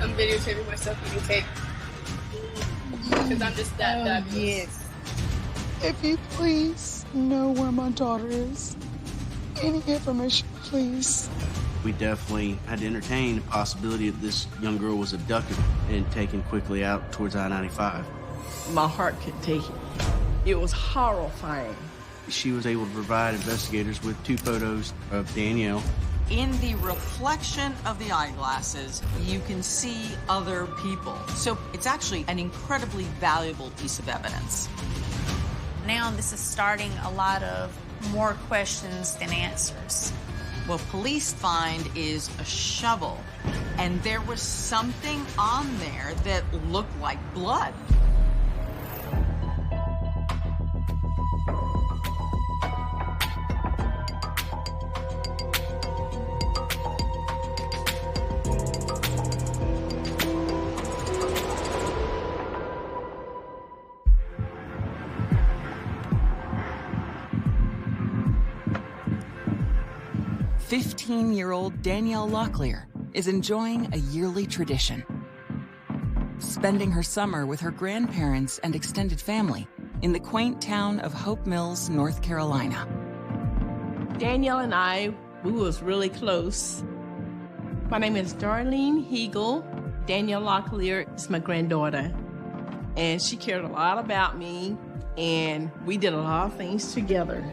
I'm videotaping myself eating cake. Because I'm just that fabulous. Yes. If you please know where my daughter is, any information, please. We definitely had to entertain the possibility that this young girl was abducted and taken quickly out towards I-95. My heart could take it. It was horrifying. She was able to provide investigators with 2 photos of Danielle. In the reflection of the eyeglasses, you can see other people. So it's actually an incredibly valuable piece of evidence. Now this is starting a lot of more questions than answers. What police find is a shovel, and there was something on there that looked like blood. "15-year-old Danielle Locklear is enjoying a yearly tradition, spending her summer with her grandparents and extended family in the quaint town of Hope Mills, North Carolina. Danielle and I, we was really close. My name is Darlene Hegel. Danielle Locklear is my granddaughter. And she cared a lot about me, and we did a lot of things together.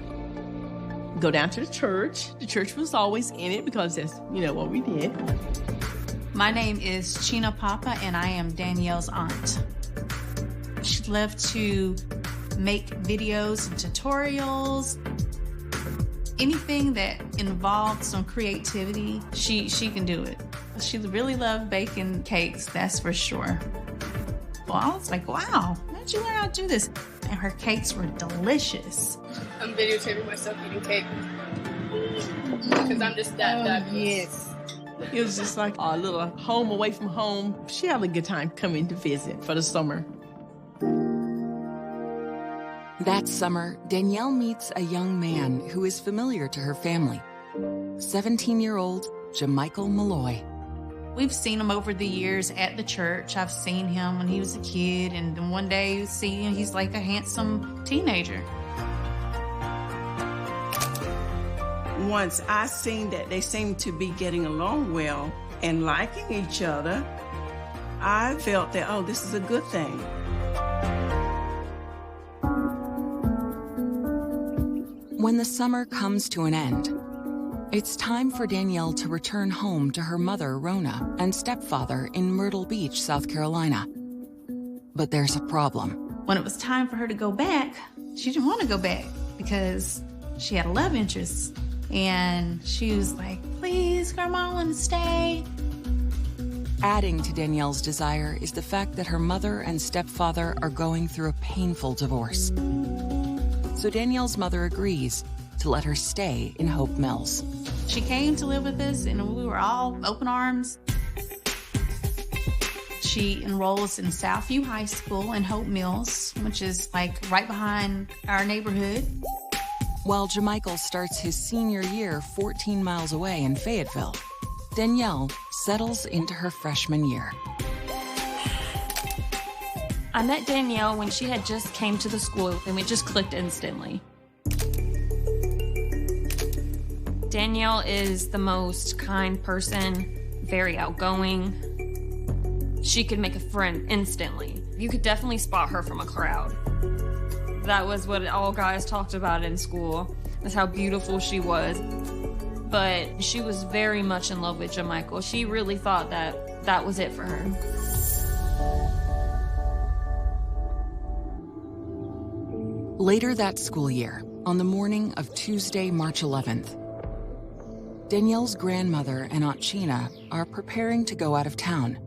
Go down to the church. The church was always in it because that's, what we did. My name is China Papa, and I am Danielle's aunt. She loved to make videos and tutorials. Anything that involved some creativity, she can do it. She really loved baking cakes, that's for sure. Well, I was like, wow, how did you learn how to do this? And her cakes were delicious. I'm videotaping myself eating cake. Because I'm just that fabulous. Yes. It was just like a little home away from home. She had a good time coming to visit for the summer. That summer, Danielle meets a young man who is familiar to her family, 17-year-old Jamichael Malloy. We've seen him over the years at the church. I've seen him when he was a kid, and then one day you see him, he's like a handsome teenager. Once I seen that they seemed to be getting along well and liking each other, I felt that, oh, this is a good thing. When the summer comes to an end, it's time for Danielle to return home to her mother, Rona, and stepfather in Myrtle Beach, South Carolina. But there's a problem. When it was time for her to go back, she didn't want to go back because she had a love interest. And she was like, please, Grandma, I want to stay. Adding to Danielle's desire is the fact that her mother and stepfather are going through a painful divorce. So Danielle's mother agrees to let her stay in Hope Mills. She came to live with us, and we were all open arms. She enrolls in Southview High School in Hope Mills, which is like right behind our neighborhood. While Jamichael starts his senior year 14 miles away in Fayetteville, Danielle settles into her freshman year. I met Danielle when she had just came to the school, and we just clicked instantly. Danielle is the most kind person, very outgoing. She could make a friend instantly. You could definitely spot her from a crowd. That was what all guys talked about in school, is how beautiful she was. But she was very much in love with Jamichael. She really thought that that was it for her. Later that school year, on the morning of Tuesday, March 11th, Danielle's grandmother and Aunt China are preparing to go out of town,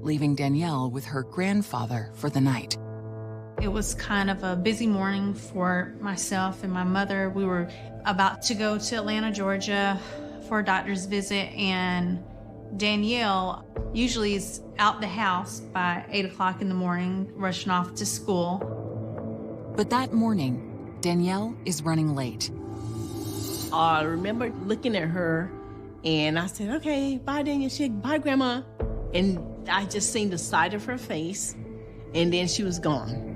leaving Danielle with her grandfather for the night. It was kind of a busy morning for myself and my mother. We were about to go to Atlanta, Georgia for a doctor's visit, and Danielle usually is out the house by 8 o'clock in the morning, rushing off to school. But that morning, Danielle is running late. I remember looking at her, and I said, okay, bye, Danielle. She said, bye, Grandma. And I just seen the side of her face, and then she was gone.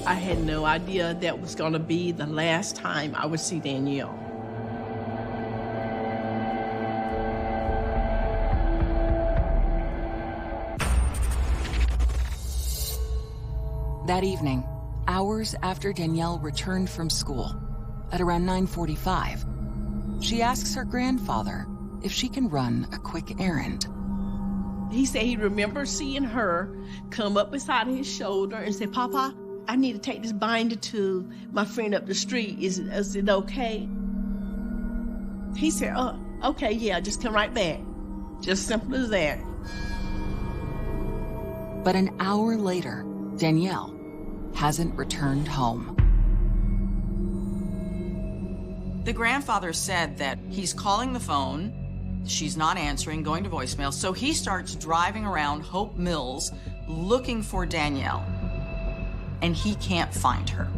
I had no idea that was going to be the last time I would see Danielle. That evening, hours after Danielle returned from school, at around 9:45, she asks her grandfather if she can run a quick errand. He said he remembers seeing her come up beside his shoulder and say, Papa, I need to take this binder to my friend up the street. Is it okay? He said, oh, okay, yeah, just come right back. Just simple as that. But an hour later, Danielle hasn't returned home. The grandfather said that he's calling the phone, she's not answering, going to voicemail, so he starts driving around Hope Mills looking for Danielle, and he can't find her.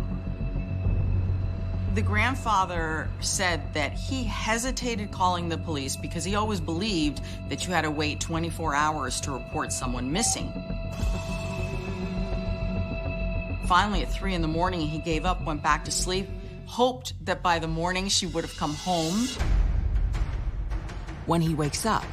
The grandfather said that he hesitated calling the police because he always believed that you had to wait 24 hours to report someone missing. Finally, at 3 in the morning, he gave up, went back to sleep, hoped that by the morning she would have come home. When he wakes up,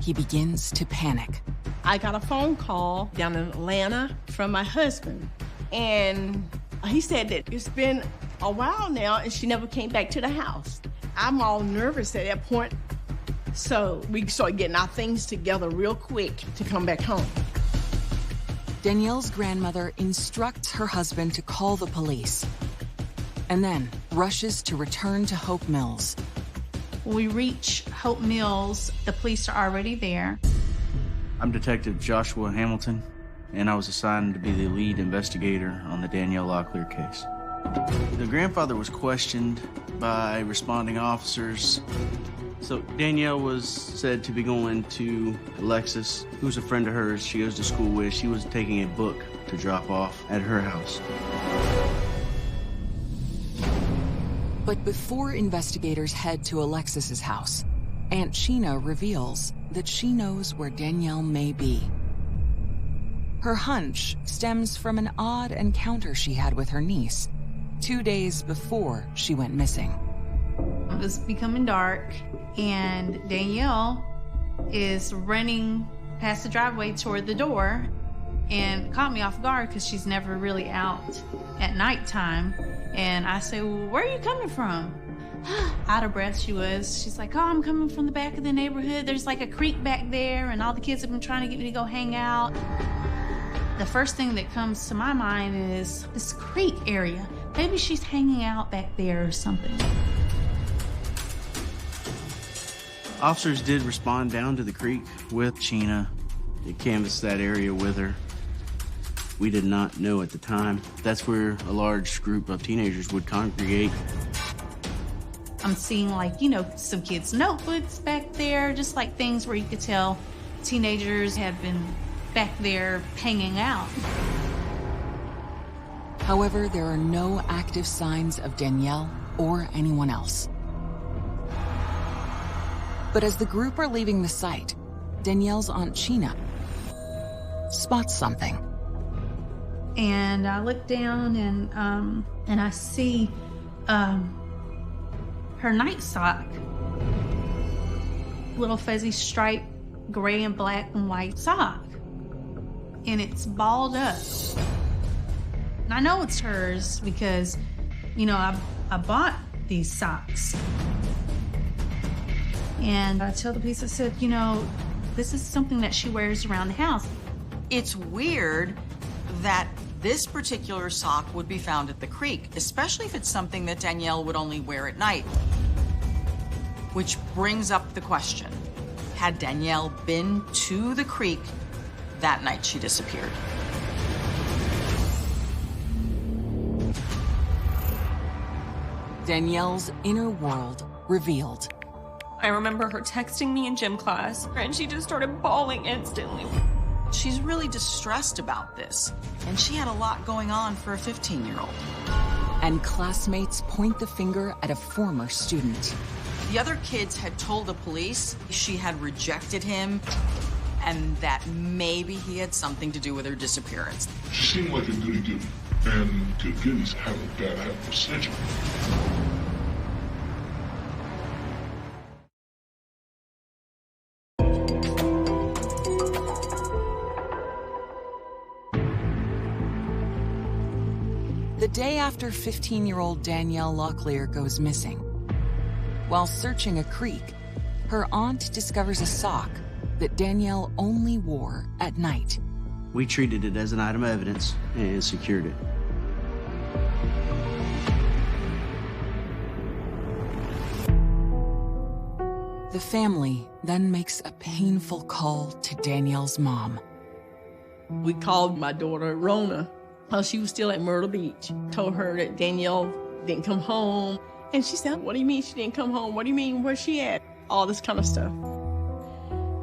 he begins to panic. I got a phone call down in Atlanta from my husband, and he said that it's been a while now and she never came back to the house. I'm all nervous at that point, so we started getting our things together real quick to come back home. Danielle's grandmother instructs her husband to call the police and then rushes to return to Hope Mills. When we reach Hope Mills, the police are already there. I'm Detective Joshua Hamilton, and I was assigned to be the lead investigator on the Danielle Locklear case. The grandfather was questioned by responding officers. So Danielle was said to be going to Alexis, who's a friend of hers she goes to school with. She was taking a book to drop off at her house. But before investigators head to Alexis's house, Aunt Sheena reveals that she knows where Danielle may be. Her hunch stems from an odd encounter she had with her niece 2 days before she went missing. It was becoming dark, and Danielle is running past the driveway toward the door and caught me off guard because she's never really out at nighttime. And I said, well, where are you coming from? Out of breath she was. She's like, oh, I'm coming from the back of the neighborhood. There's like a creek back there, and all the kids have been trying to get me to go hang out. The first thing that comes to my mind is this creek area. Maybe she's hanging out back there or something. Officers did respond down to the creek with Sheena. They canvassed that area with her. We did not know at the time that's where a large group of teenagers would congregate. I'm seeing, like, some kids' notebooks back there, just like things where you could tell teenagers had been back there hanging out. However, there are no active signs of Danielle or anyone else. But as the group are leaving the site, Danielle's Aunt Sheena spots something. And I look down and I see her night sock. Little fuzzy striped gray and black and white sock. And it's balled up. And I know it's hers because, I bought these socks. And I tell the police, I said, this is something that she wears around the house. It's weird that this particular sock would be found at the creek, especially if it's something that Danielle would only wear at night. Which brings up the question, had Danielle been to the creek that night she disappeared? Danielle's inner world revealed. I remember her texting me in gym class, and she just started bawling instantly. She's really distressed about this, and she had a lot going on for a 15-year-old. And classmates point the finger at a former student. The other kids had told the police she had rejected him and that maybe he had something to do with her disappearance. She seemed like a goody-goody, and good-goodies have a bad habit of snitching. The day after 15-year-old Danielle Locklear goes missing, while searching a creek, her aunt discovers a sock that Danielle only wore at night. We treated it as an item of evidence and secured it. The family then makes a painful call to Danielle's mom. We called my daughter Rona because she was still at Myrtle Beach. Told her that Danielle didn't come home. And she said, "What do you mean she didn't come home? What do you mean, where's she at?" All this kind of stuff.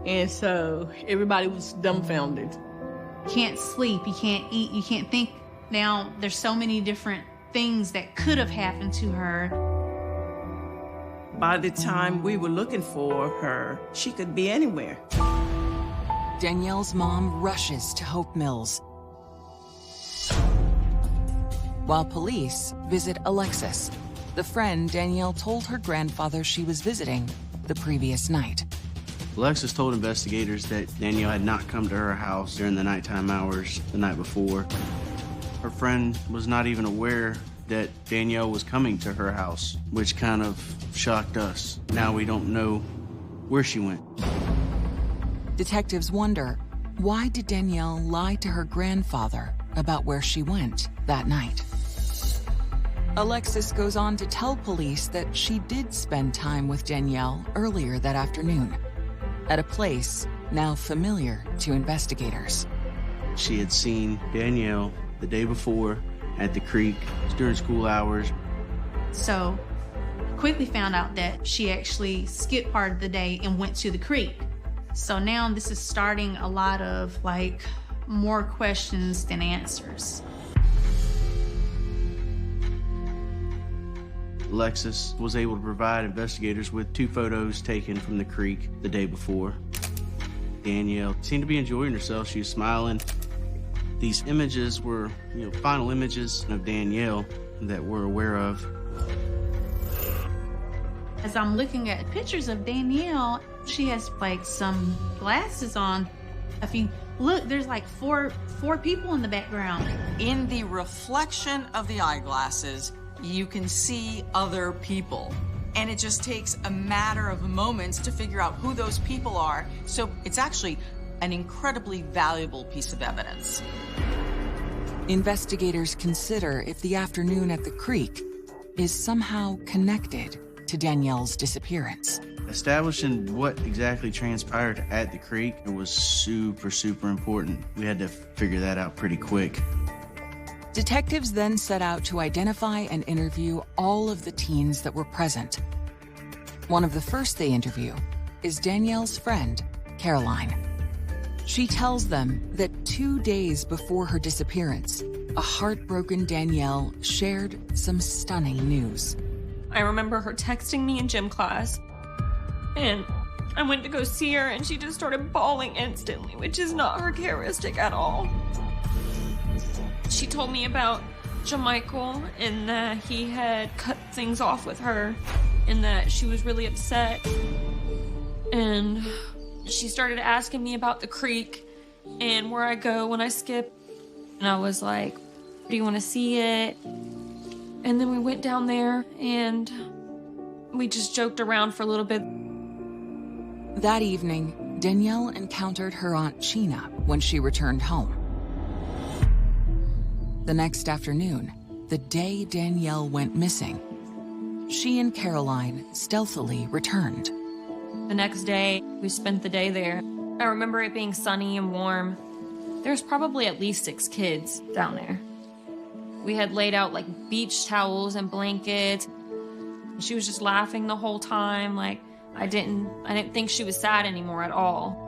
And so everybody was dumbfounded. You can't sleep, you can't eat, you can't think. Now, there's so many different things that could have happened to her. By the time we were looking for her, she could be anywhere. Danielle's mom rushes to Hope Mills, while police visit Alexis, the friend Danielle told her grandfather she was visiting the previous night. Alexis told investigators that Danielle had not come to her house during the nighttime hours the night before. Her friend was not even aware that Danielle was coming to her house, which kind of shocked us. Now we don't know where she went. Detectives wonder, why did Danielle lie to her grandfather about where she went that night? Alexis goes on to tell police that she did spend time with Danielle earlier that afternoon, at a place now familiar to investigators. She had seen Danielle the day before at the creek during school hours. So quickly found out that she actually skipped part of the day and went to the creek. So now this is starting a lot of more questions than answers. Alexis was able to provide investigators with 2 photos taken from the creek the day before. Danielle seemed to be enjoying herself. She was smiling. These images were, final images of Danielle that we're aware of. As I'm looking at pictures of Danielle, she has some glasses on. If you look, there's four people in the background. In the reflection of the eyeglasses, you can see other people. And it just takes a matter of moments to figure out who those people are. So it's actually an incredibly valuable piece of evidence. Investigators consider if the afternoon at the creek is somehow connected to Danielle's disappearance. Establishing what exactly transpired at the creek was super, super important. We had to figure that out pretty quick. Detectives then set out to identify and interview all of the teens that were present. One of the first they interview is Danielle's friend, Caroline. She tells them that 2 days before her disappearance, a heartbroken Danielle shared some stunning news. I remember her texting me in gym class, and I went to go see her, and she just started bawling instantly, which is not her characteristic at all. She told me about Jamichael and that he had cut things off with her and that she was really upset. And she started asking me about the creek and where I go when I skip. And I was like, "Do you want to see it?" And then we went down there and we just joked around for a little bit. That evening, Danielle encountered her Aunt Sheena when she returned home. The next afternoon, the day Danielle went missing, she and Caroline stealthily returned. The next day, we spent the day there. I remember it being sunny and warm. There's probably at least 6 kids down there. We had laid out beach towels and blankets. She was just laughing the whole time. Like, I didn't think she was sad anymore at all.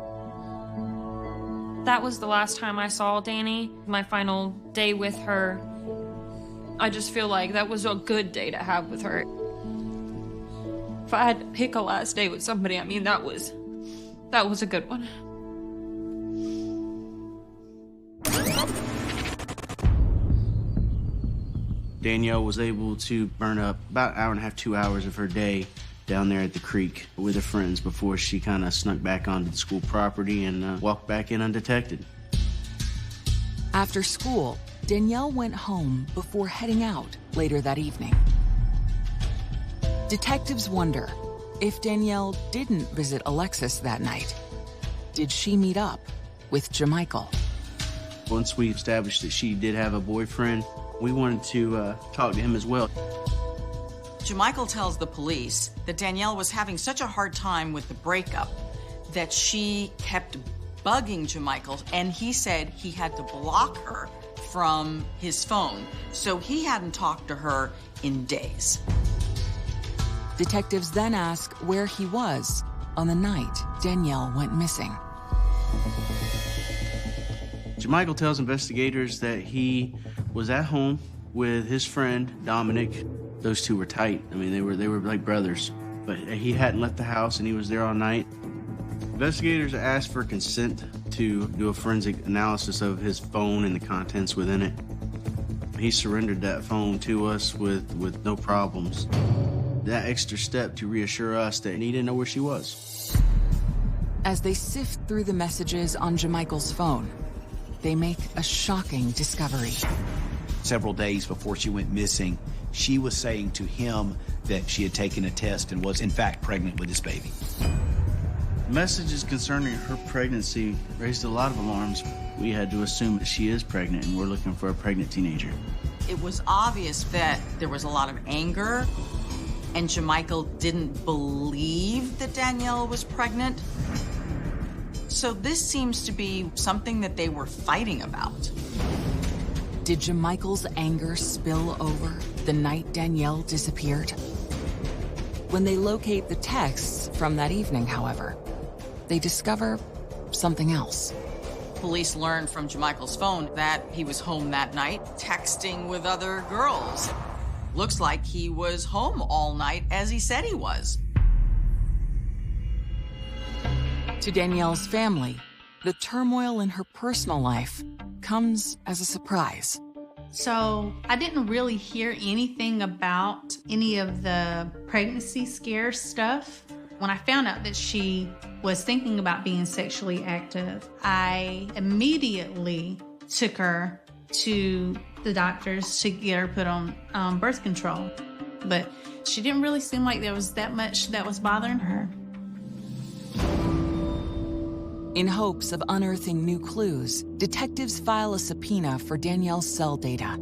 That was the last time I saw Danny, my final day with her. I just feel like that was a good day to have with her. If I had to pick a last day with somebody, I mean, that was a good one. Danielle was able to burn up about an hour and a half, 2 hours of her day down there at the creek with her friends before she kind of snuck back onto the school property and walked back in undetected. After school, Danielle went home before heading out later that evening. Detectives wonder if Danielle didn't visit Alexis that night. Did she meet up with Jamichael? Once we established that she did have a boyfriend, we wanted to talk to him as well. Jamichael tells the police that Danielle was having such a hard time with the breakup that she kept bugging Jamichael, and he said he had to block her from his phone, so he hadn't talked to her in days. Detectives then ask where he was on the night Danielle went missing. Jamichael tells investigators that he was at home with his friend, Dominic. Those two were tight. I mean, they were like brothers. But he hadn't left the house, and he was there all night. Investigators asked for consent to do a forensic analysis of his phone and the contents within it. He surrendered that phone to us with no problems. That extra step to reassure us that he didn't know where she was. As they sift through the messages on Jamichael's phone, they make a shocking discovery. Several days before she went missing, she was saying to him that she had taken a test and was in fact pregnant with his baby. Messages concerning her pregnancy raised a lot of alarms. We had to assume that she is pregnant, and we're looking for a pregnant teenager. It was obvious that there was a lot of anger, and Jamichael didn't believe that Danielle was pregnant. So this seems to be something that they were fighting about. Did Jamichael's anger spill over the night Danielle disappeared? When they locate the texts from that evening, however, they discover something else. Police learned from Jamichael's phone that he was home that night, texting with other girls. Looks like he was home all night, as he said he was. To Danielle's family, the turmoil in her personal life comes as a surprise. So I didn't really hear anything about any of the pregnancy scare stuff. When I found out that she was thinking about being sexually active, I immediately took her to the doctors to get her put on birth control. But she didn't really seem like there was that much that was bothering her. In hopes of unearthing new clues, detectives file a subpoena for Danielle's cell data.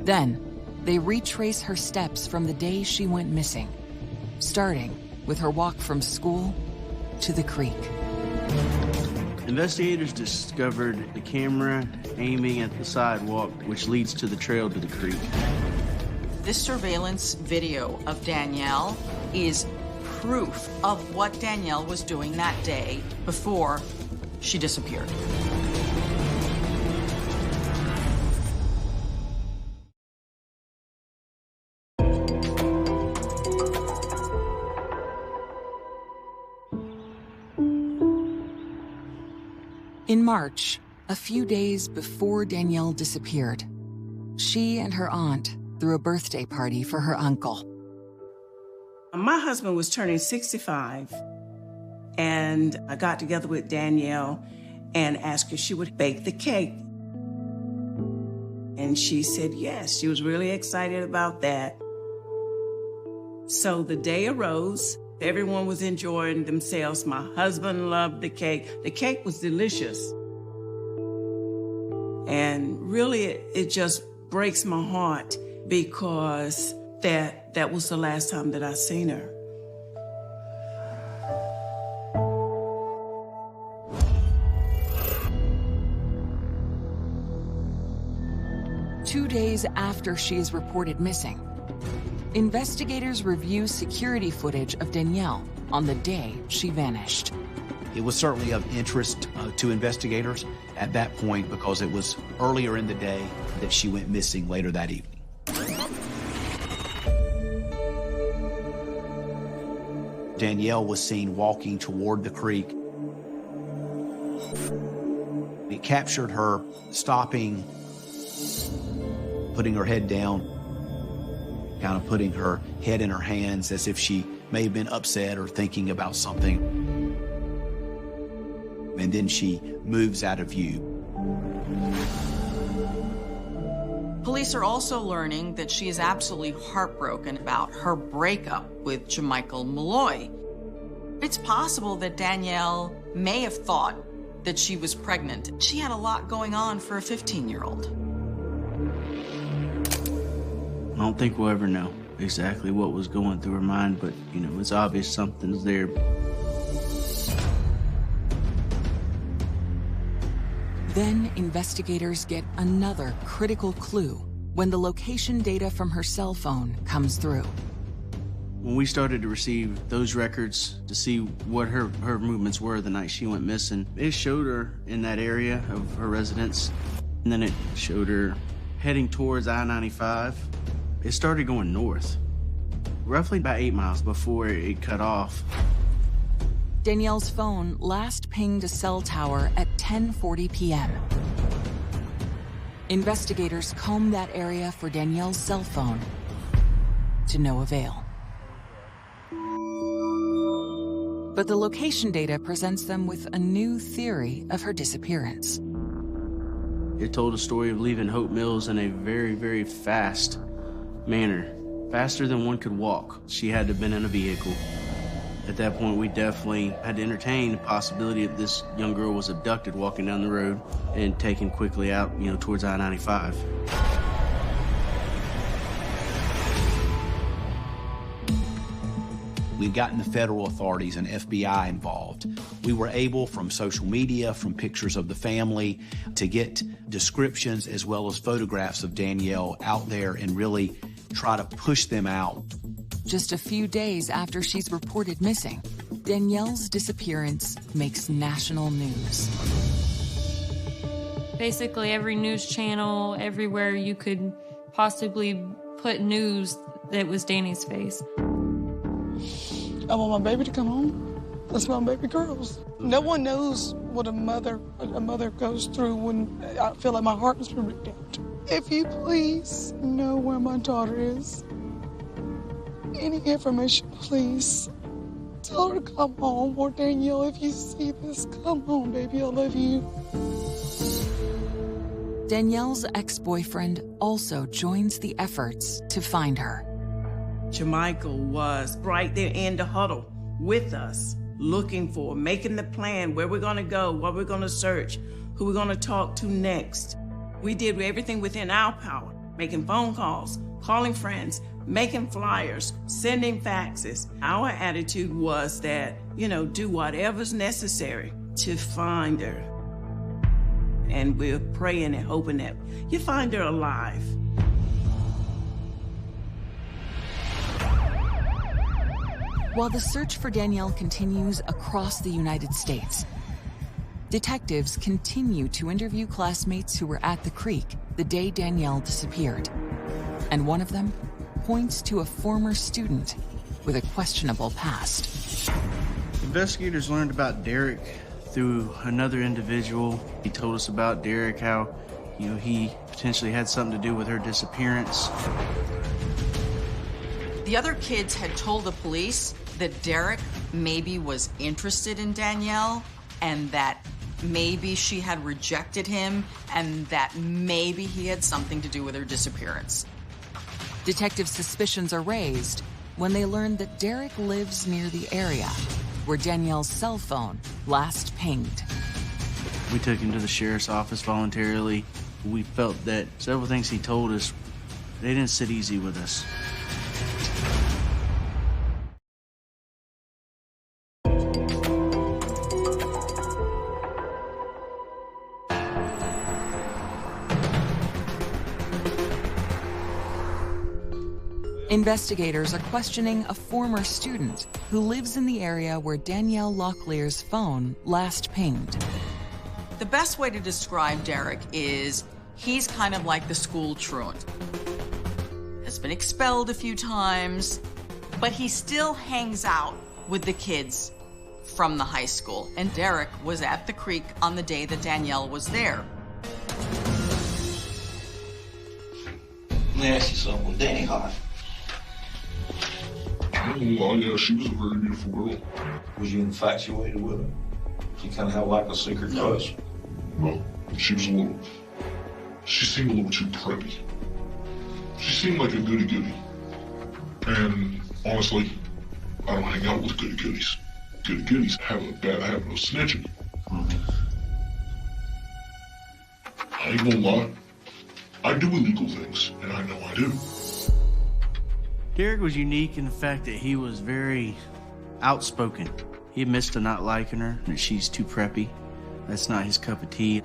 Then, they retrace her steps from the day she went missing, starting with her walk from school to the creek. Investigators discovered the camera aiming at the sidewalk, which leads to the trail to the creek. This surveillance video of Danielle is proof of what Danielle was doing that day before she disappeared. In March, a few days before Danielle disappeared, she and her aunt threw a birthday party for her uncle. My husband was turning 65, and I got together with Danielle and asked if she would bake the cake. And she said yes. She was really excited about that. So the day arose. Everyone was enjoying themselves. My husband loved the cake. The cake was delicious. And really, it just breaks my heart because that was the last time that I seen her. Two days after she is reported missing, investigators review security footage of Danielle on the day she vanished. It was certainly of interest to investigators at that point because it was earlier in the day that she went missing later that evening. Danielle was seen walking toward the creek. It captured her stopping, putting her head down, kind of putting her head in her hands as if she may have been upset or thinking about something. And then she moves out of view. Police are also learning that she is absolutely heartbroken about her breakup with Jamichael Malloy. It's possible that Danielle may have thought that she was pregnant. She had a lot going on for a 15-year-old. I don't think we'll ever know exactly what was going through her mind, but, you know, it's obvious something's there. Then investigators get another critical clue when the location data from her cell phone comes through. When we started to receive those records to see what her movements were the night she went missing, it showed her in that area of her residence, and then it showed her heading towards I-95. It started going north, roughly about 8 miles before it cut off. Danielle's phone last pinged a cell tower at 10:40 p.m. Investigators combed that area for Danielle's cell phone, to no avail. But the location data presents them with a new theory of her disappearance. It told a story of leaving Hope Mills in a very, very fast manner, faster than one could walk. She had to have been in a vehicle. At that point, we definitely had to entertain the possibility that this young girl was abducted walking down the road and taken quickly out, you know, towards I-95. We've gotten the federal authorities and FBI involved. We were able, from social media, from pictures of the family, to get descriptions as well as photographs of Danielle out there and really try to push them out. Just a few days after she's reported missing, Danielle's disappearance makes national news. Basically, every news channel, everywhere you could possibly put news, that was Danny's face. I want my baby to come home. That's my baby girls. No one knows what a mother goes through when I feel like my heart is being ripped out. If you please know where my daughter is, any information, please. Tell her to come home. Or Danielle, if you see this, come home, baby. I love you. Danielle's ex-boyfriend also joins the efforts to find her. Jamichael was right there in the huddle with us, looking for, making the plan, where we're gonna go, what we're gonna search, who we're gonna talk to next. We did everything within our power, making phone calls, calling friends, making flyers, sending faxes. Our attitude was that, you know, do whatever's necessary to find her. And we're praying and hoping that you find her alive. While the search for Danielle continues across the United States, detectives continue to interview classmates who were at the creek the day Danielle disappeared. And one of them points to a former student with a questionable past. Investigators learned about Derek through another individual. He told us about Derek, how, you know, he potentially had something to do with her disappearance. The other kids had told the police that Derek maybe was interested in Danielle and that maybe she had rejected him and that maybe he had something to do with her disappearance. Detective suspicions are raised when they learn that Derek lives near the area where Danielle's cell phone last pinged. We took him to the sheriff's office voluntarily. We felt that several things he told us, they didn't sit easy with us. Investigators are questioning a former student who lives in the area where Danielle Locklear's phone last pinged. The best way to describe Derek is he's kind of like the school truant. Has been expelled a few times, but he still hangs out with the kids from the high school. And Derek was at the creek on the day that Danielle was there. Let me ask you something. Was Danny hot? I don't know, yeah, she was a very beautiful girl. Was you infatuated with her? Did you kind of have like a secret crush? No, she seemed a little too preppy. She seemed like a goody-goody. And honestly, I don't hang out with goody-goodies. Goody-goodies have a bad habit of snitching. I ain't gonna lie. I do illegal things, and I know I do. Derek was unique in the fact that he was very outspoken. He admits to not liking her, that she's too preppy. That's not his cup of tea.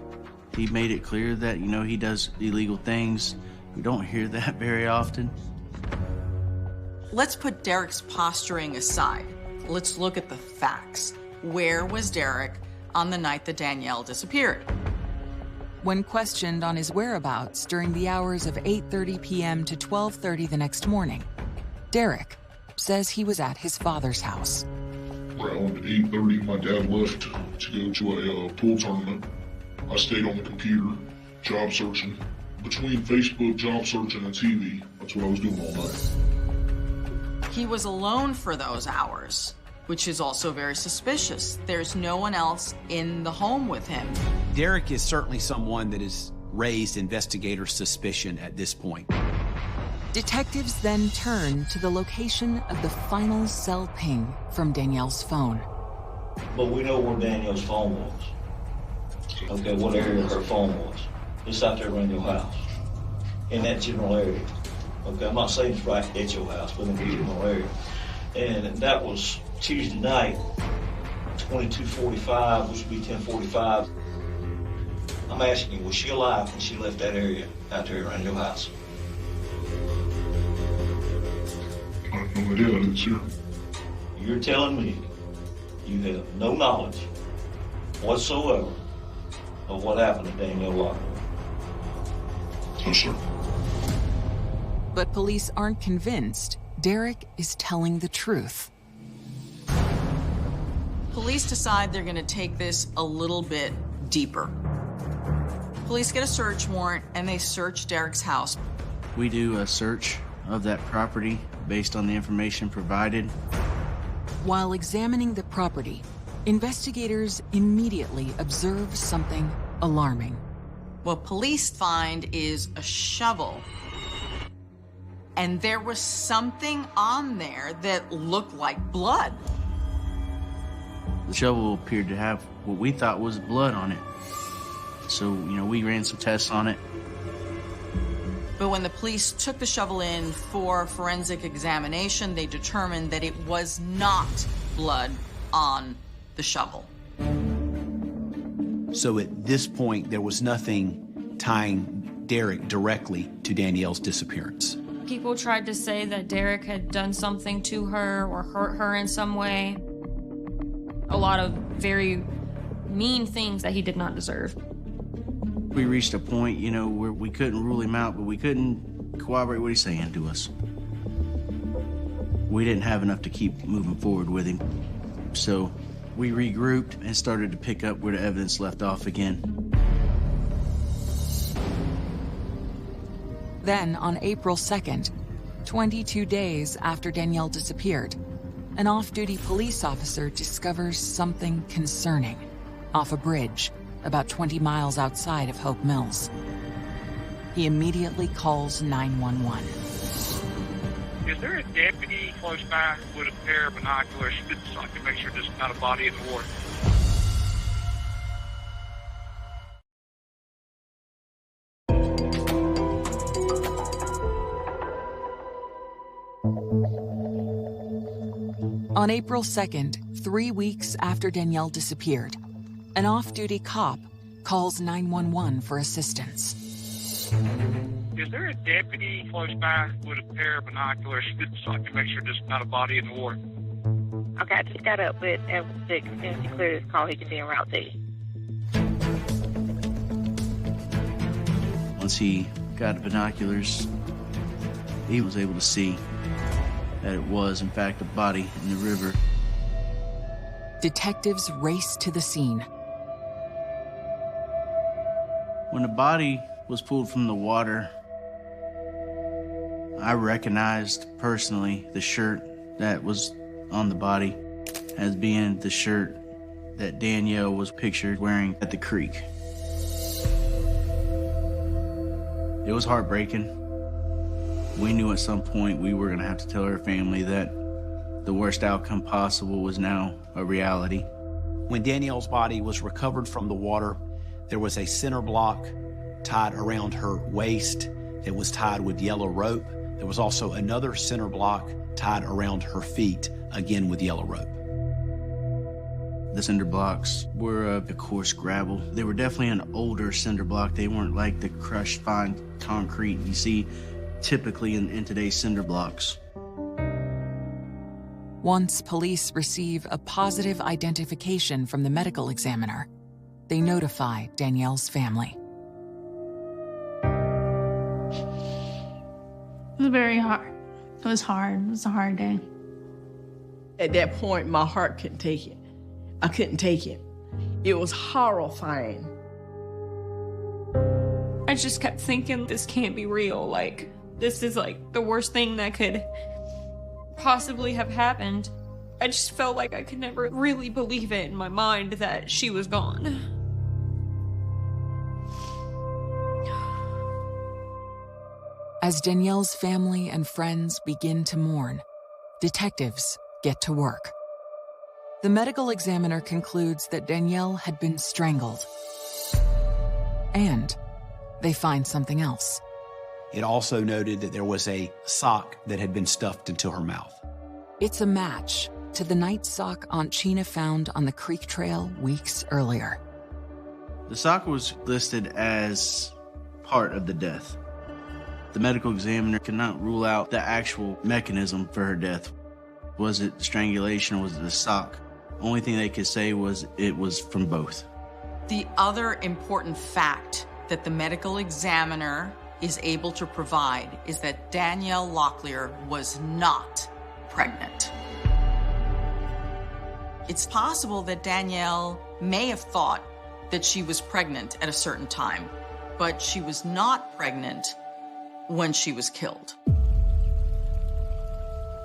He made it clear that, he does illegal things. We don't hear that very often. Let's put Derek's posturing aside. Let's look at the facts. Where was Derek on the night that Danielle disappeared? When questioned on his whereabouts during the hours of 8:30 p.m. to 12:30 the next morning, Derek says he was at his father's house. Around 8:30, my dad left to go to a pool tournament. I stayed on the computer, job searching. Between Facebook, job searching, and TV, that's what I was doing all night. He was alone for those hours, which is also very suspicious. There's no one else in the home with him. Derek is certainly someone that has raised investigator suspicion at this point. Detectives then turn to the location of the final cell ping from Danielle's phone. But we know where Danielle's phone was. Okay, what area her phone was. It's out there around your house, in that general area. Okay, I'm not saying it's right at your house, but in the general area. And that was Tuesday night, 22:45, which would be 10:45. I'm asking you, was she alive when she left that area out there around your house? I have no idea, I didn't see her. You're telling me you have no knowledge whatsoever of what happened to Danielle Locklear? No, sir. But police aren't convinced Derek is telling the truth. Police decide they're going to take this a little bit deeper. Police get a search warrant and they search Derek's house. We do a search of that property based on the information provided. While examining the property, investigators immediately observe something alarming. What police find is a shovel. And there was something on there that looked like blood. The shovel appeared to have what we thought was blood on it. So, we ran some tests on it. But when the police took the shovel in for forensic examination, they determined that it was not blood on the shovel. So at this point, there was nothing tying Derek directly to Danielle's disappearance. People tried to say that Derek had done something to her or hurt her in some way. A lot of very mean things that he did not deserve. We reached a point, where we couldn't rule him out, but we couldn't corroborate what he's saying to us. We didn't have enough to keep moving forward with him. So we regrouped and started to pick up where the evidence left off again. Then, on April 2nd, 22 days after Danielle disappeared, an off-duty police officer discovers something concerning off a bridge about 20 miles outside of Hope Mills. He immediately calls 911. Is there a deputy close by with a pair of binoculars so I can make sure there's not a body in the water? On April 2nd, 3 weeks after Danielle disappeared, an off-duty cop calls 911 for assistance. Is there a deputy close by with a pair of binoculars so I can make sure there's not a body in the ward? Okay, I just got up with Dick. As soon as he clears his call, he can be en route to you. Once he got the binoculars, he was able to see that it was, in fact, a body in the river. Detectives race to the scene. When the body was pulled from the water, I recognized personally the shirt that was on the body as being the shirt that Danielle was pictured wearing at the creek. It was heartbreaking. We knew at some point we were going to have to tell her family that the worst outcome possible was now a reality. When Danielle's body was recovered from the water, there was a center block tied around her waist that was tied with yellow rope. There was also another center block tied around her feet, again with yellow rope. The cinder blocks were of the coarse gravel. They were definitely an older cinder block. They weren't like the crushed fine concrete you see typically in today's cinder blocks. Once police receive a positive identification from the medical examiner, they notify Danielle's family. It was very hard. It was hard. It was a hard day. At that point, my heart couldn't take it. I couldn't take it. It was horrifying. I just kept thinking, this can't be real. Like, this is like the worst thing that could possibly have happened. I just felt like I could never really believe it in my mind that she was gone. As Danielle's family and friends begin to mourn, detectives get to work. The medical examiner concludes that Danielle had been strangled. And they find something else. It also noted that there was a sock that had been stuffed into her mouth. It's a match to the night sock Aunt Chena found on the creek trail weeks earlier. The sock was listed as part of the death. The medical examiner could not rule out the actual mechanism for her death. Was it strangulation or was it the sock? Only thing they could say was it was from both. The other important fact that the medical examiner is able to provide is that Danielle Locklear was not pregnant. It's possible that Danielle may have thought that she was pregnant at a certain time, but she was not pregnant when she was killed.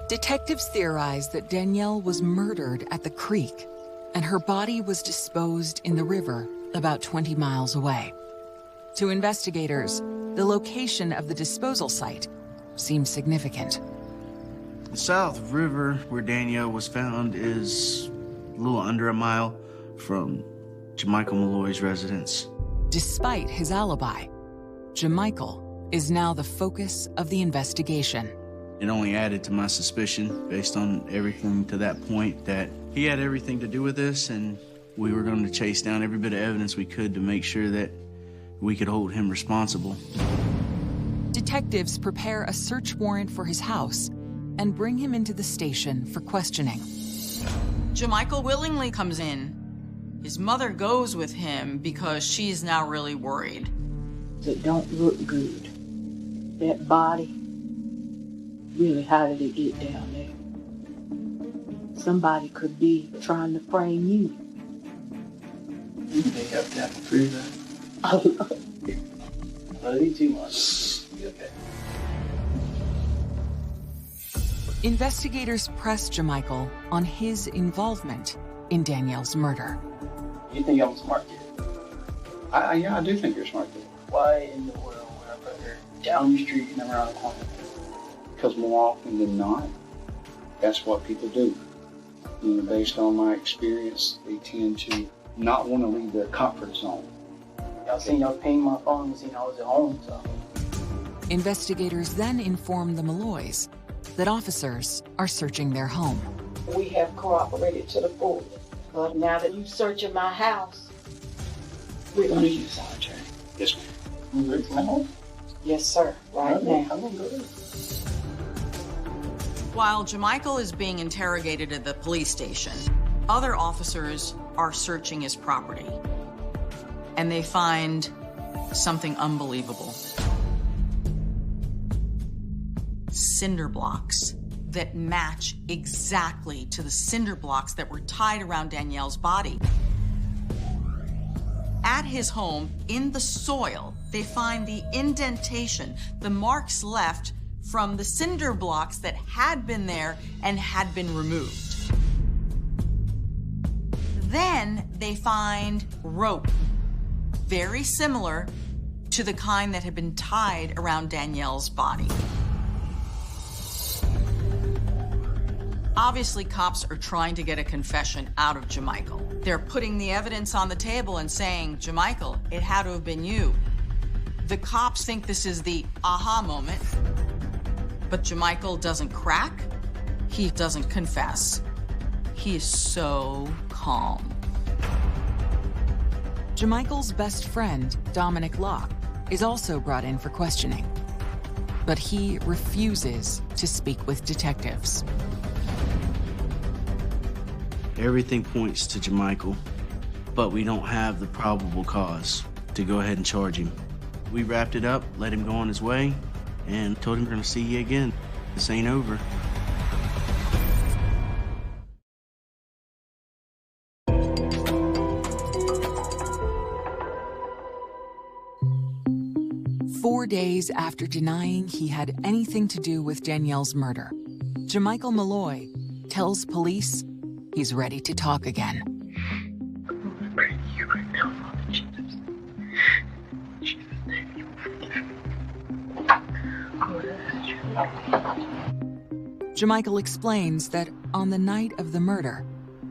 Detectives theorize that Danielle was murdered at the creek, and her body was disposed in the river about 20 miles away. To investigators, the location of the disposal site seems significant. The South River, where Danielle was found, is a little under a mile from Jamichael Malloy's residence. Despite his alibi, Jamichael is now the focus of the investigation. It only added to my suspicion, based on everything to that point, that he had everything to do with this, and we were going to chase down every bit of evidence we could to make sure that we could hold him responsible. Detectives prepare a search warrant for his house and bring him into the station for questioning. Jamichael willingly comes in. His mother goes with him because she's now really worried. It don't look good. That body, really, how did it get down there? Somebody could be trying to frame you. You have to prove that. I love you too much. Okay. Investigators press Jamichael on his involvement in Danielle's murder. You think I'm a smart kid? Yeah, I do think you're a smart kid. Why in the world would I put her down the street and around the corner? Because more often than not, that's what people do. You know, based on my experience, they tend to not want to leave their comfort zone. Y'all seen y'all paying my phone and seen I was at home, so. Investigators then inform the Malloys that officers are searching their home. We have cooperated to the fullest. But now that you're searching my house, we're going to use solitary. Yes, ma'am. You ready for my home? Yes, sir. Right now. I'm gonna go ahead. While Jamichael is being interrogated at the police station, other officers are searching his property. And they find something unbelievable. Cinder blocks that match exactly to the cinder blocks that were tied around Danielle's body. At his home, in the soil, they find the indentation, the marks left from the cinder blocks that had been there and had been removed. Then they find rope, very similar to the kind that had been tied around Danielle's body. Obviously, cops are trying to get a confession out of Jamichael. They're putting the evidence on the table and saying, Jamichael, it had to have been you. The cops think this is the aha moment, but Jamichael doesn't crack. He doesn't confess. He is so calm. Jamichael's best friend, Dominic Locke, is also brought in for questioning. But he refuses to speak with detectives. Everything points to Jamichael, but we don't have the probable cause to go ahead and charge him. We wrapped it up, let him go on his way, and told him we're gonna see you again. This ain't over. Four days after denying he had anything to do with Danielle's murder, Jamichael Malloy tells police he's ready to talk again. I'm praying to you right now, Father Jesus. In Jesus' name. Jamichael explains that on the night of the murder,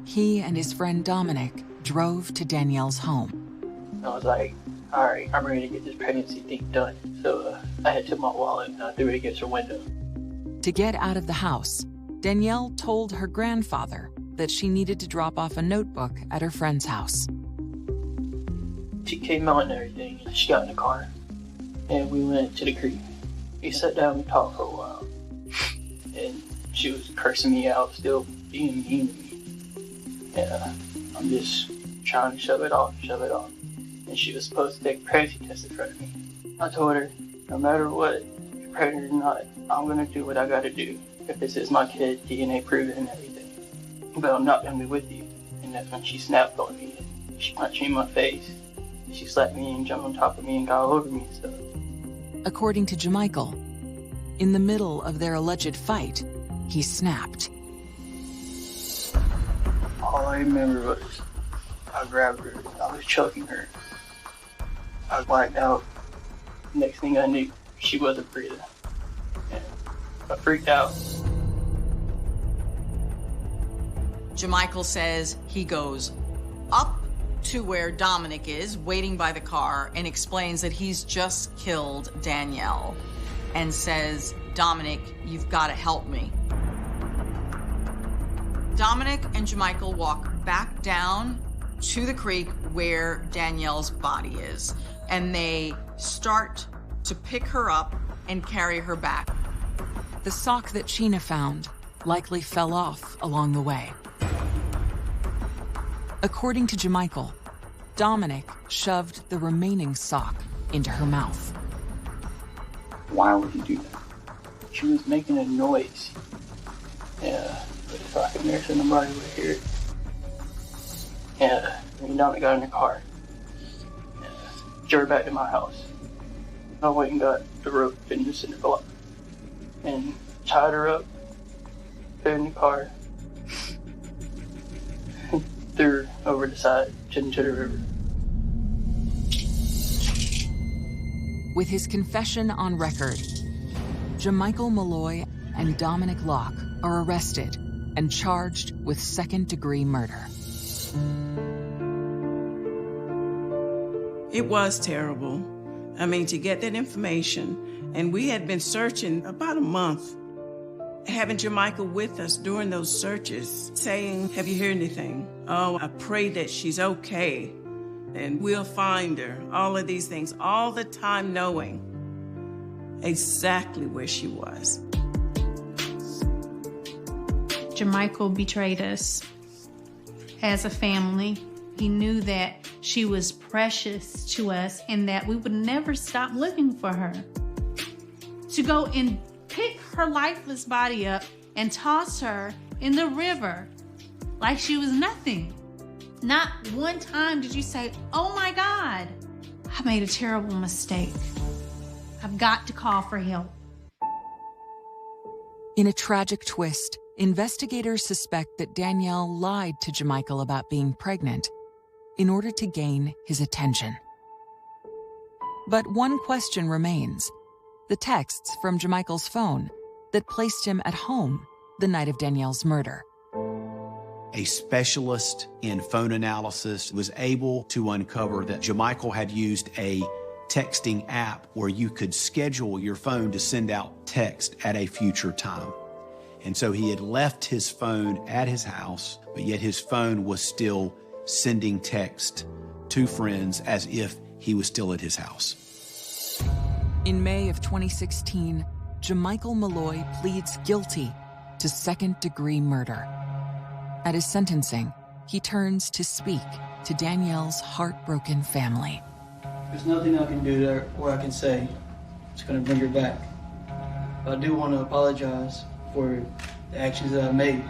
he and his friend Dominic drove to Danielle's home. I was like, all right, I'm ready to get this pregnancy thing done. So I had took my wallet and I threw it against her window. To get out of the house, Danielle told her grandfather that she needed to drop off a notebook at her friend's house. She came out and everything. She got in the car and we went to the creek. We sat down and talked for a while. And she was cursing me out, still being mean to me. And I'm just trying to shove it off. And she was supposed to take a pregnancy test in front of me. I told her, no matter what, if you're pregnant or not, I'm gonna do what I gotta do. If this is my kid, DNA proven and everything. But I'm not gonna be with you. And that's when she snapped on me. She punched me in my face. She slapped me and jumped on top of me and got all over me and stuff. According to Jamichael, in the middle of their alleged fight, he snapped. All I remember was I grabbed her, I was choking her. I blacked out. Next thing I knew, she wasn't breathing. And I freaked out. Jamichael says he goes up to where Dominic is, waiting by the car, and explains that he's just killed Danielle, and says, Dominic, you've got to help me. Dominic and Jamichael walk back down to the creek where Danielle's body is, and they start to pick her up and carry her back. The sock that Sheena found likely fell off along the way. According to Jamichael, Dominic shoved the remaining sock into her mouth. Why would he do that? She was making a noise. Yeah, but if I could nurse and nobody would hear it. Yeah, me and Dominic got in the car. Yeah, drove back to my house. I went and got the rope and the cinder block. And tied her up, put her in the car, threw her over the side into the river. With his confession on record, Jamichael Malloy and Dominic Locke are arrested and charged with second-degree murder. It was terrible. I mean, to get that information, and we had been searching about a month, having Jamichael with us during those searches, saying, have you heard anything? Oh, I pray that she's okay, and we'll find her. All of these things, all the time knowing exactly where she was. Jermichael betrayed us as a family. He knew that she was precious to us and that we would never stop looking for her. To go and pick her lifeless body up and toss her in the river like she was nothing. Not one time did you say, "Oh my God, I made a terrible mistake. I've got to call for help." In a tragic twist, investigators suspect that Danielle lied to Jermichael about being pregnant in order to gain his attention. But one question remains: the texts from Jermichael's phone that placed him at home the night of Danielle's murder. A specialist in phone analysis was able to uncover that Jermichael had used a texting app where you could schedule your phone to send out text at a future time. And so he had left his phone at his house, but yet his phone was still sending text to friends as if he was still at his house. In May of 2016, Jermichael Malloy pleads guilty to second-degree murder. At his sentencing, he turns to speak to Danielle's heartbroken family. There's nothing I can do there or I can say that's going to bring her back. But I do want to apologize for the actions that I made.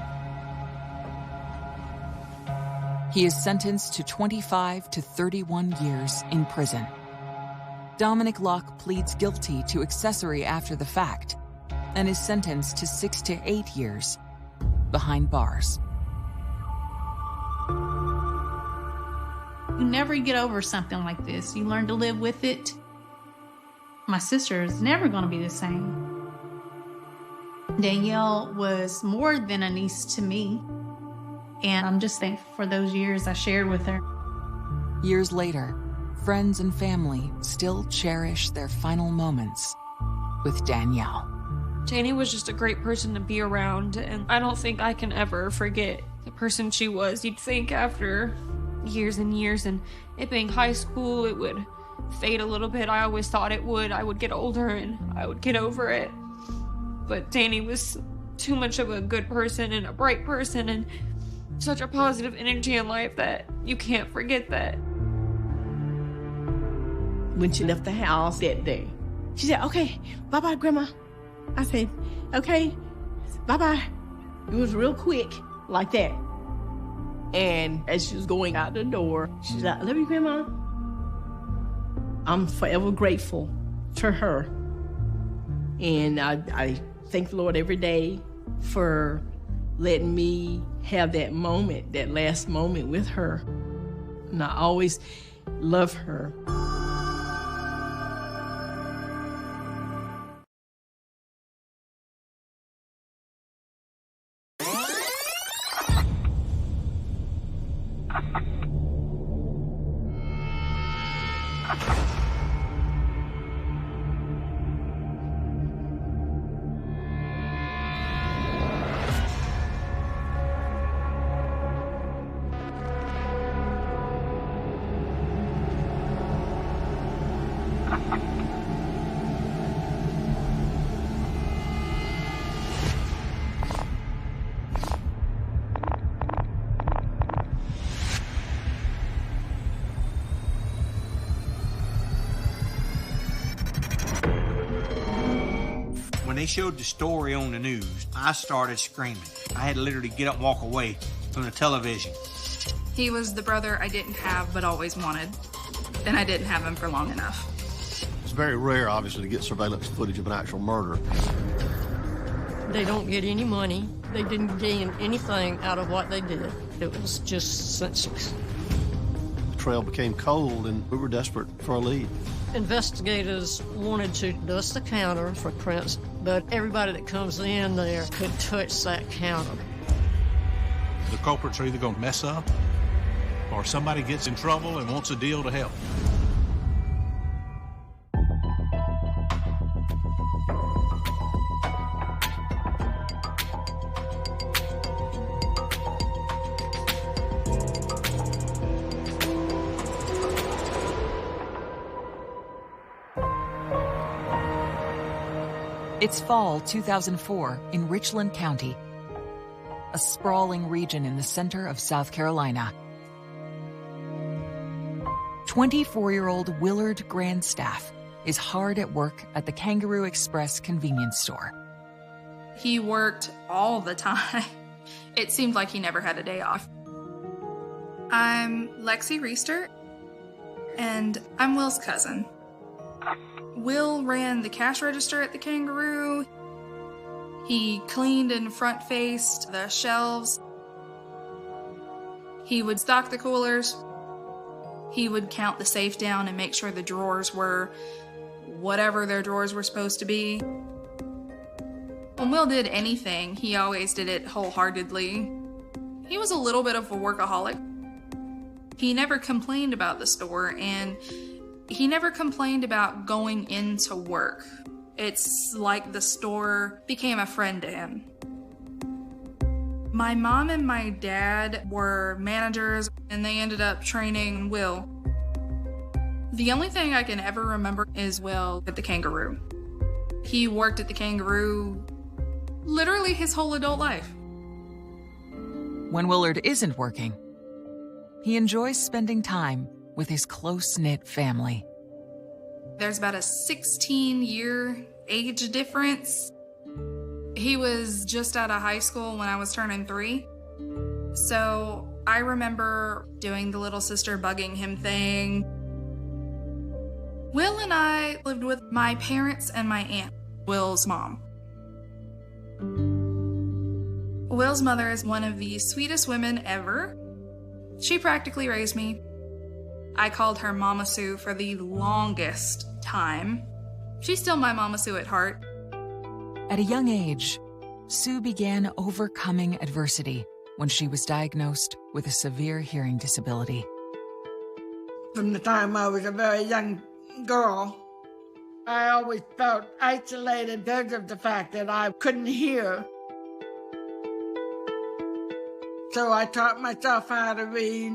He is sentenced to 25 to 31 years in prison. Dominic Locke pleads guilty to accessory after the fact and is sentenced to 6 to 8 years behind bars. You never get over something like this. You learn to live with it. My sister is never going to be the same. Danielle was more than a niece to me, and I'm just thankful for those years I shared with her. Years later, friends and family still cherish their final moments with Danielle. Janie was just a great person to be around, and I don't think I can ever forget the person she was. You'd think after years and years, and it being high school, it would fade a little bit. I always thought it would. I would get older and I would get over it. But Danny was too much of a good person and a bright person and such a positive energy in life that you can't forget that. When she left the house that day, she said, "Okay, bye-bye, Grandma." I said, "Okay, bye-bye." It was real quick, like that. And as she was going out the door, she's like, "I love you, Grandma." I'm forever grateful to her. And I thank the Lord every day for letting me have that moment, that last moment with her. And I always love her. When they showed the story on the news, I started screaming. I had to literally get up and walk away from the television. He was the brother I didn't have but always wanted, and I didn't have him for long enough. It's very rare, obviously, to get surveillance footage of an actual murder. They don't get any money. They didn't gain anything out of what they did. It was just senseless. The trail became cold, and we were desperate for a lead. Investigators wanted to dust the counter for prints, but everybody that comes in there could touch that counter. The culprits are either going to mess up or somebody gets in trouble and wants a deal to help. It's fall 2004 in Richland County, a sprawling region in the center of South Carolina. 24-year-old Willard Grandstaff is hard at work at the Kangaroo Express convenience store. He worked all the time. It seemed like he never had a day off. I'm Lexi Reister, and I'm Will's cousin. Will ran the cash register at the Kangaroo. He cleaned and front-faced the shelves. He would stock the coolers. He would count the safe down and make sure the drawers were whatever their drawers were supposed to be. When Will did anything, he always did it wholeheartedly. He was a little bit of a workaholic. He never complained about the store, and he never complained about going into work. It's like the store became a friend to him. My mom and my dad were managers, and they ended up training Will. The only thing I can ever remember is Will at the Kangaroo. He worked at the Kangaroo literally his whole adult life. When Willard isn't working, he enjoys spending time with his close-knit family. There's about a 16-year age difference. He was just out of high school when I was turning 3. So I remember doing the little sister bugging him thing. Will and I lived with my parents and my aunt, Will's mom. Will's mother is one of the sweetest women ever. She practically raised me. I called her Mama Sue for the longest time. She's still my Mama Sue at heart. At a young age, Sue began overcoming adversity when she was diagnosed with a severe hearing disability. From the time I was a very young girl, I always felt isolated because of the fact that I couldn't hear. So I taught myself how to read.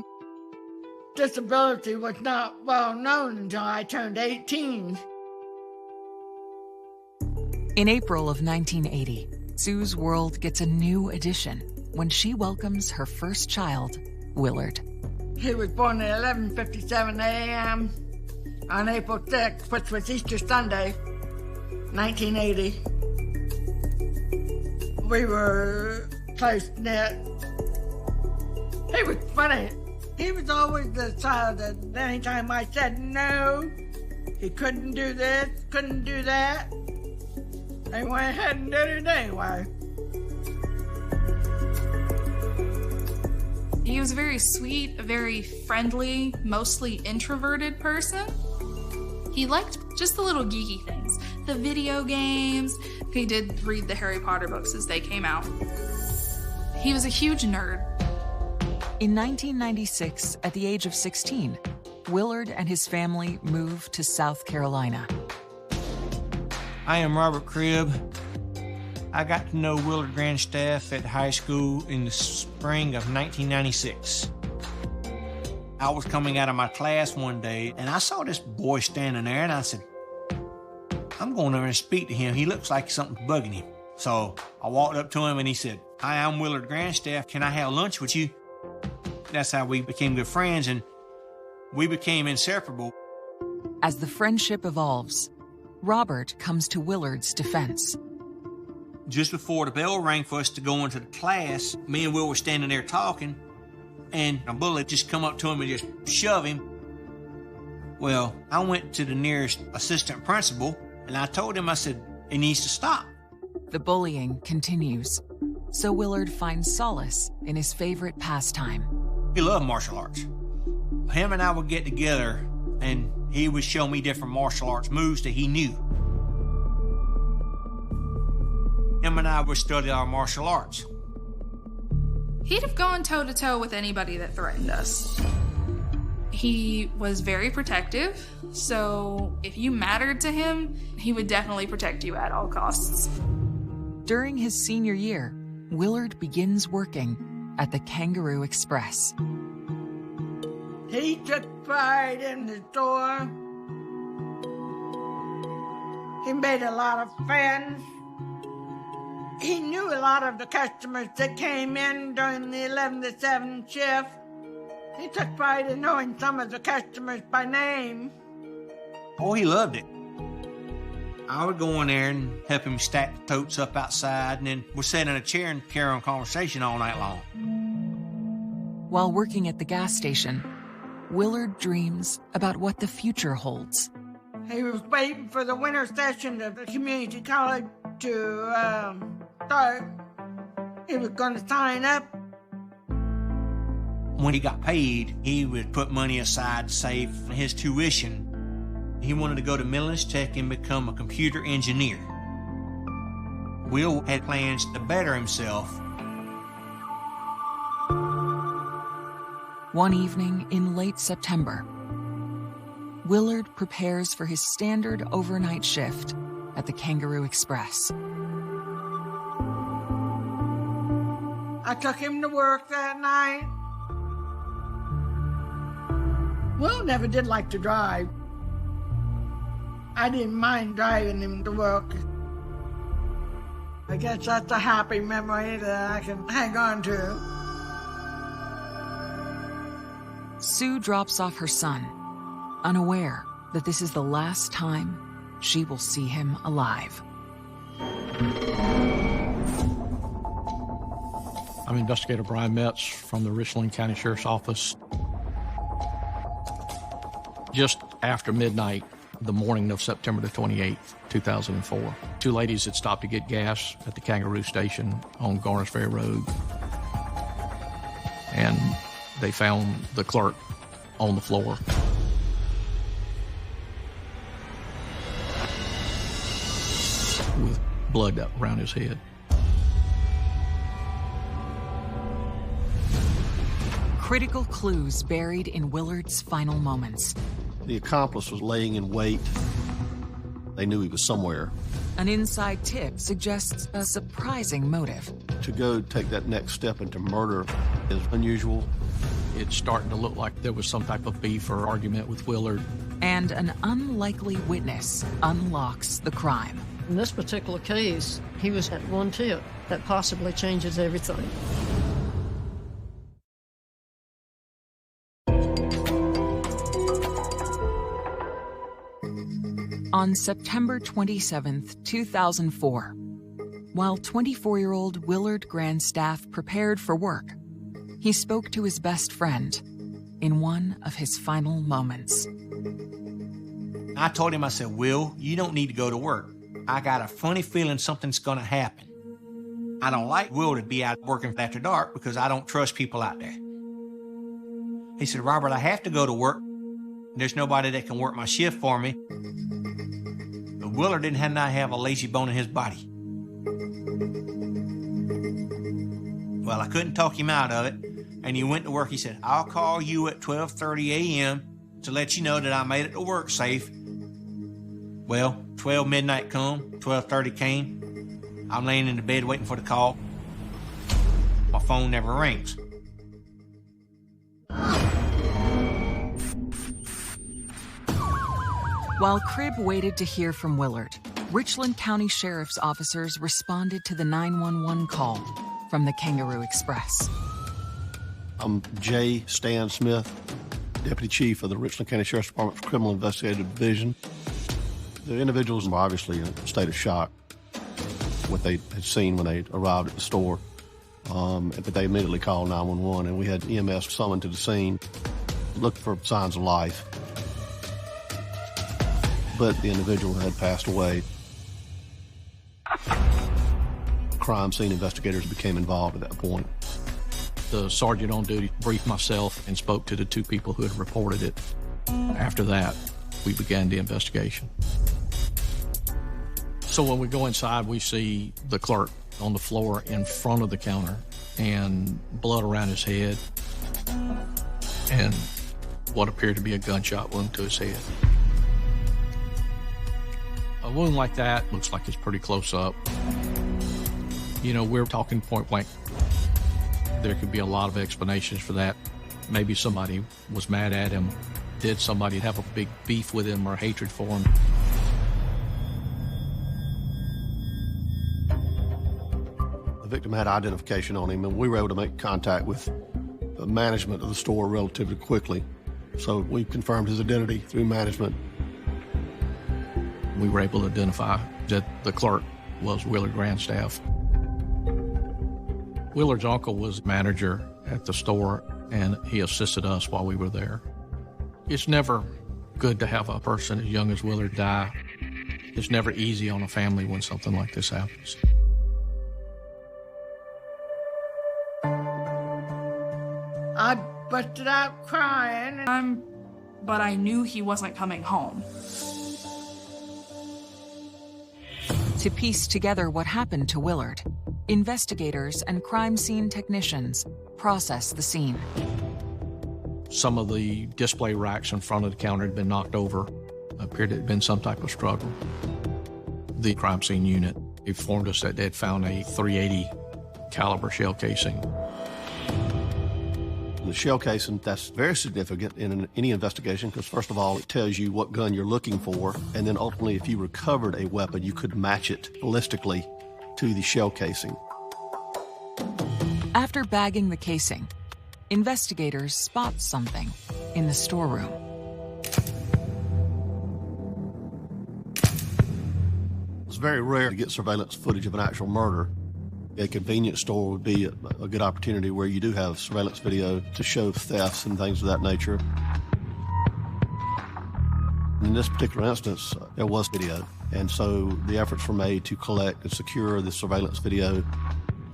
Disability was not well known until I turned 18. In April of 1980, Sue's world gets a new addition when she welcomes her first child, Willard. He was born at 11:57 a.m. on April 6th, which was Easter Sunday, 1980. We were close-knit. He was funny. He was always the child that anytime I said no, he couldn't do this, couldn't do that, they went ahead and did it anyway. He was a very sweet, very friendly, mostly introverted person. He liked just the little geeky things, the video games. He did read the Harry Potter books as they came out. He was a huge nerd. In 1996, at the age of 16, Willard and his family moved to South Carolina. I am Robert Cribb. I got to know Willard Grandstaff at high school in the spring of 1996. I was coming out of my class one day, and I saw this boy standing there, and I said, I'm going over and speak to him. He looks like something's bugging him. So I walked up to him, and he said, Hi, I'm Willard Grandstaff. Can I have lunch with you? That's how we became good friends, and we became inseparable. As the friendship evolves, Robert comes to Willard's defense. Just before the bell rang for us to go into the class, me and Will were standing there talking, and a bully just come up to him and just shove him. Well, I went to the nearest assistant principal, and I told him, I said, it needs to stop. The bullying continues, so Willard finds solace in his favorite pastime. He loved martial arts. Him and I would get together, and he would show me different martial arts moves that he knew. Him and I would study our martial arts. He'd have gone toe-to-toe with anybody that threatened us. He was very protective, so if you mattered to him, he would definitely protect you at all costs. During his senior year, Willard begins working at the Kangaroo Express. He took pride in the store. He made a lot of friends. He knew a lot of the customers that came in during the 11 to 7 shift. He took pride in knowing some of the customers by name. Oh, he loved it. I would go in there and help him stack the totes up outside, and then we'd sit in a chair and carry on conversation all night long. While working at the gas station, Willard dreams about what the future holds. He was waiting for the winter session of the community college to start. He was going to sign up. When he got paid, he would put money aside to save his tuition. He wanted to go to Millis Tech and become a computer engineer. Will had plans to better himself. One evening in late September, Willard prepares for his standard overnight shift at the Kangaroo Express. I took him to work that night. Will never did like to drive. I didn't mind driving him to work. I guess that's a happy memory that I can hang on to. Sue drops off her son, unaware that this is the last time she will see him alive. I'm Investigator Brian Metz from the Richland County Sheriff's Office. Just after midnight, the morning of September the 28th, 2004, two ladies had stopped to get gas at the Kangaroo Station on Garners Ferry Road. And they found the clerk on the floor. With blood around his head. Critical clues buried in Willard's final moments. The accomplice was laying in wait. They knew he was somewhere. An inside tip suggests a surprising motive. To go take that next step into murder is unusual. It's starting to look like there was some type of beef or argument with Willard. And an unlikely witness unlocks the crime. In this particular case, he was at one tip that possibly changes everything. On September 27th, 2004, while 24-year-old Willard Grandstaff prepared for work, he spoke to his best friend in one of his final moments. I told him, I said, Will, you don't need to go to work. I got a funny feeling something's going to happen. I don't like Will to be out working after dark because I don't trust people out there. He said, Robert, I have to go to work. There's nobody that can work my shift for me. But Willard didn't have a lazy bone in his body. Well, I couldn't talk him out of it, and he went to work. He said, I'll call you at 12:30 a.m. to let you know that I made it to work safe. Well, 12 midnight come, 12:30 came. I'm laying in the bed waiting for the call. My phone never rings. While Cribb waited to hear from Willard, Richland County Sheriff's officers responded to the 911 call from the Kangaroo Express. I'm J. Stan Smith, Deputy Chief of the Richland County Sheriff's Department's Criminal Investigative Division. The individuals were obviously in a state of shock, what they had seen when they arrived at the store. But they immediately called 911, and we had EMS summoned to the scene, looked for signs of life. But the individual had passed away. Crime scene investigators became involved at that point. The sergeant on duty briefed myself and spoke to the two people who had reported it. After that, we began the investigation. So when we go inside, we see the clerk on the floor in front of the counter and blood around his head and what appeared to be a gunshot wound to his head. A wound like that looks like it's pretty close up. You know, we're talking point blank. There could be a lot of explanations for that. Maybe somebody was mad at him. Did somebody have a big beef with him or hatred for him? The victim had identification on him, and we were able to make contact with the management of the store relatively quickly. So we confirmed his identity through management. We were able to identify that the clerk was Willard Grandstaff. Willard's uncle was manager at the store, and he assisted us while we were there. It's never good to have a person as young as Willard die. It's never easy on a family when something like this happens. I busted out crying. But I knew he wasn't coming home. To piece together what happened to Willard, investigators and crime scene technicians process the scene. Some of the display racks in front of the counter had been knocked over. Appeared it had been some type of struggle. The crime scene unit informed us that they had found a .380 caliber shell casing. The shell casing, that's very significant in any investigation because, first of all, it tells you what gun you're looking for, and then ultimately, if you recovered a weapon, you could match it ballistically to the shell casing. After bagging the casing, investigators spot something in the storeroom. It's very rare to get surveillance footage of an actual murder. A convenience store would be a good opportunity where you do have surveillance video to show thefts and things of that nature. In this particular instance, there was video, and so the efforts were made to collect and secure the surveillance video,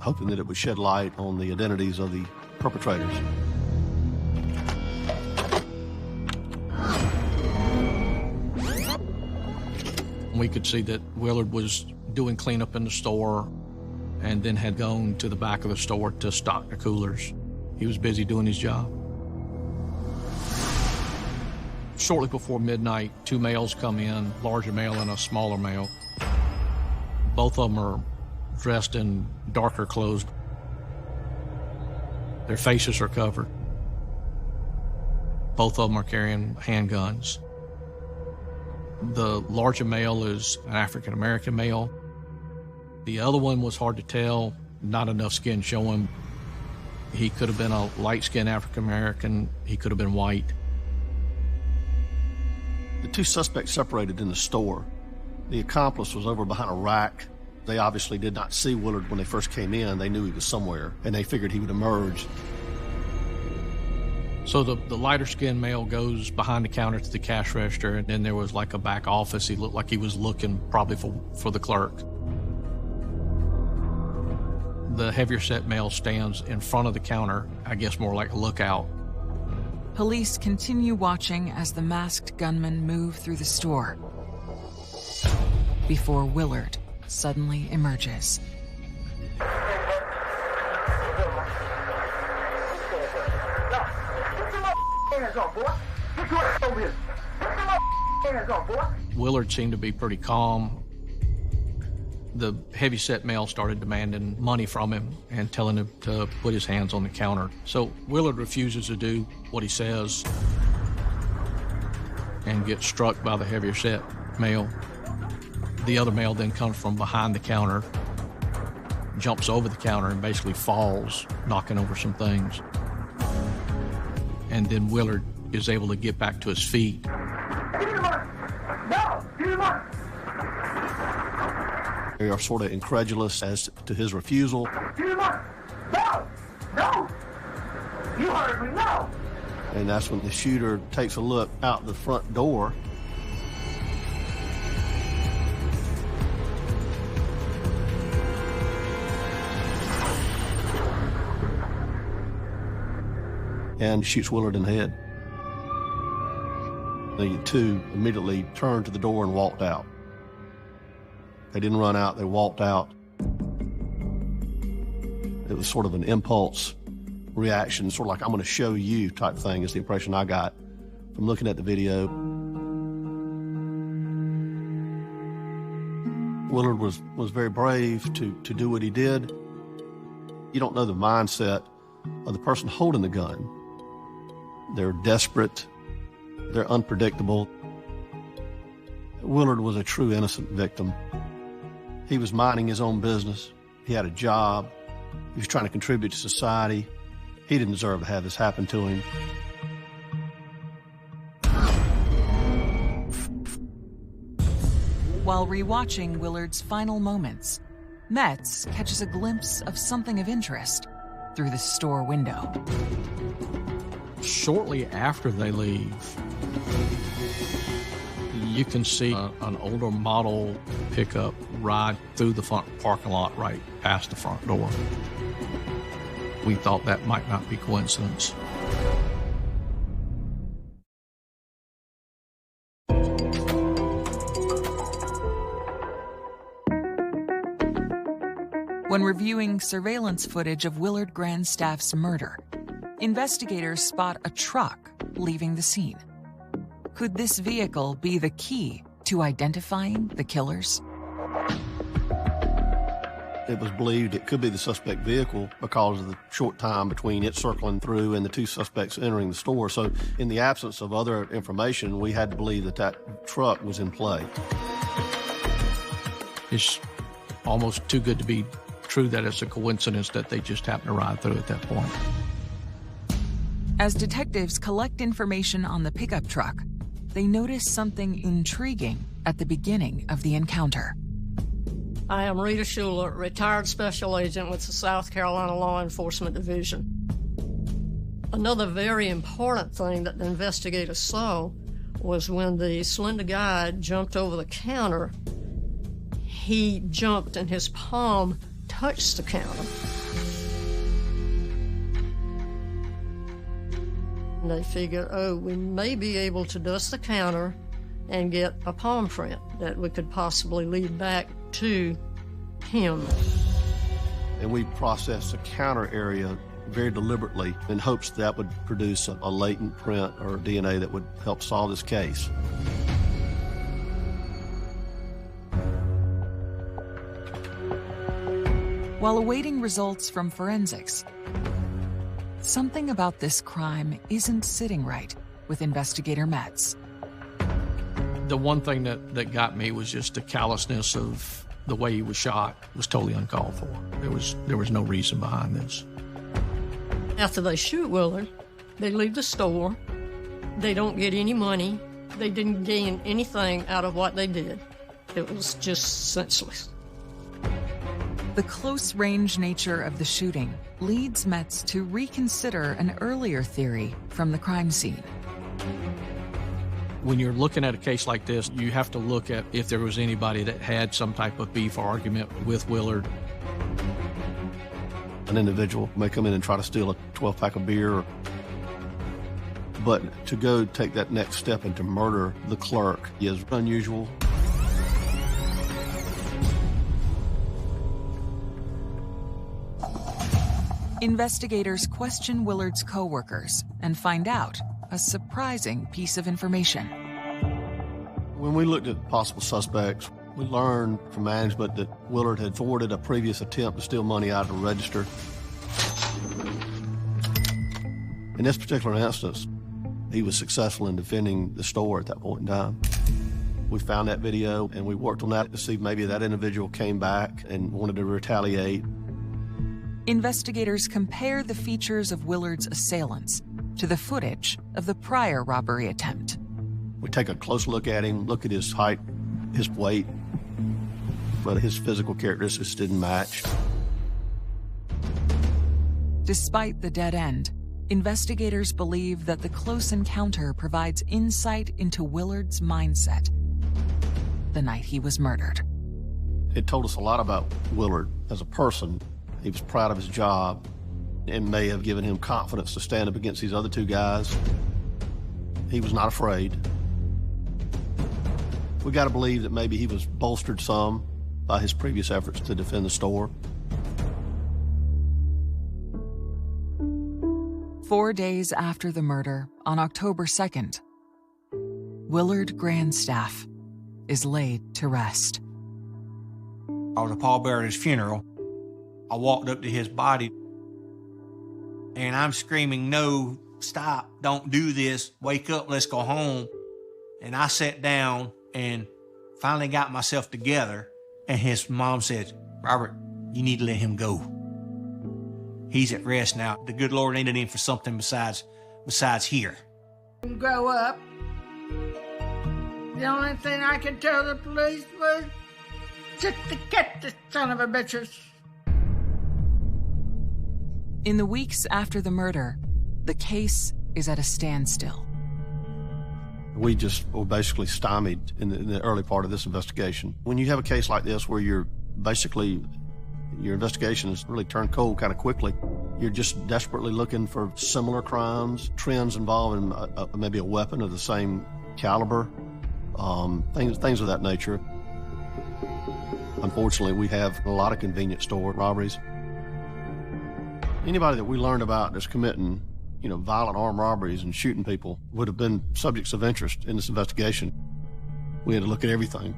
hoping that it would shed light on the identities of the perpetrators. We could see that Willard was doing cleanup in the store and then had gone to the back of the store to stock the coolers. He was busy doing his job. Shortly before midnight, two males come in, larger male and a smaller male. Both of them are dressed in darker clothes. Their faces are covered. Both of them are carrying handguns. The larger male is an African-American male. The other one was hard to tell, not enough skin showing. He could have been a light-skinned African-American. He could have been white. The two suspects separated in the store. The accomplice was over behind a rack. They obviously did not see Willard when they first came in. They knew he was somewhere, and they figured he would emerge. So the lighter-skinned male goes behind the counter to the cash register, and then there was like a back office. He looked like he was looking probably for the clerk. The heavier-set male stands in front of the counter, I guess more like a lookout. Police continue watching as the masked gunmen move through the store before Willard suddenly emerges. Willard seemed to be pretty calm. The heavy-set male started demanding money from him and telling him to put his hands on the counter. So Willard refuses to do what he says and gets struck by the heavier-set male. The other male then comes from behind the counter, jumps over the counter, and basically falls, knocking over some things. And then Willard is able to get back to his feet. They are sort of incredulous as to his refusal. No! No! You heard me, no! And that's when the shooter takes a look out the front door. And shoots Willard in the head. The two immediately turned to the door and walked out. They didn't run out, they walked out. It was sort of an impulse reaction, sort of like, I'm going to show you type thing is the impression I got from looking at the video. Willard was very brave to do what he did. You don't know the mindset of the person holding the gun. They're desperate, they're unpredictable. Willard was a true innocent victim. He was minding his own business. He had a job. He was trying to contribute to society. He didn't deserve to have this happen to him. While rewatching Willard's final moments, Metz catches a glimpse of something of interest through the store window. Shortly after they leave, you can see an older model pickup ride through the front parking lot right past the front door. We thought that might not be coincidence. When reviewing surveillance footage of Willard Grandstaff's murder, investigators spot a truck leaving the scene. Could this vehicle be the key to identifying the killers? It was believed it could be the suspect vehicle because of the short time between it circling through and the two suspects entering the store. So in the absence of other information, we had to believe that that truck was in play. It's almost too good to be true that it's a coincidence that they just happened to ride through at that point. As detectives collect information on the pickup truck, they notice something intriguing at the beginning of the encounter. I am Rita Schuler, retired special agent with the South Carolina Law Enforcement Division. Another very important thing that the investigators saw was when the slender guy jumped over the counter, he jumped and his palm touched the counter. And they figured, oh, we may be able to dust the counter and get a palm print that we could possibly lead back to him. And we processed the counter area very deliberately in hopes that would produce a latent print or DNA that would help solve this case. While awaiting results from forensics, something about this crime isn't sitting right with investigator Metz. The one thing that got me was just the callousness of the way he was shot. It was totally uncalled for. There was no reason behind this. After they shoot Willard, they leave the store. They don't get any money. They didn't gain anything out of what they did. It was just senseless. The close-range nature of the shooting leads Metz to reconsider an earlier theory from the crime scene. When you're looking at a case like this, you have to look at if there was anybody that had some type of beef or argument with Willard. An individual may come in and try to steal a 12-pack of beer, but to go take that next step and to murder the clerk is unusual. Investigators question Willard's co-workers and find out a surprising piece of information. When we looked at possible suspects, we learned from management that Willard had thwarted a previous attempt to steal money out of the register. In this particular instance, he was successful in defending the store at that point in time. We found that video and we worked on that to see if maybe that individual came back and wanted to retaliate. Investigators compare the features of Willard's assailants to the footage of the prior robbery attempt. We take a close look at him, look at his height, his weight, but his physical characteristics didn't match. Despite the dead end, investigators believe that the close encounter provides insight into Willard's mindset the night he was murdered. It told us a lot about Willard as a person. He was proud of his job and may have given him confidence to stand up against these other two guys. He was not afraid. We got to believe that maybe he was bolstered some by his previous efforts to defend the store. 4 days after the murder, on October 2nd, Willard Grandstaff is laid to rest. I was a pallbearer at his funeral. I walked up to his body, and I'm screaming, "No, stop, don't do this, wake up, let's go home." And I sat down and finally got myself together, and his mom said, "Robert, you need to let him go." He's at rest now. The good Lord needed him for something besides here. Grow up. The only thing I could tell the police was just to get the son of a bitches. In the weeks after the murder, the case is at a standstill. We just were basically stymied in the early part of this investigation. When you have a case like this where your investigation is really turned cold kind of quickly, you're just desperately looking for similar crimes, trends involving maybe a weapon of the same caliber, things of that nature. Unfortunately, we have a lot of convenience store robberies. Anybody that we learned about that's committing, violent armed robberies and shooting people would have been subjects of interest in this investigation. We had to look at everything.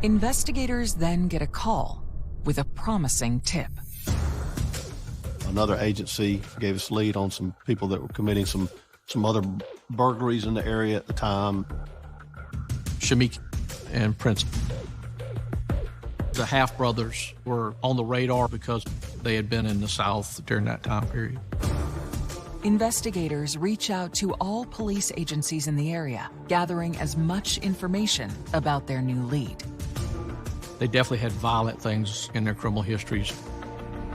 Investigators then get a call with a promising tip. Another agency gave us a lead on some people that were committing some other burglaries in the area at the time. Shamik and Prince. The Half brothers were on the radar because they had been in the South during that time period. Investigators reach out to all police agencies in the area, gathering as much information about their new lead. They definitely had violent things in their criminal histories.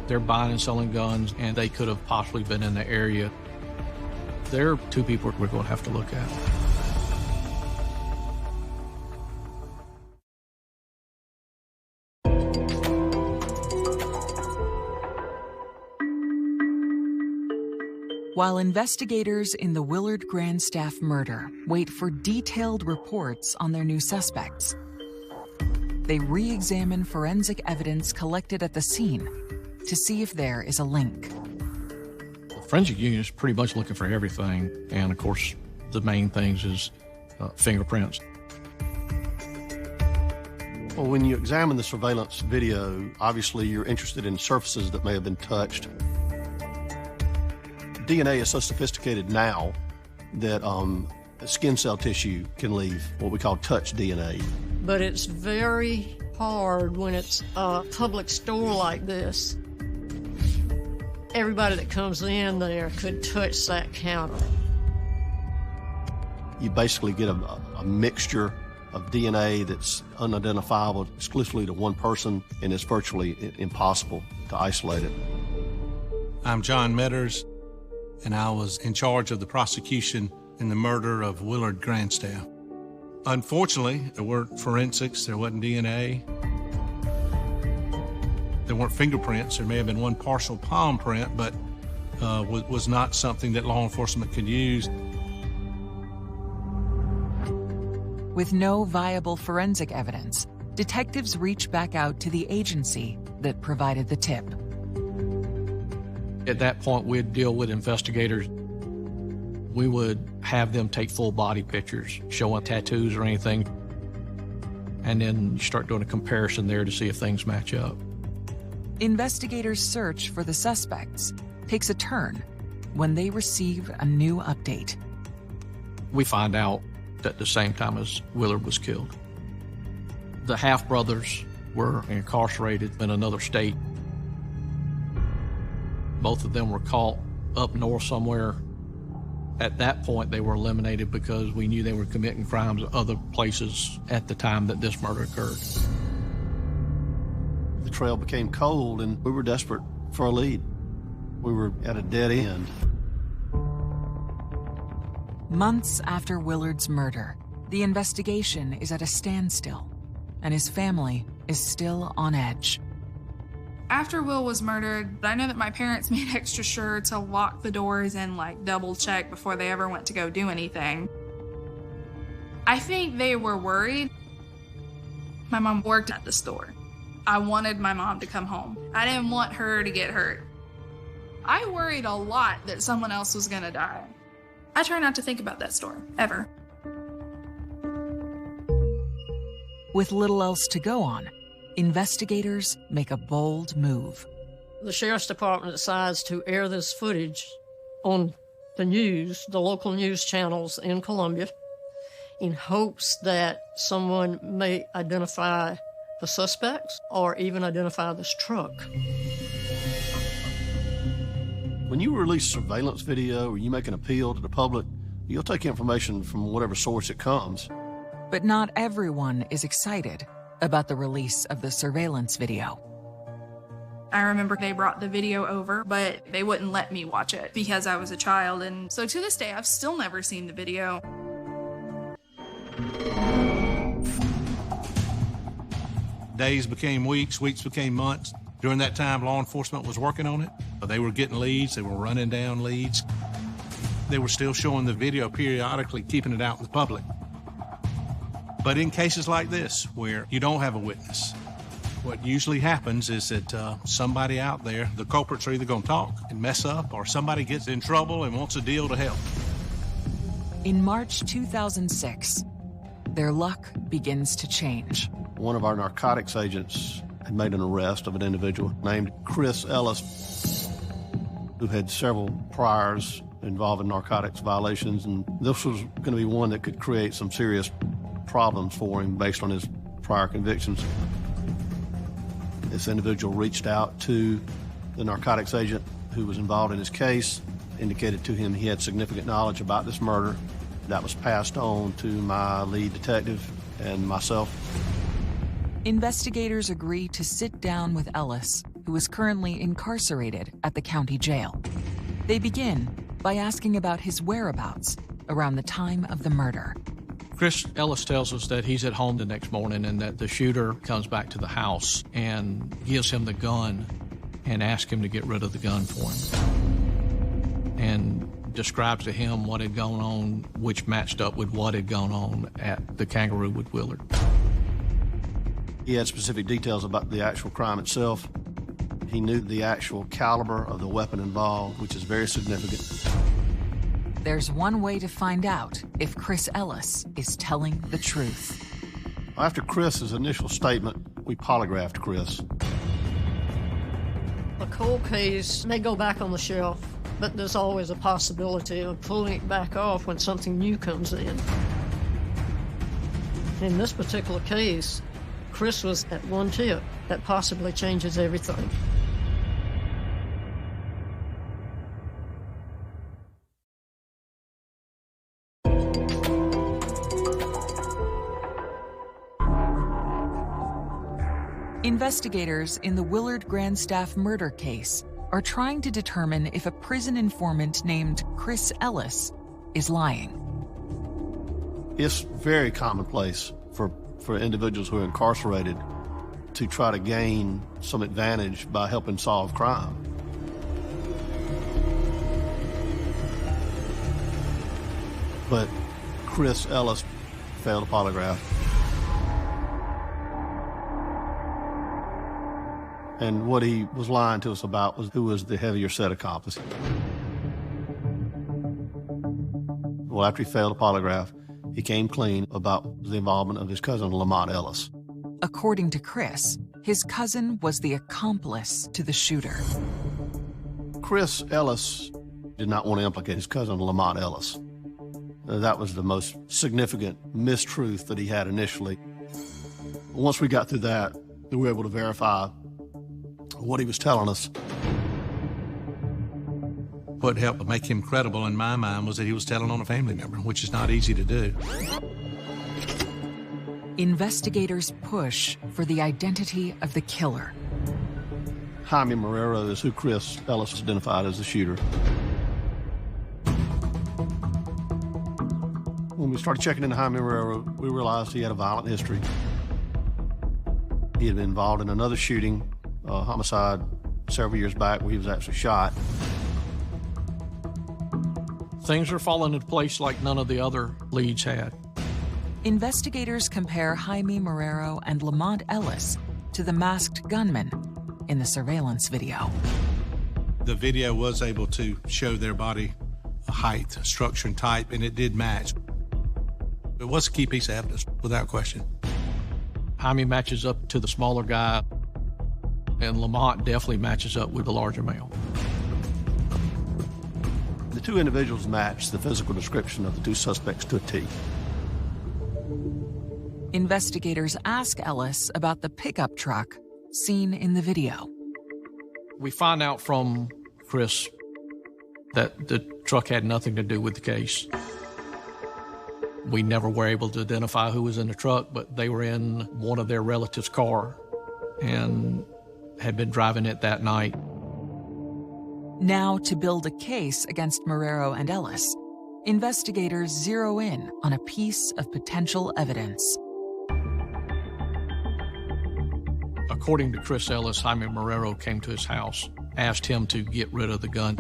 They're buying and selling guns, and they could have possibly been in the area. There are two people we're going to have to look at. While investigators in the Willard Grandstaff murder wait for detailed reports on their new suspects, they re-examine forensic evidence collected at the scene to see if there is a link. The forensic unit is pretty much looking for everything, and of course, the main things is fingerprints. Well, when you examine the surveillance video, obviously you're interested in surfaces that may have been touched. DNA is so sophisticated now that skin cell tissue can leave what we call touch DNA. But it's very hard when it's a public store like this. Everybody that comes in there could touch that counter. You basically get a mixture of DNA that's unidentifiable exclusively to one person, and it's virtually impossible to isolate it. I'm John Metters, and I was in charge of the prosecution in the murder of Willard Grandstaff. Unfortunately, there weren't forensics, there wasn't DNA. There weren't fingerprints. There may have been one partial palm print, but was not something that law enforcement could use. With no viable forensic evidence, detectives reach back out to the agency that provided the tip. At that point, we'd deal with investigators. We would have them take full body pictures, showing tattoos or anything, and then you start doing a comparison there to see if things match up. Investigators' search for the suspects takes a turn when they receive a new update. We find out at the same time as Willard was killed. The Half brothers were incarcerated in another state. Both of them were caught up north somewhere. At that point, they were eliminated because we knew they were committing crimes at other places at the time that this murder occurred. The trail became cold, and we were desperate for a lead. We were at a dead end. Months after Willard's murder, the investigation is at a standstill, and his family is still on edge. After Will was murdered, I know that my parents made extra sure to lock the doors and double check before they ever went to go do anything. I think they were worried. My mom worked at the store. I wanted my mom to come home. I didn't want her to get hurt. I worried a lot that someone else was gonna die. I try not to think about that store, ever. With little else to go on, investigators make a bold move. The sheriff's department decides to air this footage on the news, the local news channels in Columbia, in hopes that someone may identify the suspects or even identify this truck. When you release surveillance video or you make an appeal to the public, you'll take information from whatever source it comes. But not everyone is excited about the release of the surveillance video. I remember they brought the video over, but they wouldn't let me watch it because I was a child. And so to this day, I've still never seen the video. Days became weeks, weeks became months. During that time, law enforcement was working on it. They were getting leads, they were running down leads. They were still showing the video periodically, keeping it out in the public. But in cases like this, where you don't have a witness, what usually happens is that somebody out there, the culprits are either going to talk and mess up, or somebody gets in trouble and wants a deal to help. In March 2006, their luck begins to change. One of our narcotics agents had made an arrest of an individual named Chris Ellis, who had several priors involving narcotics violations, and this was going to be one that could create some serious problems for him based on his prior convictions. This individual reached out to the narcotics agent who was involved in his case, indicated to him he had significant knowledge about this murder. That was passed on to my lead detective and myself. Investigators agree to sit down with Ellis, who is currently incarcerated at the county jail. They begin by asking about his whereabouts around the time of the murder. Chris Ellis tells us that he's at home the next morning and that the shooter comes back to the house and gives him the gun and asks him to get rid of the gun for him, and describes to him what had gone on, which matched up with what had gone on at the Kangaroo with Willard. He had specific details about the actual crime itself. He knew the actual caliber of the weapon involved, which is very significant. There's one way to find out if Chris Ellis is telling the truth. After Chris's initial statement, we polygraphed Chris. A cold case may go back on the shelf, but there's always a possibility of pulling it back off when something new comes in. In this particular case, Chris was at one tip that possibly changes everything. Investigators in the Willard Grandstaff murder case are trying to determine if a prison informant named Chris Ellis is lying. It's very commonplace for individuals who are incarcerated to try to gain some advantage by helping solve crime. But Chris Ellis failed a polygraph. And what he was lying to us about was who was the heavier set accomplice. Well, after he failed a polygraph, he came clean about the involvement of his cousin, Lamont Ellis. According to Chris, his cousin was the accomplice to the shooter. Chris Ellis did not want to implicate his cousin, Lamont Ellis. That was the most significant mistruth that he had initially. Once we got through that, we were able to verify what he was telling us. What helped make him credible in my mind was that he was telling on a family member, which is not easy to do. Investigators push for the identity of the killer. Jaime Marrero is who Chris Ellis identified as the shooter. When we started checking into Jaime Marrero, we realized he had a violent history. He had been involved in another shooting, a homicide several years back where he was actually shot. Things are falling into place like none of the other leads had. Investigators compare Jaime Marrero and Lamont Ellis to the masked gunman in the surveillance video. The video was able to show their body height, structure, and type, and it did match. It was a key piece of evidence, without question. Jaime matches up to the smaller guy, and Lamont definitely matches up with the larger male. The two individuals matched the physical description of the two suspects to a T. Investigators ask Ellis about the pickup truck seen in the video. We find out from Chris that the truck had nothing to do with the case. We never were able to identify who was in the truck, but they were in one of their relatives' car and had been driving it that night. Now, to build a case against Marrero and Ellis, investigators zero in on a piece of potential evidence. According to Chris Ellis, Jaime Marrero came to his house, asked him to get rid of the gun.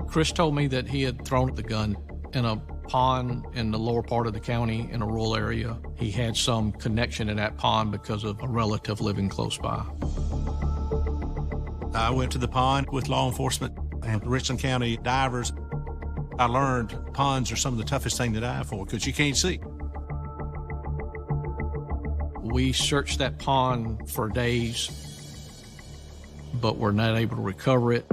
Chris told me that he had thrown the gun in a pond in the lower part of the county in a rural area. He had some connection in that pond because of a relative living close by. I went to the pond with law enforcement and Richland County divers. I learned ponds are some of the toughest thing to dive for because you can't see. We searched that pond for days, but were not able to recover it.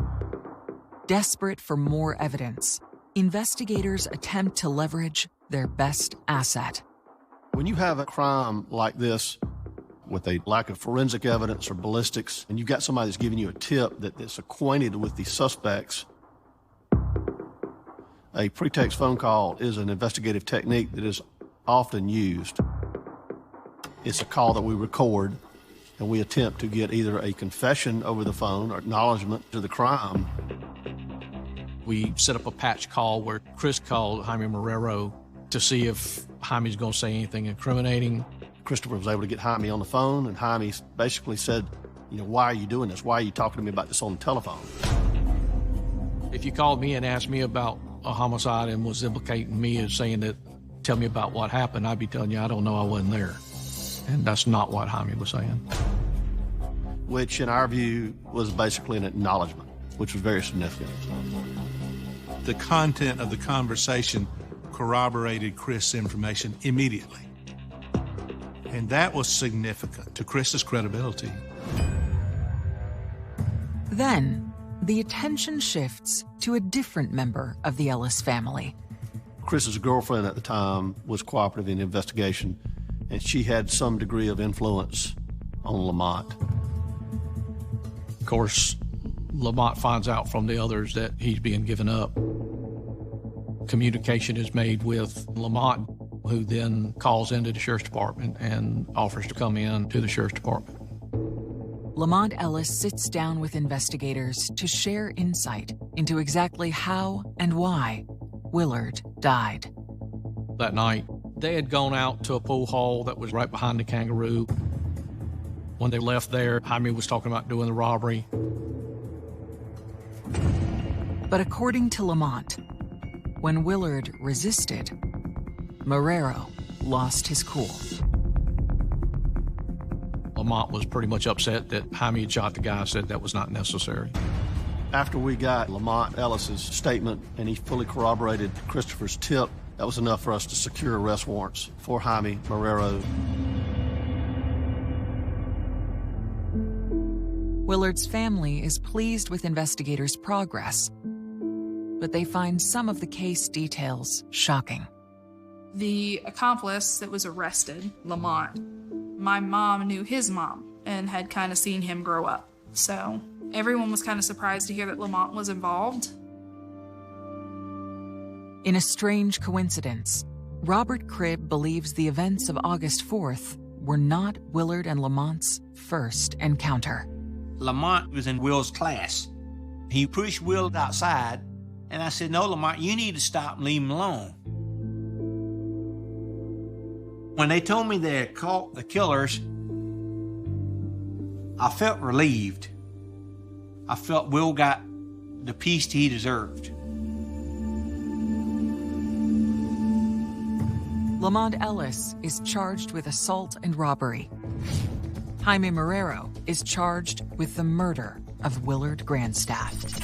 Desperate for more evidence, investigators attempt to leverage their best asset. When you have a crime like this with a lack of forensic evidence or ballistics, and you've got somebody that's giving you a tip that's acquainted with the suspects, a pretext phone call is an investigative technique that is often used. It's a call that we record, and we attempt to get either a confession over the phone or acknowledgement to the crime. We set up a patch call where Chris called Jaime Marrero to see if Jaime's going to say anything incriminating. Christopher was able to get Jaime on the phone, and Jaime basically said, why are you doing this? Why are you talking to me about this on the telephone? If you called me and asked me about a homicide and was implicating me as saying that, tell me about what happened, I'd be telling you, I don't know, I wasn't there. And that's not what Jaime was saying. Which, in our view, was basically an acknowledgement, which was very significant. The content of the conversation corroborated Chris' information immediately. And that was significant to Chris's credibility. Then, the attention shifts to a different member of the Ellis family. Chris's girlfriend at the time was cooperative in the investigation, and she had some degree of influence on Lamont. Of course, Lamont finds out from the others that he's being given up. Communication is made with Lamont, who then calls into the sheriff's department and offers to come in to the sheriff's department. Lamont Ellis sits down with investigators to share insight into exactly how and why Willard died. That night, they had gone out to a pool hall that was right behind the Kangaroo. When they left there, Jaime was talking about doing the robbery. But according to Lamont, when Willard resisted, Marrero lost his cool. Lamont was pretty much upset that Jaime had shot the guy, said that was not necessary. After we got Lamont Ellis's statement and he fully corroborated Christopher's tip, that was enough for us to secure arrest warrants for Jaime Marrero. Willard's family is pleased with investigators' progress, but they find some of the case details shocking. The accomplice that was arrested, Lamont, my mom knew his mom and had kind of seen him grow up. So everyone was kind of surprised to hear that Lamont was involved. In a strange coincidence, Robert Cribb believes the events of August 4th were not Willard and Lamont's first encounter. Lamont was in Will's class. He pushed Will outside, and I said, no, Lamont, you need to stop and leave him alone. When they told me they had caught the killers, I felt relieved. I felt Will got the peace he deserved. Lamont Ellis is charged with assault and robbery. Jaime Marrero is charged with the murder of Willard Grandstaff.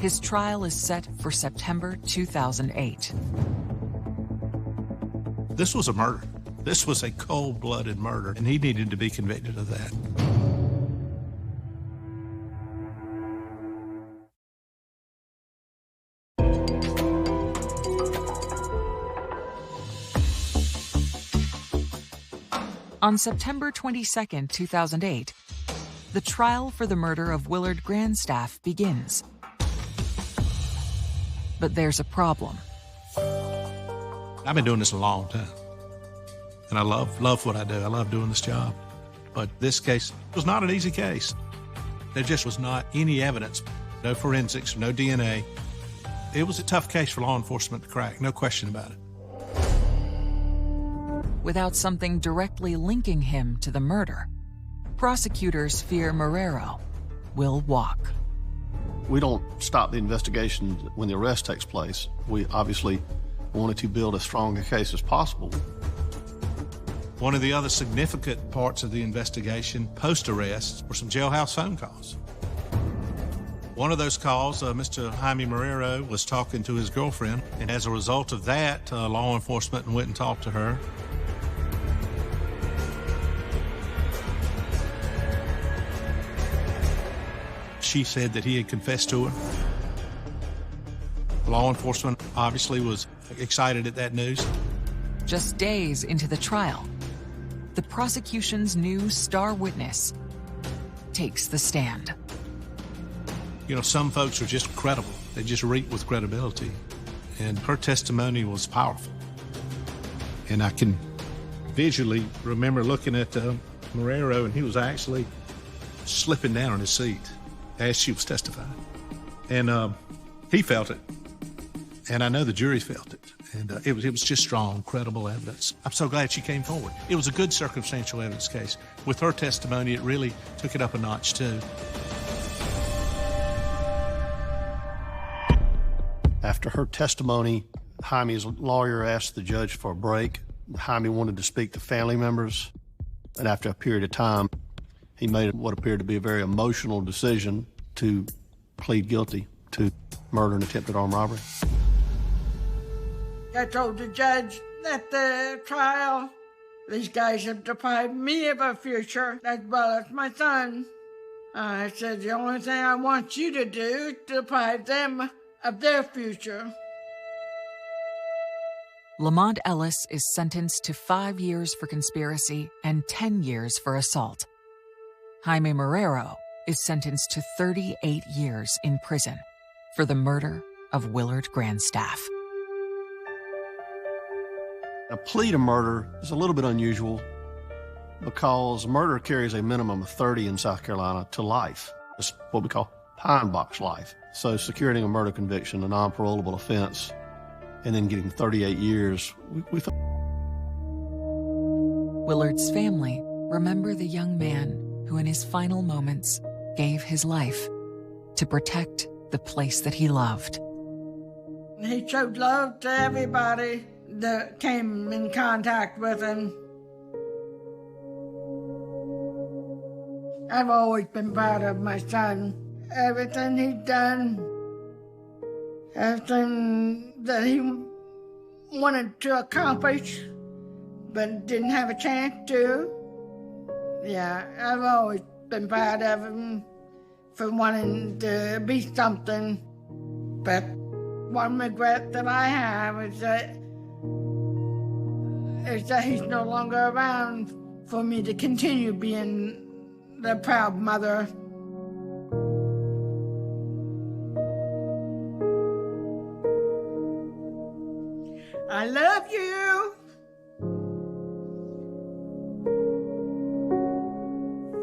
His trial is set for September 2008. This was a murder. This was a cold-blooded murder, and he needed to be convicted of that. On September 22, 2008, the trial for the murder of Willard Grandstaff begins. But there's a problem. I've been doing this a long time, and I love what I do. I love doing this job. But this case was not an easy case. There just was not any evidence, no forensics, no DNA. It was a tough case for law enforcement to crack, no question about it. Without something directly linking him to the murder, prosecutors fear Marrero will walk. We don't stop the investigation when the arrest takes place. We obviously wanted to build as strong a case as possible. One of the other significant parts of the investigation post-arrest were some jailhouse phone calls. One of those calls, Mr. Jaime Marrero was talking to his girlfriend, and as a result of that, law enforcement went and talked to her. She said that he had confessed to her. Law enforcement obviously was excited at that news. Just days into the trial, the prosecution's new star witness takes the stand. You know, some folks are just credible. They just reek with credibility. And her testimony was powerful. And I can visually remember looking at Marrero, and he was actually slipping down in his seat as she was testifying. And he felt it. And I know the jury felt it. And it was just strong, credible evidence. I'm so glad she came forward. It was a good circumstantial evidence case. With her testimony, it really took it up a notch, too. After her testimony, Jaime's lawyer asked the judge for a break. Jaime wanted to speak to family members. And after a period of time, he made what appeared to be a very emotional decision to plead guilty to murder and attempted armed robbery. I told the judge at the trial, these guys have deprived me of a future as well as my son. I said, the only thing I want you to do is deprive them of their future. Lamont Ellis is sentenced to 5 years for conspiracy and 10 years for assault. Jaime Marrero is sentenced to 38 years in prison for the murder of Willard Grandstaff. A plea to murder is a little bit unusual because murder carries a minimum of 30 in South Carolina to life. It's what we call pine box life. So securing a murder conviction, a non-parolable offense, and then getting 38 years, we thought. Willard's family remember the young man who in his final moments gave his life to protect the place that he loved. He showed love to everybody that came in contact with him. I've always been proud of my son. Everything he's done, everything that he wanted to accomplish, but didn't have a chance to. Yeah, I've always been proud of him for wanting to be something. But one regret that I have is that he's no longer around for me to continue being the proud mother. I love you.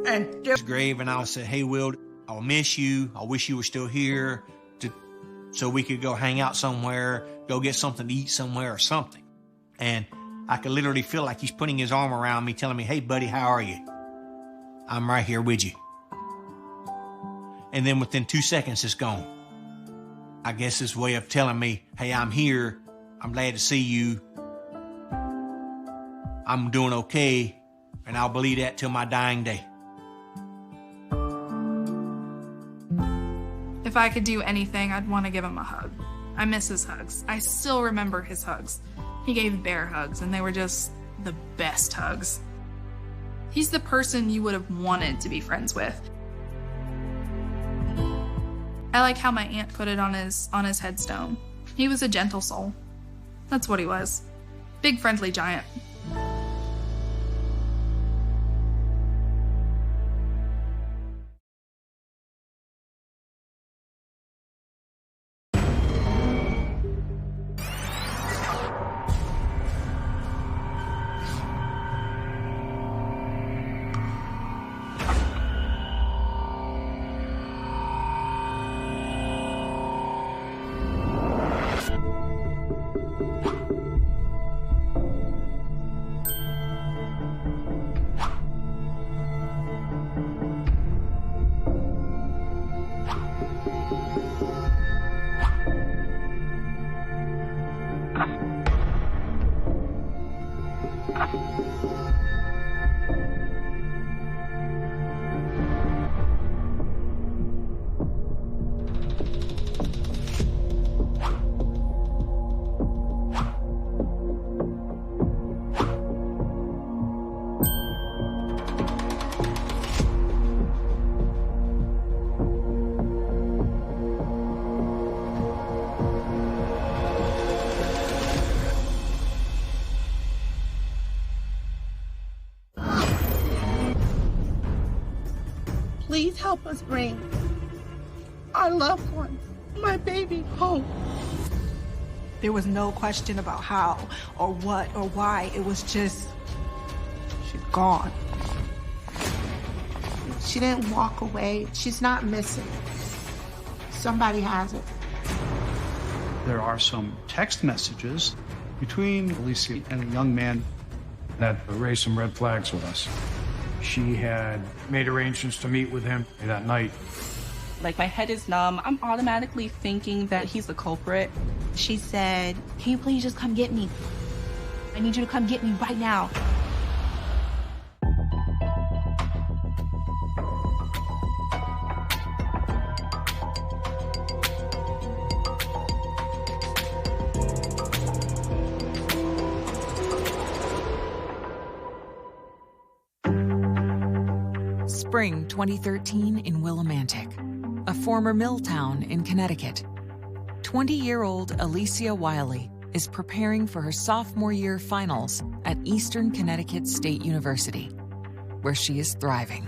And his grave, and I said, hey, Will, I'll miss you. I wish you were still here so we could go hang out somewhere, go get something to eat somewhere or something. And I could literally feel like he's putting his arm around me, telling me, hey, buddy, how are you? I'm right here with you. And then within 2 seconds, it's gone. I guess his way of telling me, hey, I'm here. I'm glad to see you. I'm doing okay, and I'll believe that till my dying day. If I could do anything, I'd want to give him a hug. I miss his hugs. I still remember his hugs. He gave bear hugs, and they were just the best hugs. He's the person you would have wanted to be friends with. I like how my aunt put it on his headstone. He was a gentle soul. That's what he was. Big friendly giant. please help us bring our loved one, my baby, home. There was no question about how or what or why. It was just, she's gone. She didn't walk away. She's not missing. Somebody has it. There are some text messages between Alicia and a young man that raised some red flags with us. She had made arrangements to meet with him that night. Like, my head is numb. I'm automatically thinking that he's the culprit. She said, "Can you please just come get me? I need you to come get me right now." Spring 2013 in Willimantic, a former mill town in Connecticut. 20-year-old Alicia Wiley is preparing for her sophomore year finals at Eastern Connecticut State University, where she is thriving.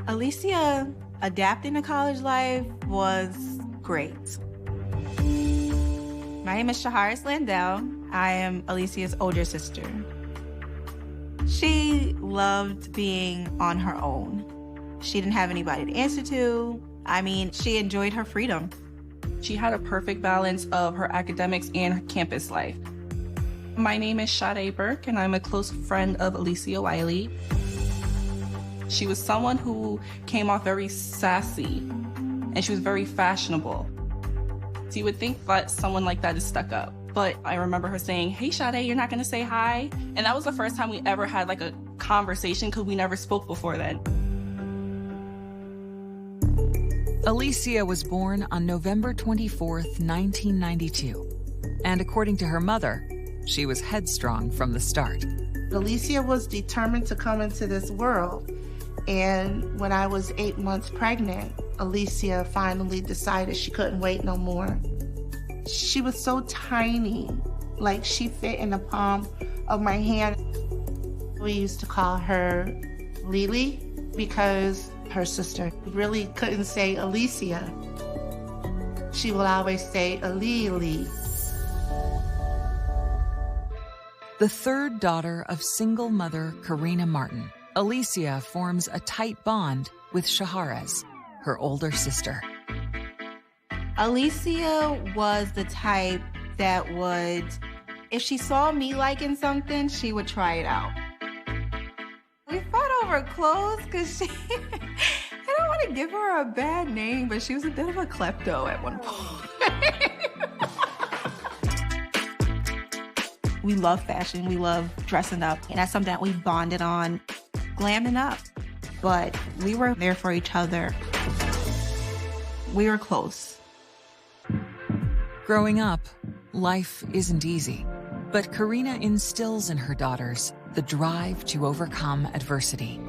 Alicia adapting to college life was great. My name is Shaharis Landell. I am Alicia's older sister. She loved being on her own. She didn't have anybody to answer to. I mean, she enjoyed her freedom. She had a perfect balance of her academics and her campus life. My name is Sade Burke, and I'm a close friend of Alicia Wiley. She was someone who came off very sassy, and she was very fashionable. So you would think that someone like that is stuck up. But I remember her saying, "Hey, Sade, you're not gonna say hi?" And that was the first time we ever had like a conversation, because we never spoke before then. Alicia was born on November 24th, 1992. And according to her mother, she was headstrong from the start. Alicia was determined to come into this world. And when I was 8 months pregnant, Alicia finally decided she couldn't wait no more. She was so tiny, like she fit in the palm of my hand. We used to call her Lily because her sister really couldn't say Alicia. She will always say Alili. The third daughter of single mother Karina Martin, Alicia forms a tight bond with Shahares, her older sister. Alicia was the type that would, if she saw me liking something, she would try it out. We fought over clothes because she, I don't want to give her a bad name, but she was a bit of a klepto at one point. We love fashion, we love dressing up, and that's something that we bonded on, glamming up. But we were there for each other. We were close. Growing up, life isn't easy, but Karina instills in her daughters the drive to overcome adversity.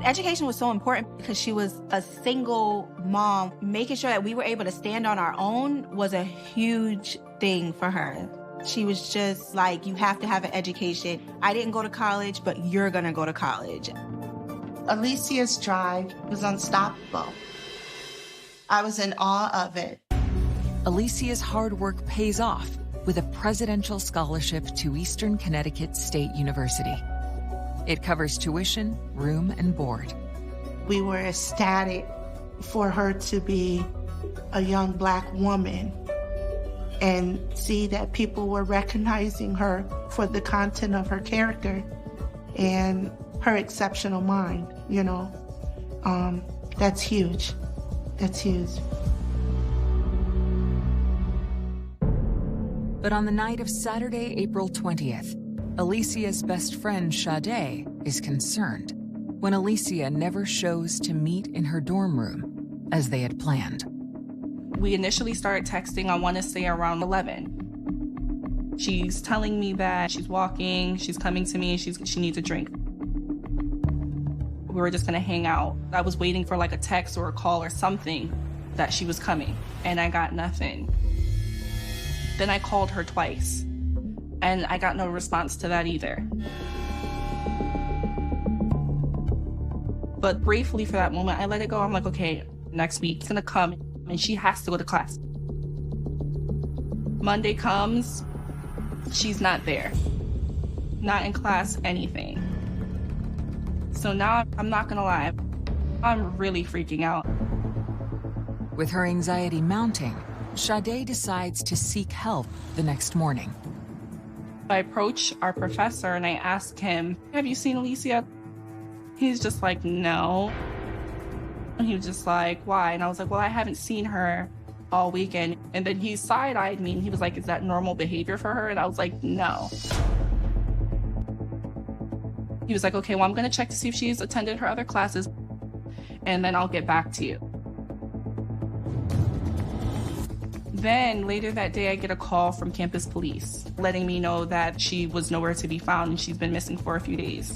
Education was so important because she was a single mom. Making sure that we were able to stand on our own was a huge thing for her. She was just like, you have to have an education. I didn't go to college, but you're gonna go to college. Alicia's drive was unstoppable. I was in awe of it. Alicia's hard work pays off with a presidential scholarship to Eastern Connecticut State University. It covers tuition, room, and board. We were ecstatic for her to be a young Black woman and see that people were recognizing her for the content of her character and her exceptional mind, you know. That's huge. That's huge. But on the night of Saturday, April 20th, Alicia's best friend, Sade, is concerned when Alicia never shows to meet in her dorm room as they had planned. We initially started texting, I want to say around 11. She's telling me that she's walking, she's coming to me, and she needs a drink. We were just gonna hang out. I was waiting for like a text or a call or something that she was coming, and I got nothing. Then I called her twice, and I got no response to that either. But briefly for that moment, I let it go. I'm like, okay, next week it's gonna come and she has to go to class. Monday comes, she's not there. Not in class, anything. So now, I'm not gonna lie, I'm really freaking out. With her anxiety mounting, Sade decides to seek help the next morning. I approach our professor and I ask him, have you seen Alicia? He's just like, no. And he was just like, why? And I was like, well, I haven't seen her all weekend. And then he side-eyed me and he was like, is that normal behavior for her? And I was like, no. He was like, okay, well, I'm gonna check to see if she's attended her other classes and then I'll get back to you. Then later that day, I get a call from campus police letting me know that she was nowhere to be found and she's been missing for a few days.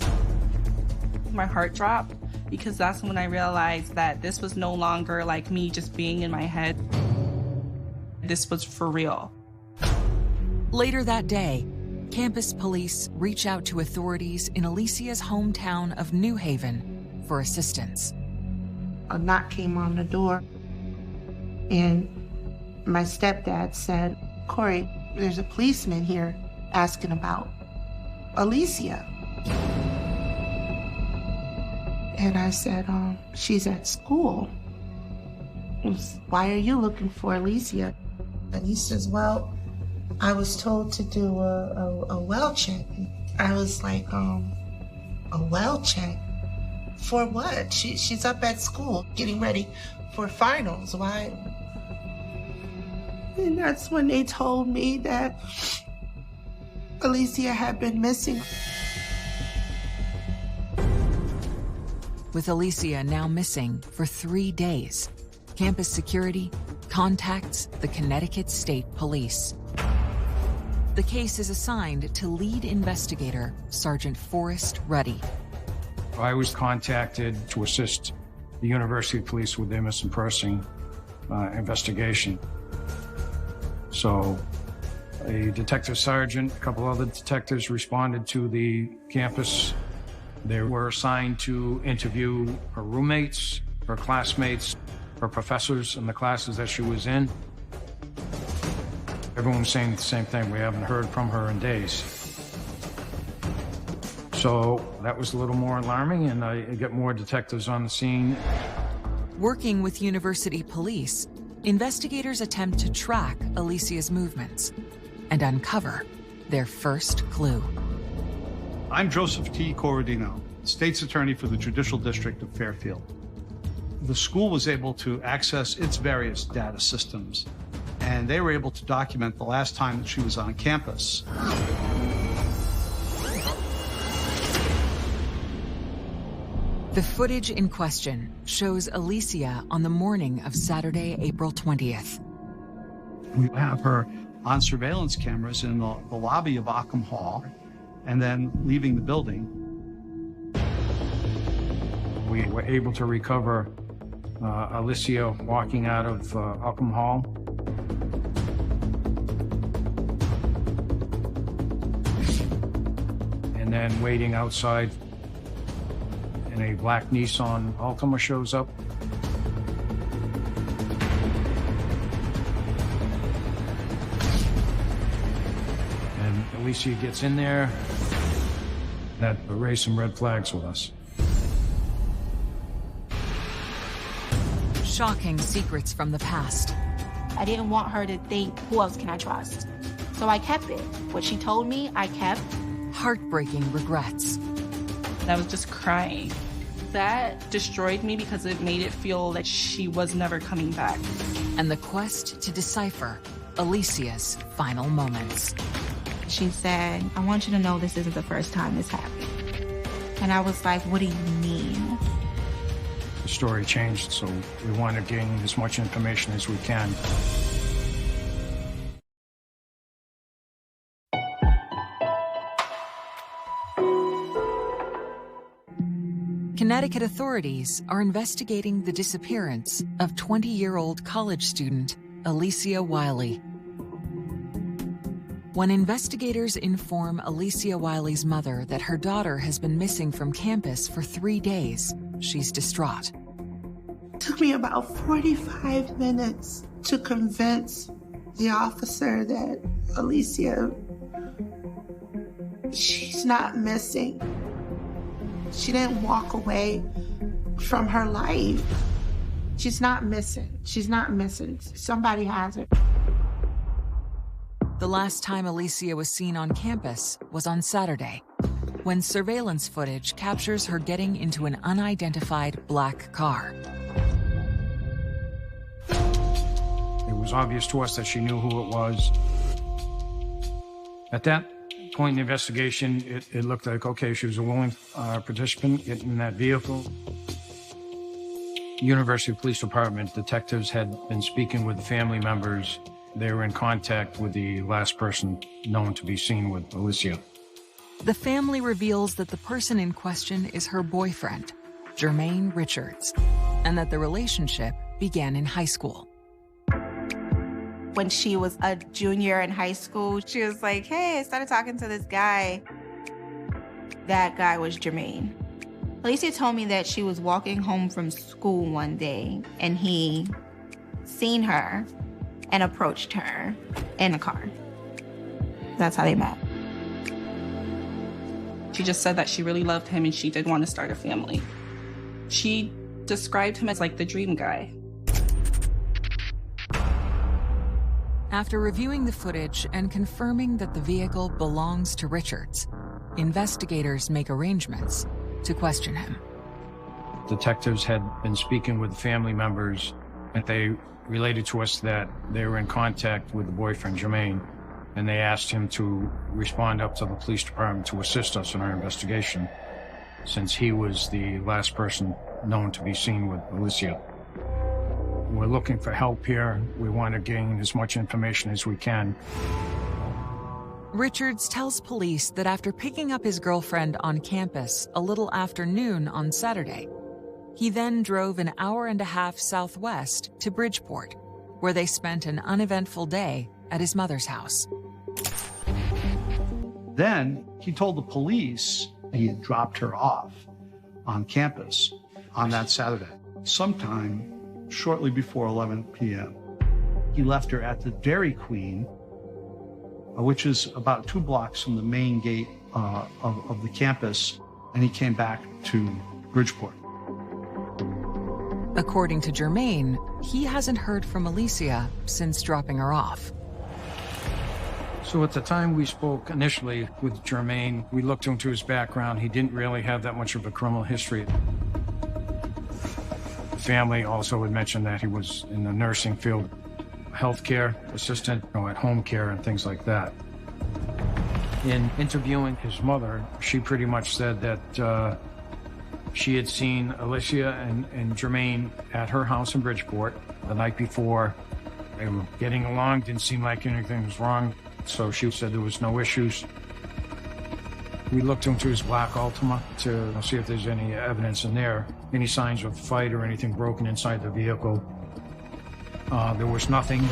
My heart dropped because that's when I realized that this was no longer like me just being in my head. This was for real. Later that day, campus police reach out to authorities in Alicia's hometown of New Haven for assistance. A knock came on the door, and my stepdad said, Corey, there's a policeman here asking about Alicia. And I said, she's at school. Why are you looking for Alicia? And he says, well, I was told to do a well check. I was like, a well check? For what? She's up at school getting ready for finals. Why? And that's when they told me that Alicia had been missing. With Alicia now missing for 3 days, campus security contacts the Connecticut State Police. The case is assigned to lead investigator Sergeant Forrest Ruddy. I was contacted to assist the University Police with their missing person investigation. So a detective sergeant, a couple other detectives responded to the campus. They were assigned to interview her roommates, her classmates, her professors in the classes that she was in. Everyone was saying the same thing. We haven't heard from her in days. So that was a little more alarming, and I get more detectives on the scene. Working with university police, investigators attempt to track Alicia's movements and uncover their first clue. I'm Joseph T. Corradino, State's Attorney for the Judicial District of Fairfield. The school was able to access its various data systems, and they were able to document the last time that she was on campus. The footage in question shows Alicia on the morning of Saturday, April 20th. We have her on surveillance cameras in the lobby of Ockham Hall, and then leaving the building. We were able to recover Alicia walking out of Ockham Hall. And then waiting outside, and a black Nissan Altima shows up. And Alicia gets in there. That raised some red flags with us. Shocking secrets from the past. I didn't want her to think, who else can I trust? So I kept it. What she told me, I kept. Heartbreaking regrets. I was just crying. That destroyed me because it made it feel like she was never coming back. And the quest to decipher Alicia's final moments. She said, I want you to know this isn't the first time this happened. And I was like, what do you mean? The story changed, so we want to gain as much information as we can. Connecticut authorities are investigating the disappearance of 20-year-old college student Alicia Wiley. When investigators inform Alicia Wiley's mother that her daughter has been missing from campus for 3 days, she's distraught. It took me about 45 minutes to convince the officer that Alicia, she's not missing. She didn't walk away from her life. She's not missing. She's not missing. Somebody has her. The last time Alicia was seen on campus was on Saturday, when surveillance footage captures her getting into an unidentified black car. It was obvious to us that she knew who it was. At that point in the investigation, it looked like, okay, she was a willing participant in that vehicle. University Police Department detectives had been speaking with the family members. They were in contact with the last person known to be seen with Alicia. The family reveals that the person in question is her boyfriend, Jermaine Richards, and that the relationship began in high school. When she was a junior in high school, she was like, hey, I started talking to this guy. That guy was Jermaine. Alicia told me that she was walking home from school one day and he seen her and approached her in a car. That's how they met. She just said that she really loved him and she did want to start a family. She described him as like the dream guy. After reviewing the footage and confirming that the vehicle belongs to Richards, investigators make arrangements to question him. Detectives had been speaking with family members, and they related to us that they were in contact with the boyfriend, Jermaine, and they asked him to respond up to the police department to assist us in our investigation, since he was the last person known to be seen with Alicia. We're looking for help here. We want to gain as much information as we can. Richards tells police that after picking up his girlfriend on campus a little after noon on Saturday, he then drove an hour and a half southwest to Bridgeport, where they spent an uneventful day at his mother's house. Then he told the police he had dropped her off on campus on that Saturday, sometime shortly before 11 p.m. He left her at the Dairy Queen, which is about 2 blocks from the main gate of the campus, and he came back to Bridgeport. According to Jermaine, he hasn't heard from Alicia since dropping her off. So at the time we spoke initially with Jermaine, we looked into his background. He didn't really have that much of a criminal history. The family also had mentioned that he was in the nursing field, healthcare assistant, at home care and things like that. In interviewing his mother, she pretty much said that she had seen Alicia and Jermaine at her house in Bridgeport the night before. They were getting along, didn't seem like anything was wrong, so she said there was no issues. We looked into his black Altima to see if there's any evidence in there, any signs of fight or anything broken inside the vehicle. There was nothing.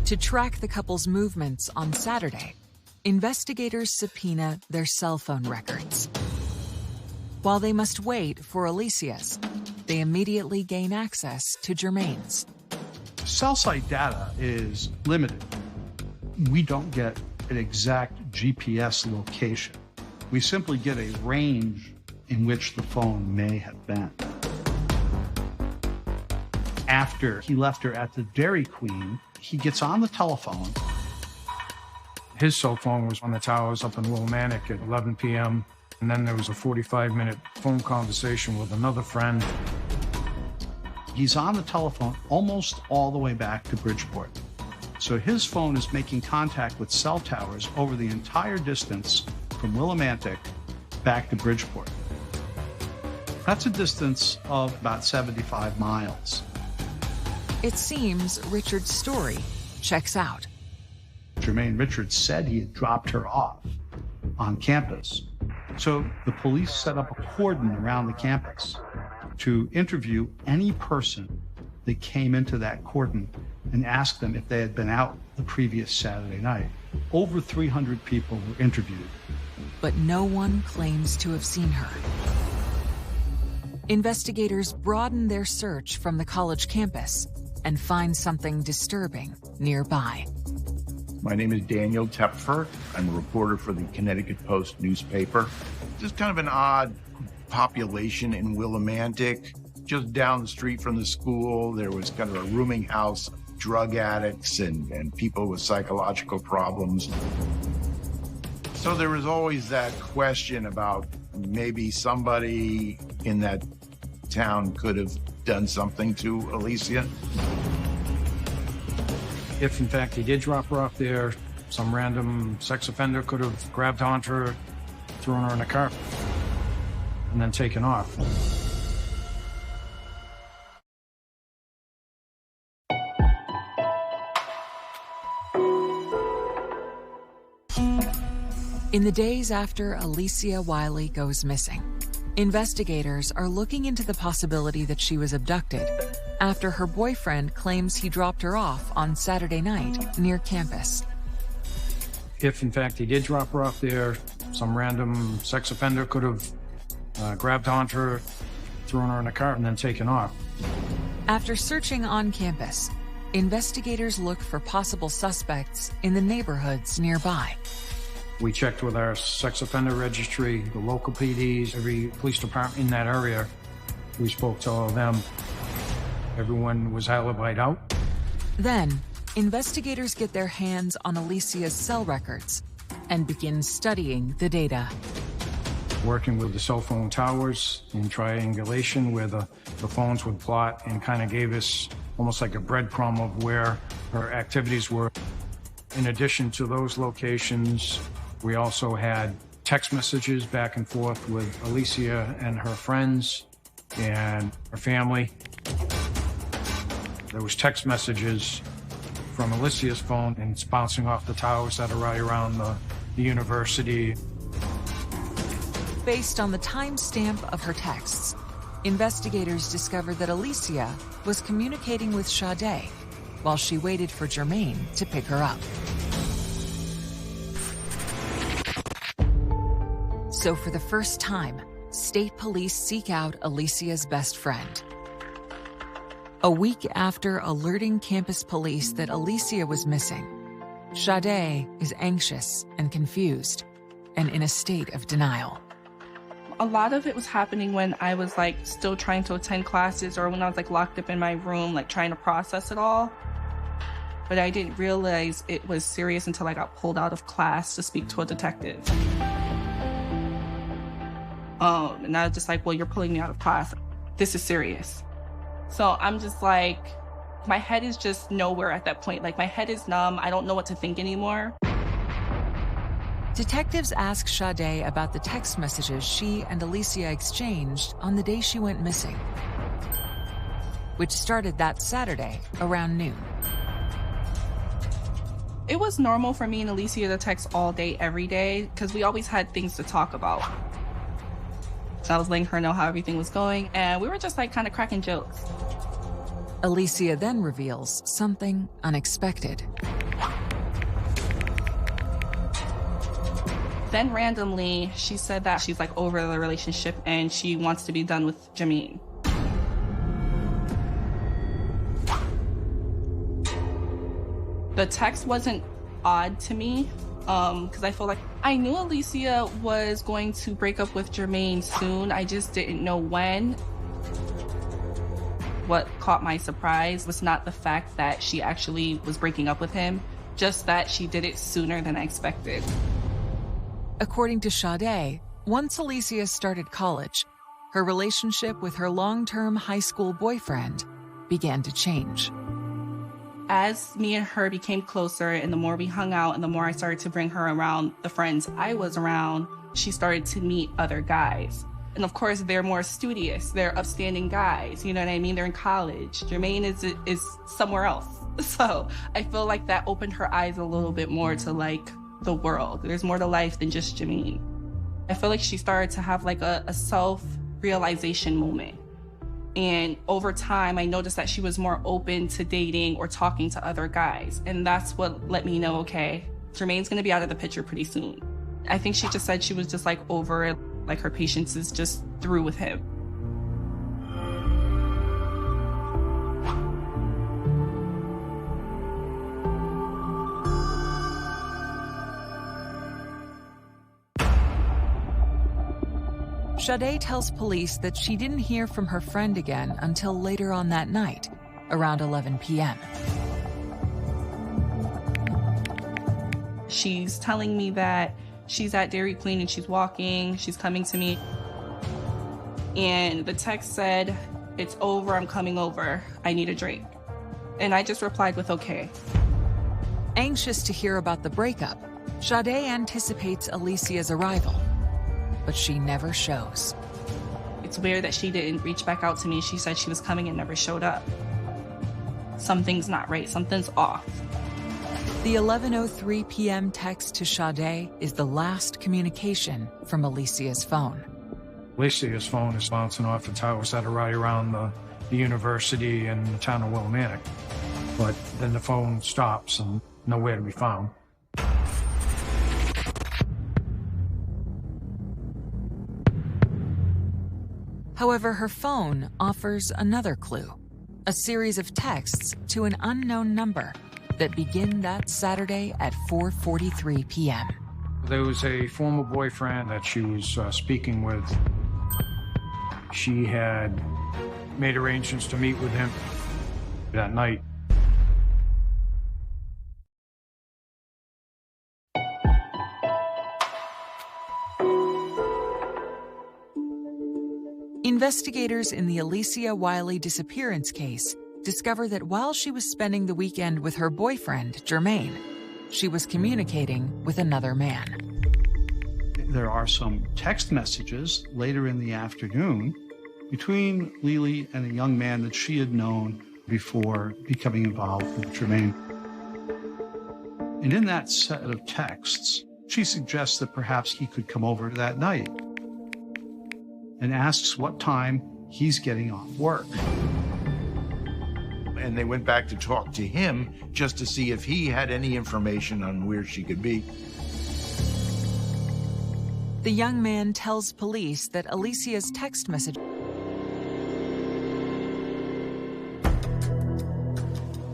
To track the couple's movements on Saturday, investigators subpoena their cell phone records. While they must wait for Alicia's, they immediately gain access to Jermaine's. Cell site data is limited. We don't get an exact GPS location. We simply get a range in which the phone may have been. After he left her at the Dairy Queen, he gets on the telephone. His cell phone was on the towers up in Willimantic at 11 p.m. And then there was a 45-minute phone conversation with another friend. He's on the telephone almost all the way back to Bridgeport. So his phone is making contact with cell towers over the entire distance from Willimantic back to Bridgeport. That's a distance of about 75 miles. It seems Richard's story checks out. Jermaine Richards said he had dropped her off on campus. So the police set up a cordon around the campus to interview any person that came into that cordon and ask them if they had been out the previous Saturday night. Over 300 people were interviewed. but no one claims to have seen her. Investigators broaden their search from the college campus and find something disturbing nearby. My name is Daniel Tepfer. I'm a reporter for the Connecticut Post newspaper. Just kind of an odd population in Willimantic. Just down the street from the school, there was kind of a rooming house, drug addicts and people with psychological problems. So there was always that question about maybe somebody in that town could have done something to Alicia. If in fact he did drop her off there, some random sex offender could have grabbed onto her, thrown her in a car, and then taken off. In the days after Alicia Wiley goes missing, investigators are looking into the possibility that she was abducted after her boyfriend claims he dropped her off on Saturday night near campus. If in fact he did drop her off there, some random sex offender could have grabbed onto her, thrown her in a car, and then taken off. After searching on campus, investigators look for possible suspects in the neighborhoods nearby. We checked with our sex offender registry, the local PDs, every police department in that area. We spoke to all of them. Everyone was alibied out. Then, investigators get their hands on Alicia's cell records and begin studying the data. Working with the cell phone towers in triangulation where the phones would plot, and kind of gave us almost like a breadcrumb of where her activities were. In addition to those locations, we also had text messages back and forth with Alicia and her friends and her family. There was text messages from Alicia's phone, and it's bouncing off the towers that are right around the university. Based on the timestamp of her texts, investigators discovered that Alicia was communicating with Sade while she waited for Jermaine to pick her up. So for the first time, state police seek out Alicia's best friend. A week after alerting campus police that Alicia was missing, Sade is anxious and confused and in a state of denial. A lot of it was happening when I was like still trying to attend classes, or when I was like locked up in my room, like trying to process it all. But I didn't realize it was serious until I got pulled out of class to speak to a detective. And I was just like, well, you're pulling me out of class. This is serious. So I'm just like, my head is just nowhere at that point. Like, my head is numb. I don't know what to think anymore. Detectives ask Sade about the text messages she and Alicia exchanged on the day she went missing, which started that Saturday around noon. It was normal for me and Alicia to text all day, every day, because we always had things to talk about. So I was letting her know how everything was going, and we were just like kind of cracking jokes. Alicia then reveals something unexpected. Then randomly, she said that she's like over the relationship and she wants to be done with Jermaine. The text wasn't odd to me, because I feel like I knew Alicia was going to break up with Jermaine soon. I just didn't know when. What caught my surprise was not the fact that she actually was breaking up with him, just that she did it sooner than I expected. According to Sade, once Alicia started college, her relationship with her long-term high school boyfriend began to change. As me and her became closer, and the more we hung out and the more I started to bring her around the friends I was around, she started to meet other guys. And of course, they're more studious. They're upstanding guys. You know what I mean? They're in college. Jermaine is somewhere else. So I feel like that opened her eyes a little bit more to like the world. There's more to life than just Jermaine. I feel like she started to have like a self-realization moment. And over time, I noticed that she was more open to dating or talking to other guys. And that's what let me know, okay, Jermaine's gonna be out of the picture pretty soon. I think she just said she was just like over it, like her patience is just through with him. Sade tells police that she didn't hear from her friend again until later on that night, around 11 p.m. She's telling me that she's at Dairy Queen and she's walking, she's coming to me. And the text said, "It's over, I'm coming over, I need a drink." And I just replied with okay. Anxious to hear about the breakup, Sade anticipates Alicia's arrival, but she never shows. It's weird that she didn't reach back out to me. She said she was coming and never showed up. Something's not right, something's off. The 11:03 p.m. text to Sade is the last communication from Alicia's phone. Alicia's phone is bouncing off the towers that are right around the university and the town of Willimantic. But then the phone stops and nowhere to be found. However, her phone offers another clue, a series of texts to an unknown number that begin that Saturday at 4:43 p.m. There was a former boyfriend that she was speaking with. She had made arrangements to meet with him that night. Investigators in the Alicia Wiley disappearance case discover that while she was spending the weekend with her boyfriend, Jermaine, she was communicating with another man. There are some text messages later in the afternoon between Lily and a young man that she had known before becoming involved with Jermaine. And in that set of texts, she suggests that perhaps he could come over that night and asks what time he's getting off work. And they went back to talk to him just to see if he had any information on where she could be. The young man tells police that Alicia's text message.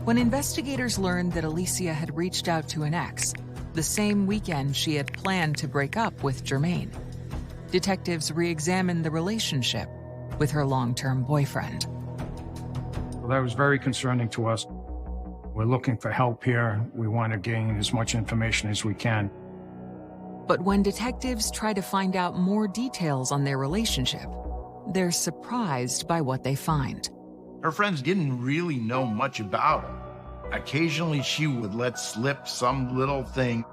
When investigators learned that Alicia had reached out to an ex, the same weekend she had planned to break up with Jermaine, detectives re-examined the relationship with her long-term boyfriend. Well, that was very concerning to us. We're looking for help here. We want to gain as much information as we can. But when detectives try to find out more details on their relationship, they're surprised by what they find. Her friends didn't really know much about him. Occasionally she would let slip some little thing,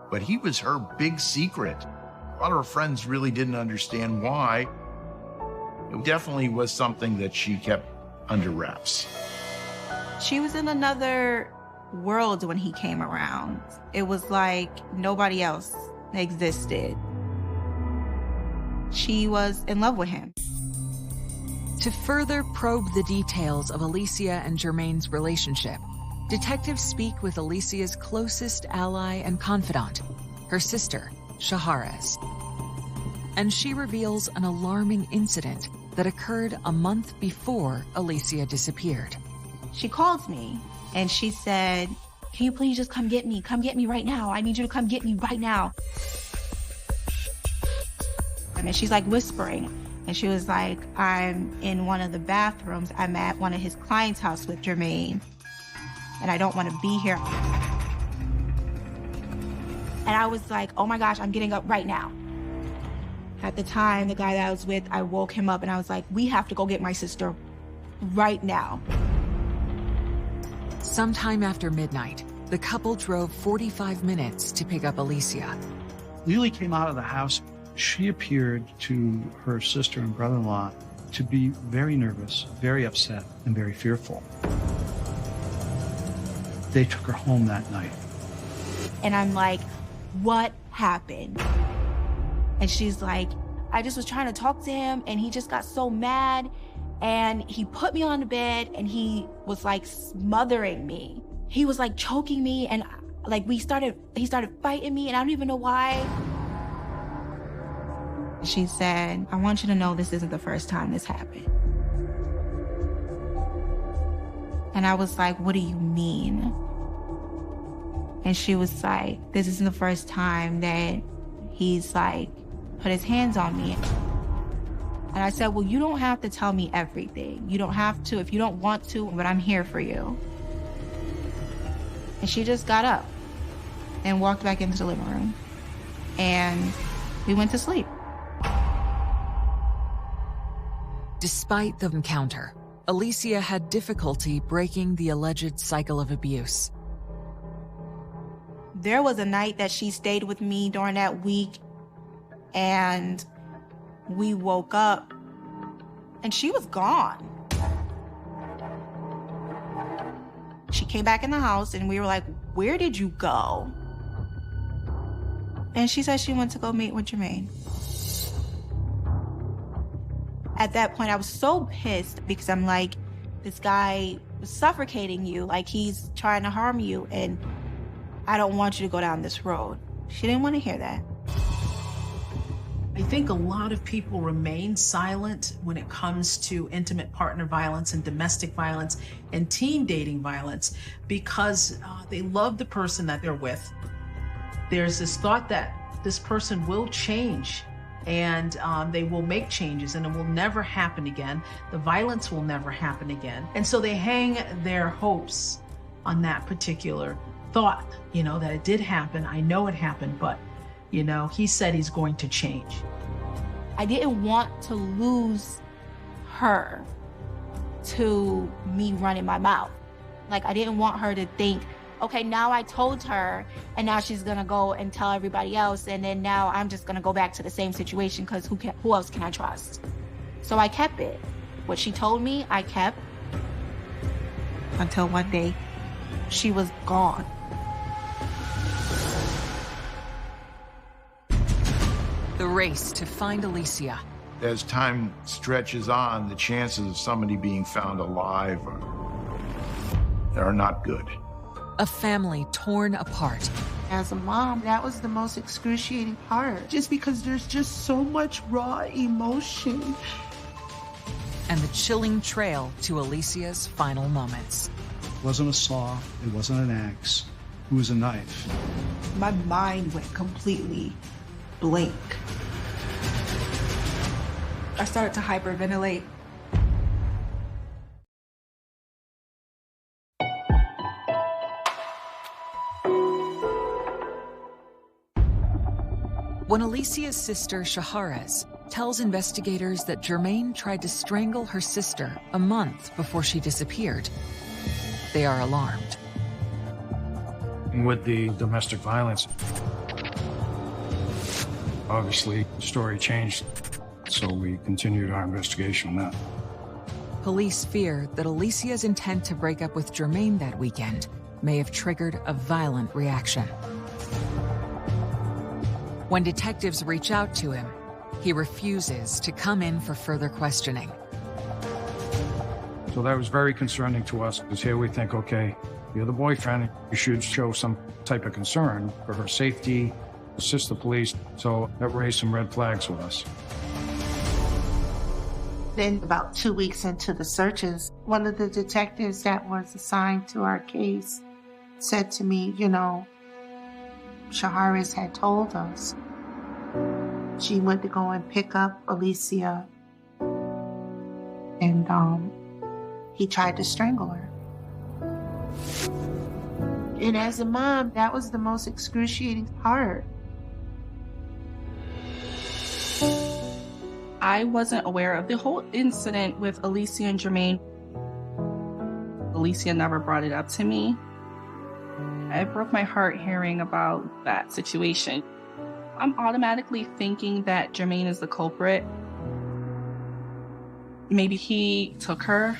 but he was her big secret. A lot of her friends really didn't understand why. It definitely was something that she kept under wraps. She was in another world when he came around. It was like nobody else existed. She was in love with him. To further probe the details of Alicia and Jermaine's relationship, detectives speak with Alicia's closest ally and confidant, her sister, Shaharez. And she reveals an alarming incident that occurred a month before Alicia disappeared. She called me and she said, "Can you please just come get me? Come get me right now. I need you to come get me right now." And she's like whispering. And she was like, "I'm in one of the bathrooms. I'm at one of his clients' house with Jermaine. And I don't want to be here." And I was like, "Oh my gosh, I'm getting up right now." At the time, the guy that I was with, I woke him up and I was like, "We have to go get my sister right now." Sometime after midnight, the couple drove 45 minutes to pick up Alicia. Lily came out of the house. She appeared to her sister and brother-in-law to be very nervous, very upset, and very fearful. They took her home that night. And I'm like, "What happened?" And she's like, "I just was trying to talk to him and he just got so mad and he put me on the bed and he was like smothering me. He was like choking me and like he started fighting me and I don't even know why." She said, I want you to know this isn't the first time this happened. And I was like, what do you mean? And she was like, this isn't the first time that he's like put his hands on me. And I said, well, you don't have to tell me everything. You don't have to if you don't want to, but I'm here for you. And she just got up and walked back into the living room. And we went to sleep. Despite the encounter, Alicia had difficulty breaking the alleged cycle of abuse. There was a night that she stayed with me during that week, and we woke up and she was gone. She came back in the house and we were like, where did you go? And she said she went to go meet with Jermaine. At that point, I was so pissed because I'm like, this guy was suffocating you, like he's trying to harm you, and I don't want you to go down this road. She didn't want to hear that. I think a lot of people remain silent when it comes to intimate partner violence and domestic violence and teen dating violence because they love the person that they're with. There's this thought that this person will change and they will make changes and it will never happen again. The violence will never happen again. And so they hang their hopes on that particular thought, you know, that it did happen. I know it happened, but, you know, he said he's going to change. I didn't want to lose her to me running my mouth. Like, I didn't want her to think, okay, now I told her, and now she's gonna go and tell everybody else, and then now I'm just gonna go back to the same situation because who else can I trust? So I kept it. What she told me, I kept until one day she was gone. The race to find Alicia. As time stretches on, the chances of somebody being found alive are not good. A family torn apart. As a mom, that was the most excruciating part, just because there's just so much raw emotion. And the chilling trail to Alicia's final moments. It wasn't a saw, it wasn't an axe, it was a knife. My mind went completely blank. I started to hyperventilate. When Alicia's sister, Shaharez, tells investigators that Jermaine tried to strangle her sister a month before she disappeared, they are alarmed. With the domestic violence, obviously the story changed, so we continued our investigation on that. Police fear that Alicia's intent to break up with Jermaine that weekend may have triggered a violent reaction. When detectives reach out to him, he refuses to come in for further questioning. So that was very concerning to us, because here we think, okay, you're the boyfriend, you should show some type of concern for her safety, assist the police, so that raised some red flags with us. Then about 2 weeks into the searches, one of the detectives that was assigned to our case said to me, you know, Shaharez had told us she went to go and pick up Alicia, and he tried to strangle her. And as a mom, that was the most excruciating part. I wasn't aware of the whole incident with Alicia and Jermaine. Alicia never brought it up to me. It broke my heart hearing about that situation. I'm automatically thinking that Jermaine is the culprit. Maybe he took her.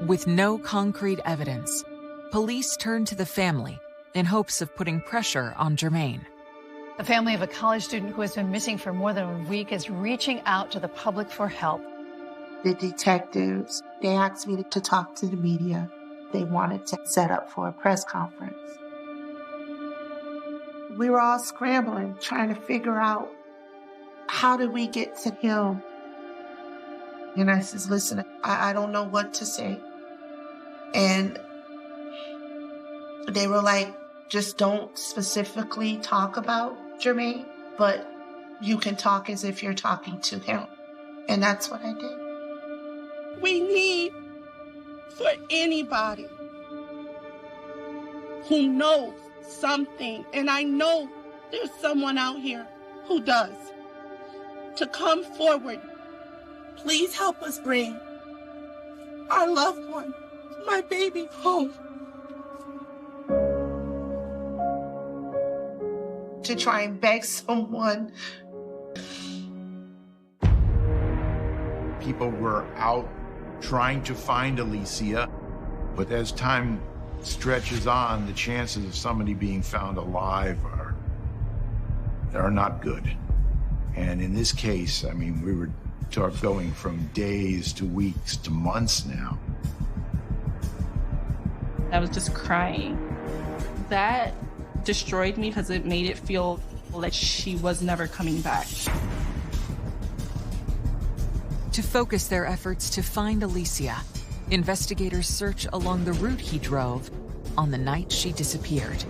With no concrete evidence, police turn to the family in hopes of putting pressure on Jermaine. The family of a college student who has been missing for more than a week is reaching out to the public for help. The detectives, they asked me to talk to the media. They wanted to set up for a press conference. We were all scrambling, trying to figure out, how did we get to him? And I says, listen, I don't know what to say. And they were like, just don't specifically talk about Jermaine, but you can talk as if you're talking to him. And that's what I did. We need for anybody who knows something, and I know there's someone out here who does, to come forward. Please help us bring our loved one, my baby, home. To try and beg someone. People were out trying to find Alicia, but as time stretches on, the chances of somebody being found alive are not good. And in this case, I mean, we were going from days to weeks to months now. I was just crying. That destroyed me because it made it feel like she was never coming back. To focus their efforts to find Alicia, investigators search along the route he drove on the night she disappeared.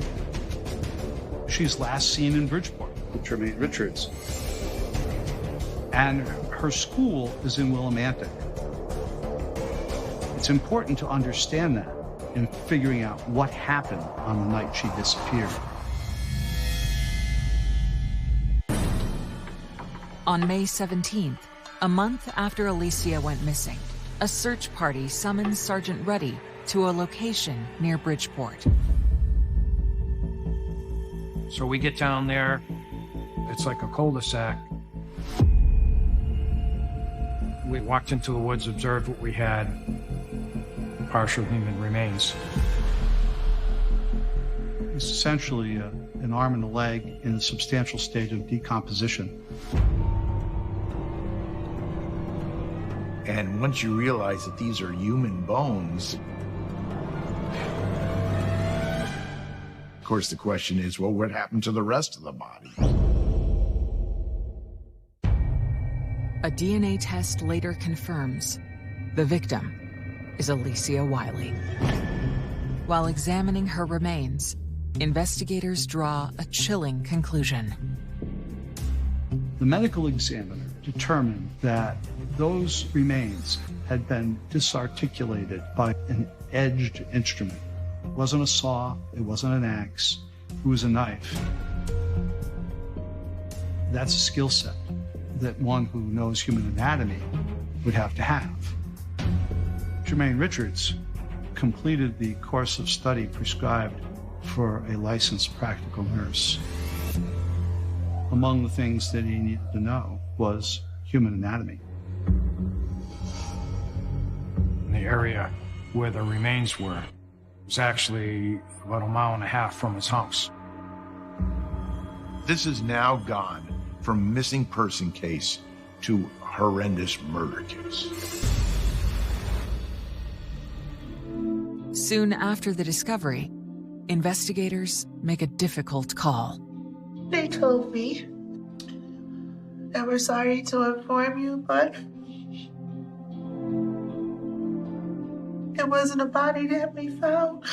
She's last seen in Bridgeport with Jermaine Richards. And her school is in Willimantic. It's important to understand that in figuring out what happened on the night she disappeared. On May 17th, a month after Alicia went missing, a search party summons Sergeant Ruddy to a location near Bridgeport. So we get down there. It's like a cul-de-sac. We walked into the woods, observed what we had, partial human remains. It's essentially an arm and a leg in a substantial state of decomposition. And once you realize that these are human bones, of course the question is, well, what happened to the rest of the body? A DNA test later confirms the victim is Alicia Wiley. While examining her remains, investigators draw a chilling conclusion. The medical examiner determined that those remains had been disarticulated by an edged instrument. It wasn't a saw, it wasn't an axe, it was a knife. That's a skill set that one who knows human anatomy would have to have. Jermaine Richards completed the course of study prescribed for a licensed practical nurse. Among the things that he needed to know was human anatomy. The area where the remains were was actually about 1.5 miles from his house. This has now gone from missing person case to horrendous murder case. Soon after the discovery, investigators make a difficult call. They told me that we're sorry to inform you, but it wasn't a body that we found.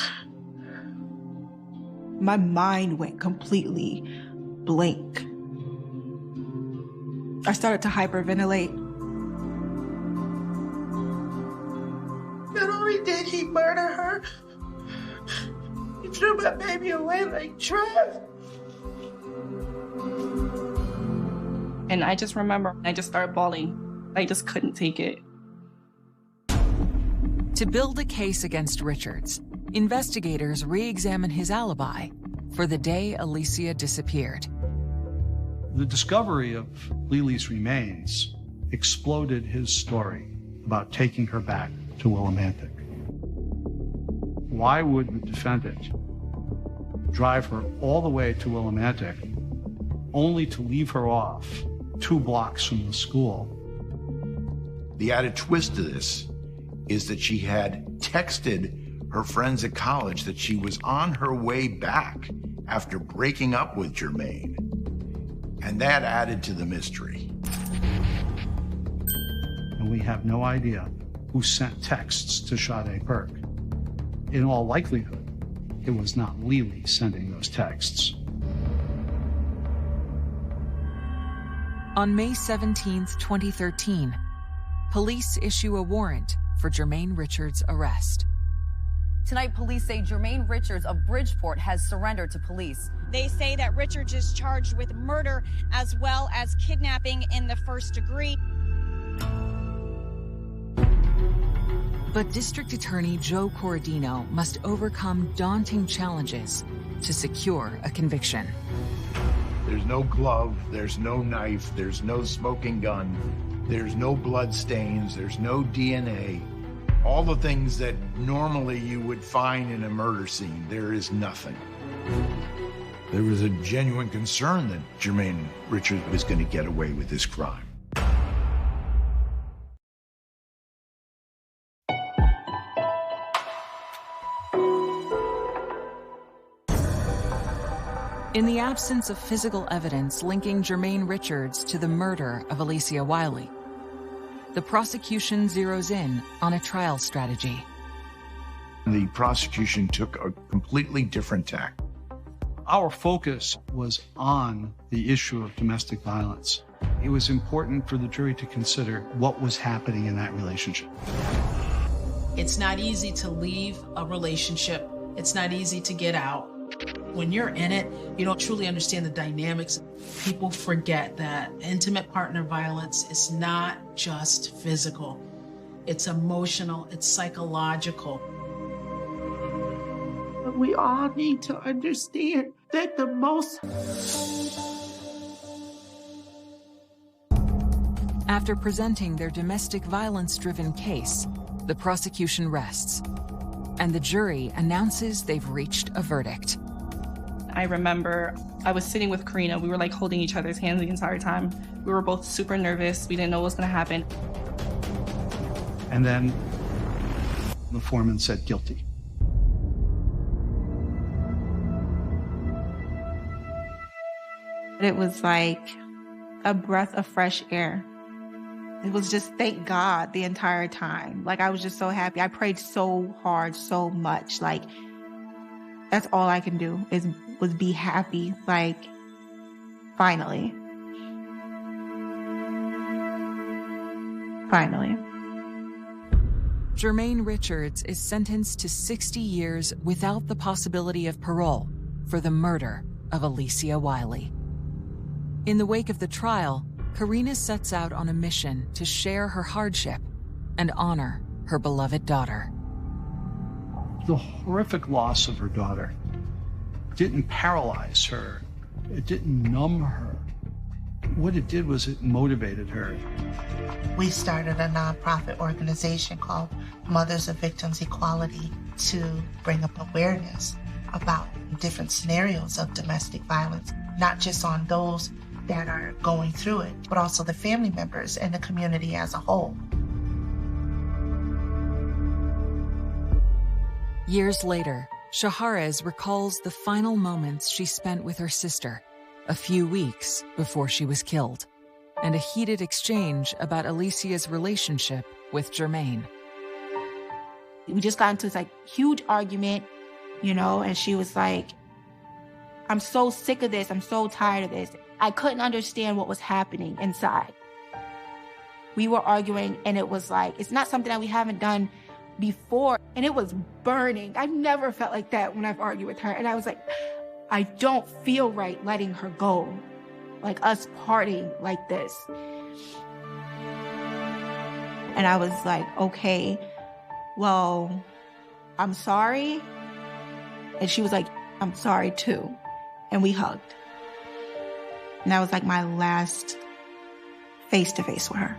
My mind went completely blank. I started to hyperventilate. Not only did he murder her, he threw my baby away like trash. And I just remember, I just started bawling. I just couldn't take it. To build a case against Richards, investigators re-examine his alibi for the day Alicia disappeared. The discovery of Lily's remains exploded his story about taking her back to Willimantic. Why would the defendant drive her all the way to Willimantic only to leave her off 2 blocks from the school? The added twist to this is that she had texted her friends at college that she was on her way back after breaking up with Jermaine. And that added to the mystery. And we have no idea who sent texts to Sade Burke. In all likelihood, it was not Lily sending those texts. On May 17, 2013, police issue a warrant for Jermaine Richards' arrest. Tonight, police say Jermaine Richards of Bridgeport has surrendered to police. They say that Richards is charged with murder as well as kidnapping in the first degree. But District Attorney Joe Corradino must overcome daunting challenges to secure a conviction. There's no glove, there's no knife, there's no smoking gun, there's no blood stains, there's no DNA. All the things that normally you would find in a murder scene, there is nothing. There was a genuine concern that Jermaine Richards was going to get away with this crime. In the absence of physical evidence linking Jermaine Richards to the murder of Alicia Wiley, the prosecution zeroes in on a trial strategy. The prosecution took a completely different tack. Our focus was on the issue of domestic violence. It was important for the jury to consider what was happening in that relationship. It's not easy to leave a relationship. It's not easy to get out. When you're in it, you don't truly understand the dynamics. People forget that intimate partner violence is not just physical. It's emotional, it's psychological. But we all need to understand that the most... After presenting their domestic violence-driven case, the prosecution rests, and the jury announces they've reached a verdict. I remember I was sitting with Karina. We were like holding each other's hands the entire time. We were both super nervous. We didn't know what was going to happen. And then the foreman said guilty. It was like a breath of fresh air. It was just thank God the entire time. Like I was just so happy. I prayed so hard, so much. Like that's all I can do was be happy. Like finally. Jermaine Richards is sentenced to 60 years without the possibility of parole for the murder of Alicia Wiley. In the wake of the trial, Karina sets out on a mission to share her hardship and honor her beloved daughter. The horrific loss of her daughter didn't paralyze her. It didn't numb her. What it did was it motivated her. We started a nonprofit organization called Mothers of Victims Equality to bring up awareness about different scenarios of domestic violence, not just on those that are going through it, but also the family members and the community as a whole. Years later, Shaharez recalls the final moments she spent with her sister, a few weeks before she was killed, and a heated exchange about Alicia's relationship with Jermaine. We just got into this like huge argument, and she was like, I'm so sick of this. I'm so tired of this. I couldn't understand what was happening inside. We were arguing and it was like, it's not something that we haven't done before. And it was burning. I've never felt like that when I've argued with her. And I was like, I don't feel right letting her go. Like us parting like this. And I was like, okay, well, I'm sorry. And she was like, I'm sorry too. And we hugged. And that was like my last face-to-face with her.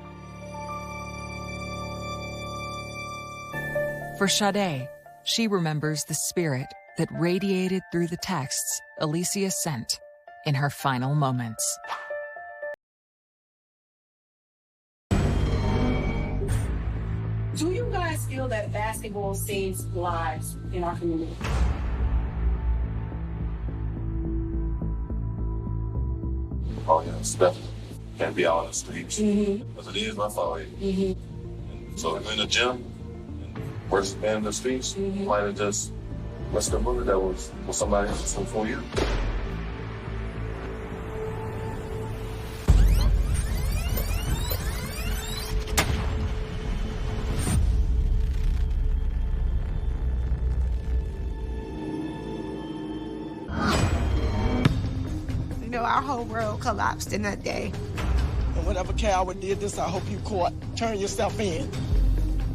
For Sade, she remembers the spirit that radiated through the texts Alicia sent in her final moments. Do you guys feel that basketball saves lives in our community? oh yeah, it's definitely can't be out on the streets. Because it is my fault. So if you're in the gym, versus being in the streets, you might have just messed a bullet that was somebody else before you. You know, our whole world collapsed in that day. And whatever coward did this, I hope you caught. Turn yourself in.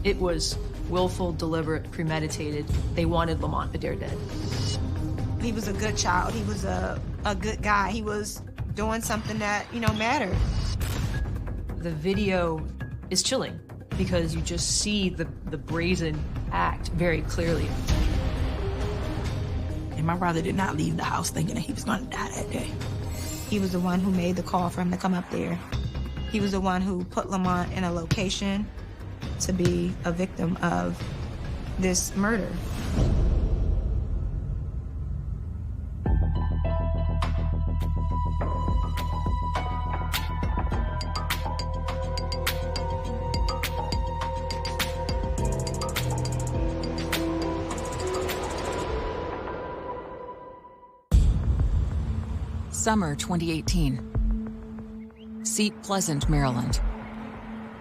It was willful, deliberate, premeditated. They wanted Lamont Adair dead. He was a good child. He was a good guy. He was doing something that, you know, mattered. The video is chilling because you just see the brazen act very clearly. And my brother did not leave the house thinking that he was going to die that day. He was the one who made the call for him to come up there. He was the one who put Lamont in a location to be a victim of this murder. Summer 2018. Seat Pleasant, Maryland.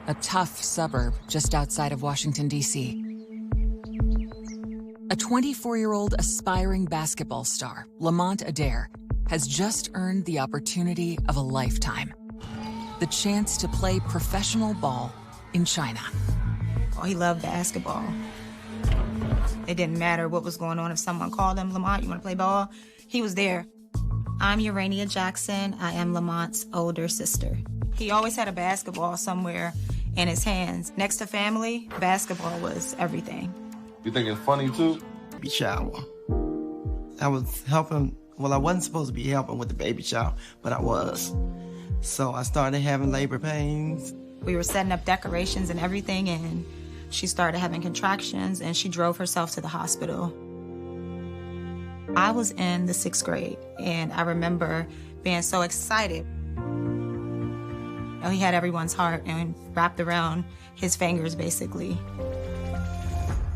A tough suburb just outside of Washington, D.C. A 24-year-old aspiring basketball star, Lamont Adair, has just earned the opportunity of a lifetime. The chance to play professional ball in China. Oh, he loved basketball. It didn't matter what was going on. If someone called him, Lamont, you want to play ball? He was there. I'm Urania Jackson. I am Lamont's older sister. He always had a basketball somewhere in his hands. Next to family, basketball was everything. You think it's funny too? Baby shower. I was helping, well, I wasn't supposed to be helping with the baby shower, but I was. So I started having labor pains. We were setting up decorations and everything, and she started having contractions, and she drove herself to the hospital. I was in the 6th grade, and I remember being so excited. He had everyone's heart and wrapped around his fingers, basically.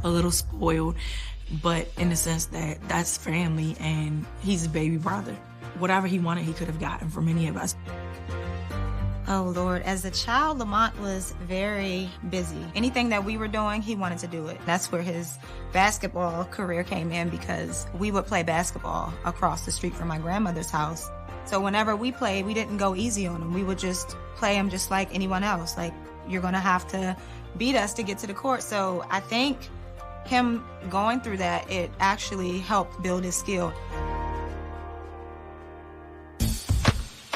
A little spoiled, but in the sense that that's family and he's a baby brother. Whatever he wanted, he could have gotten from any of us. Oh, Lord. As a child, Lamont was very busy. Anything that we were doing, he wanted to do it. That's where his basketball career came in, because we would play basketball across the street from my grandmother's house. So whenever we played, we didn't go easy on him. We would just play him just like anyone else. Like, you're going to have to beat us to get to the court. So I think him going through that, it actually helped build his skill.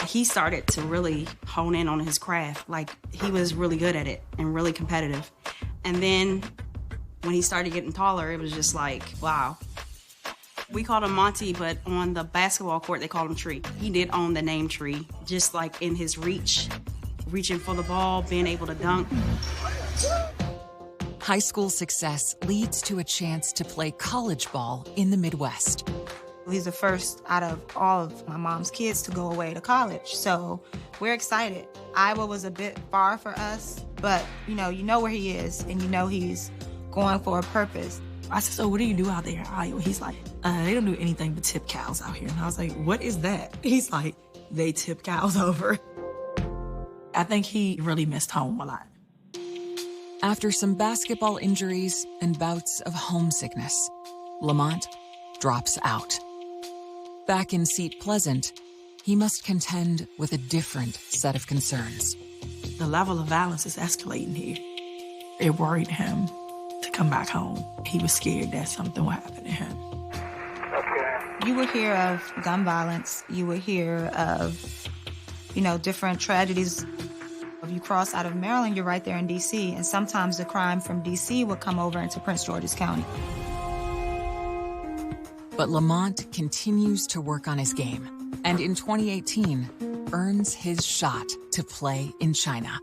He started to really hone in on his craft. Like, he was really good at it and really competitive. And then when he started getting taller, it was just like, wow. We called him Monty, but on the basketball court, they called him Tree. He did own the name Tree, just like in his reach, reaching for the ball, being able to dunk. High school success leads to a chance to play college ball in the Midwest. He's the first out of all of my mom's kids to go away to college, so we're excited. Iowa was a bit far for us, but you know where he is, and you know he's going for a purpose. I said, so what do you do out there in Iowa? He's like, they don't do anything but tip cows out here. And I was like, what is that? He's like, they tip cows over. I think he really missed home a lot. After some basketball injuries and bouts of homesickness, Lamont drops out. Back in Seat Pleasant, he must contend with a different set of concerns. The level of violence is escalating here. It worried him to come back home. He was scared that something would happen to him. You would hear of gun violence. You would hear of, different tragedies. If you cross out of Maryland, you're right there in D.C., and sometimes the crime from D.C. would come over into Prince George's County. But Lamont continues to work on his game, and in 2018, earns his shot to play in China.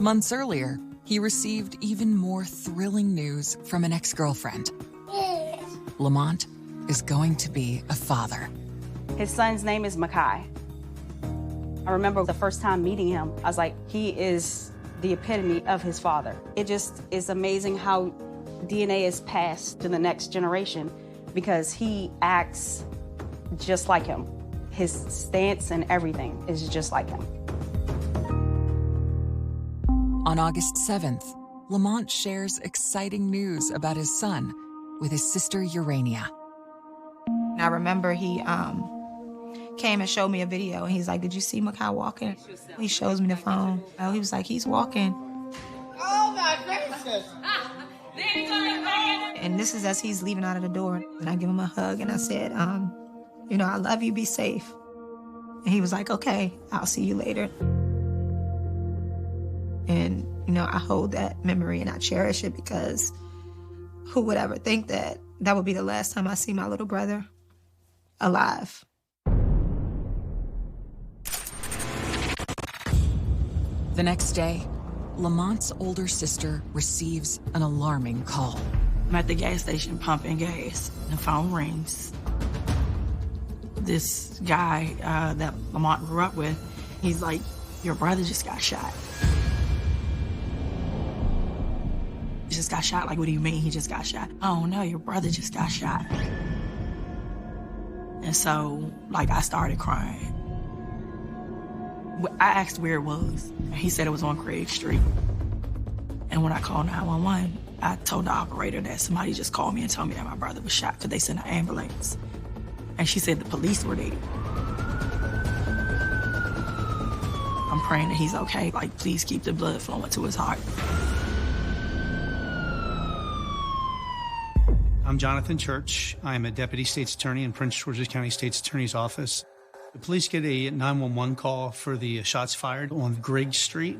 Months earlier, he received even more thrilling news from an ex-girlfriend. Lamont is going to be a father. His son's name is Makai. I remember the first time meeting him, I was like, he is the epitome of his father. It just is amazing how DNA is passed to the next generation because he acts just like him. His stance and everything is just like him. On August 7th, Lamont shares exciting news about his son with his sister Urania. I remember he came and showed me a video, and he's like, "Did you see Makai walking?" He shows me the phone. He was like, "He's walking." Oh my gracious! And this is as he's leaving out of the door. And I give him a hug, and I said, you know, "I love you, be safe." And he was like, "Okay, I'll see you later." And, you know, I hold that memory and I cherish it because who would ever think that that would be the last time I see my little brother alive? The next day, Lamont's older sister receives an alarming call. I'm at the gas station pumping gas. The phone rings. This guy that Lamont grew up with, he's like, "Your brother just got shot." He just got shot? Like, what do you mean he just got shot? "Oh no, your brother just got shot." And so, like, I started crying. I asked where it was. He said it was on Craig Street. And when I called 911, I told the operator that somebody just called me and told me that my brother was shot because they sent an ambulance. And she said the police were there. I'm praying that he's okay. Like, please keep the blood flowing to his heart. I'm Jonathan Church. I'm a Deputy State's Attorney in Prince George's County State's Attorney's Office. The police get a 911 call for the shots fired on Grigg Street.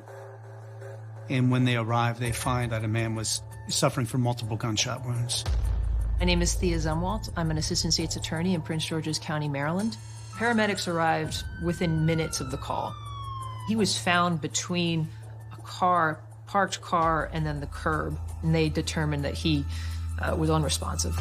And when they arrive, they find that a man was suffering from multiple gunshot wounds. My name is Thea Zumwalt. I'm an Assistant State's Attorney in Prince George's County, Maryland. Paramedics arrived within minutes of the call. He was found between a parked car, and then the curb, and they determined that he was unresponsive.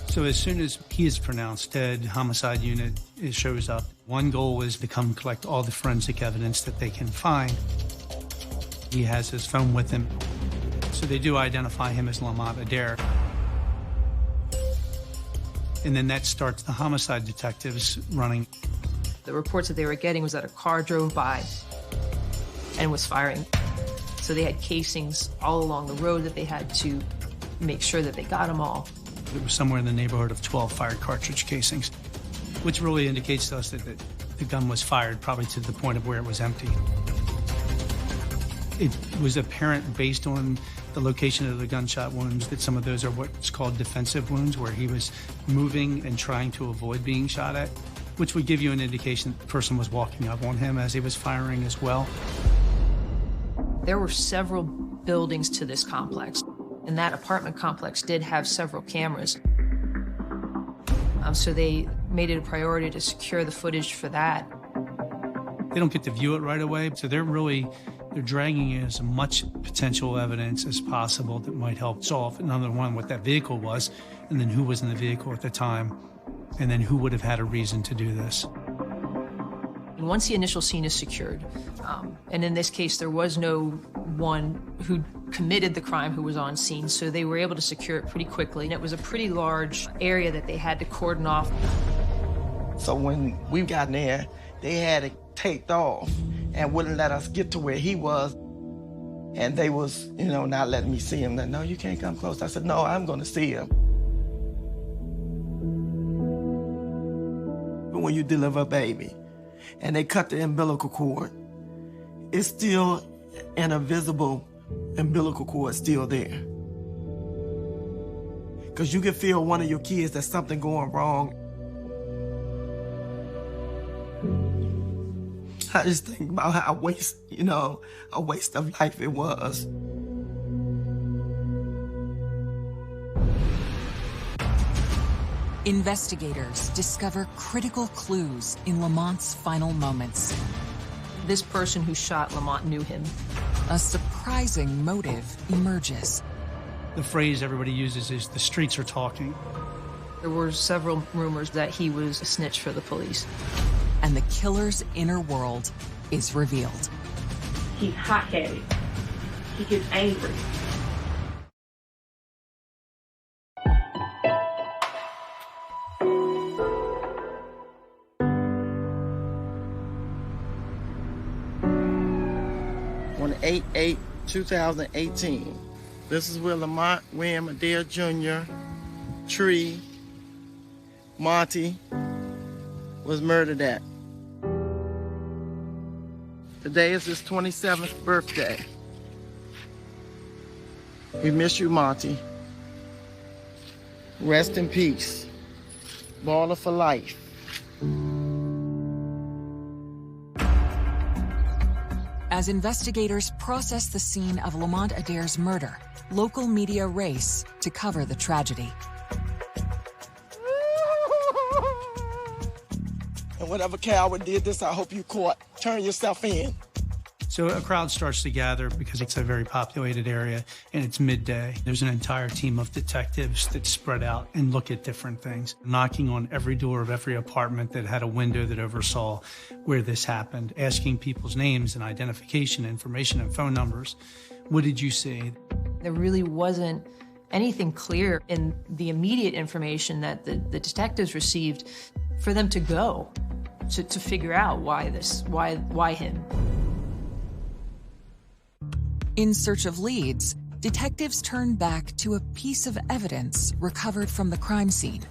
So as soon as he is pronounced dead, homicide unit shows up. One goal is to come collect all the forensic evidence that they can find. He has his phone with him. So they do identify him as Lamont Adair. And then that starts the homicide detectives running. The reports that they were getting was that a car drove by and was firing. So they had casings all along the road that they had to make sure that they got them all. It was somewhere in the neighborhood of 12 fired cartridge casings, which really indicates to us that the gun was fired probably to the point of where it was empty. It was apparent based on the location of the gunshot wounds that some of those are what's called defensive wounds, where he was moving and trying to avoid being shot at, which would give you an indication that the person was walking up on him as he was firing as well. There were several buildings to this complex, and that apartment complex did have several cameras. So they made it a priority to secure the footage for that. They don't get to view it right away, so they're dragging in as much potential evidence as possible that might help solve, number one, what that vehicle was, and then who was in the vehicle at the time, and then who would have had a reason to do this. And once the initial scene is secured, and in this case, there was no one who committed the crime who was on scene, so they were able to secure it pretty quickly. And it was a pretty large area that they had to cordon off. So when we got in there, they had it taped off and wouldn't let us get to where he was. And they was, you know, not letting me see him. "No, you can't come close." I said, "No, I'm gonna see him." But when you deliver a baby and they cut the umbilical cord, it's still an invisible umbilical cord still there. Because you can feel one of your kids, there's something going wrong. I just think about how a waste of life it was. Investigators discover critical clues in Lamont's final moments. This person who shot Lamont knew him. A surprising motive emerges. The phrase everybody uses is, "the streets are talking." There were several rumors that he was a snitch for the police. and the killer's inner world is revealed. He's hot-headed. He gets angry. On 8/8/2018, this is where Lamont William Adair Jr., Tree, Monty was murdered at. Today is his 27th birthday. We miss you, Monty. Rest in peace. Baller for life. As investigators process the scene of Lamont Adair's murder, local media race to cover the tragedy. And whatever coward did this, I hope you caught. Turn yourself in. So a crowd starts to gather because it's a very populated area and it's midday. There's an entire team of detectives that spread out and look at different things, knocking on every door of every apartment that had a window that oversaw where this happened, asking people's names and identification information and phone numbers. What did you see? There really wasn't anything clear in the immediate information that the detectives received for them to go to figure out why him. In search of leads, detectives turn back to a piece of evidence recovered from the crime scene.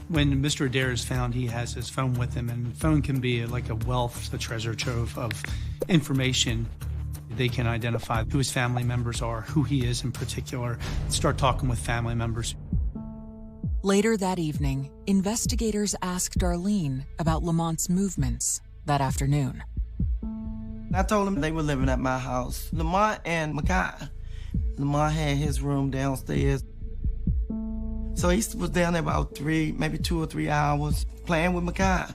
When Mr. Adair is found, he has his phone with him, and the phone can be like a wealth, a treasure trove of information. They can identify who his family members are, who he is in particular, start talking with family members. Later that evening, investigators ask Darlene about Lamont's movements that afternoon. I told them they were living at my house. Lamont and Makai. Lamont had his room downstairs. So he was down there about maybe 2 or 3 hours playing with Makai.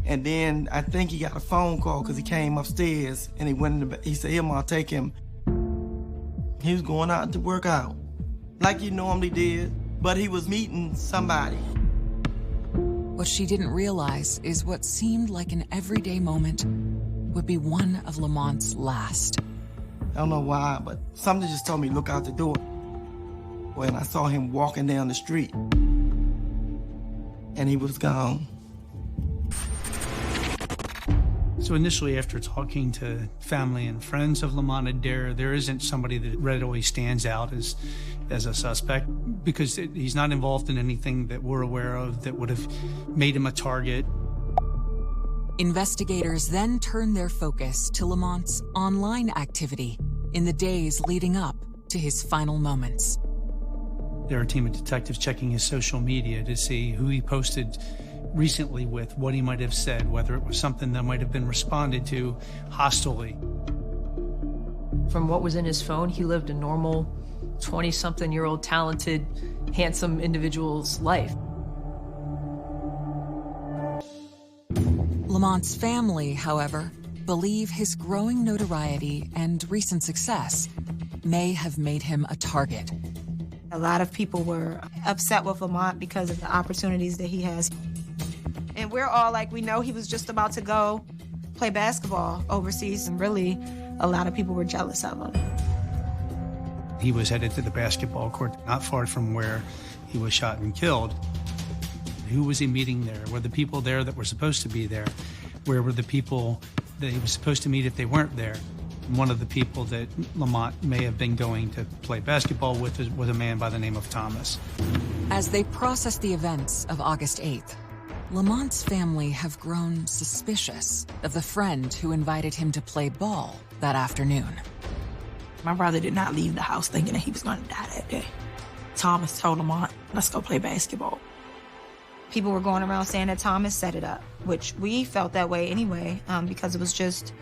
And then I think he got a phone call because he came upstairs and he went he said, "Here, Mom, take him." He was going out to work out like he normally did, but he was meeting somebody. What she didn't realize is what seemed like an everyday moment would be one of Lamont's last. I don't know why, but something just told me, look out the door. When I saw him walking down the street, and he was gone. So initially, after talking to family and friends of Lamont Adair, there isn't somebody that readily stands out as a suspect because he's not involved in anything that we're aware of that would have made him a target. Investigators then turn their focus to Lamont's online activity in the days leading up to his final moments. There are a team of detectives checking his social media to see who he posted recently with, what he might have said, whether it was something that might have been responded to hostilely. From what was in his phone, he lived a normal 20-something-year-old, talented, handsome individual's life. Lamont's family, however, believe his growing notoriety and recent success may have made him a target. A lot of people were upset with Lamont because of the opportunities that he has. And we're all like, we know he was just about to go play basketball overseas, and really, a lot of people were jealous of him. He was headed to the basketball court not far from where he was shot and killed. Who was he meeting there? Were the people there that were supposed to be there? Where were the people that he was supposed to meet if they weren't there? One of the people that Lamont may have been going to play basketball with was a man by the name of Thomas. As they process the events of August 8th, Lamont's family have grown suspicious of the friend who invited him to play ball that afternoon. My brother did not leave the house thinking that he was going to die that day. Thomas told Lamont, "Let's go play basketball." People were going around saying that Thomas set it up, which we felt that way anyway, because it was just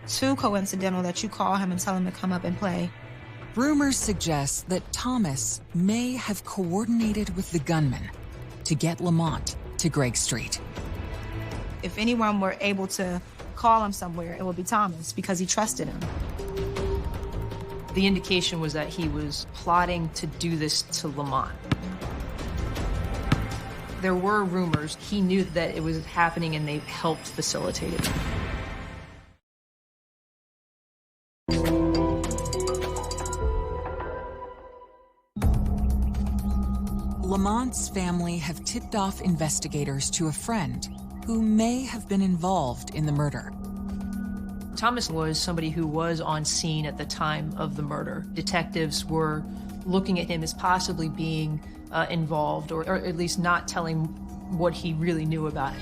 too coincidental that you call him and tell him to come up and play. Rumors suggest that Thomas may have coordinated with the gunman to get Lamont to Gregg Street. If anyone were able to call him somewhere, it would be Thomas because he trusted him. The indication was that he was plotting to do this to Lamont. There were rumors. He knew that it was happening and they helped facilitate it. Lamont's family have tipped off investigators to a friend who may have been involved in the murder. Thomas was somebody who was on scene at the time of the murder. Detectives were looking at him as possibly being involved, or at least not telling what he really knew about it.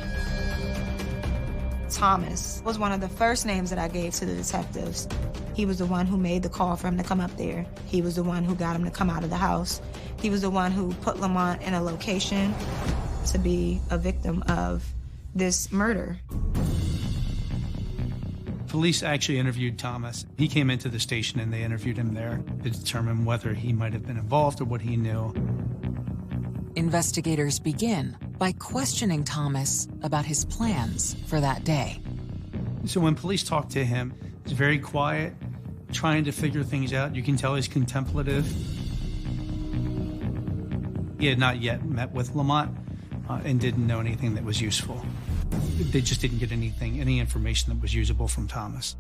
Thomas was one of the first names that I gave to the detectives. He was the one who made the call for him to come up there. He was the one who got him to come out of the house. He was the one who put Lamont in a location to be a victim of this murder. Police actually interviewed Thomas. He came into the station and they interviewed him there to determine whether he might have been involved or what he knew. Investigators begin by questioning Thomas about his plans for that day. So when police talked to him, he's very quiet, trying to figure things out. You can tell he's contemplative. He had not yet met with Lamont and didn't know anything that was useful. They just didn't get any information that was usable from Thomas.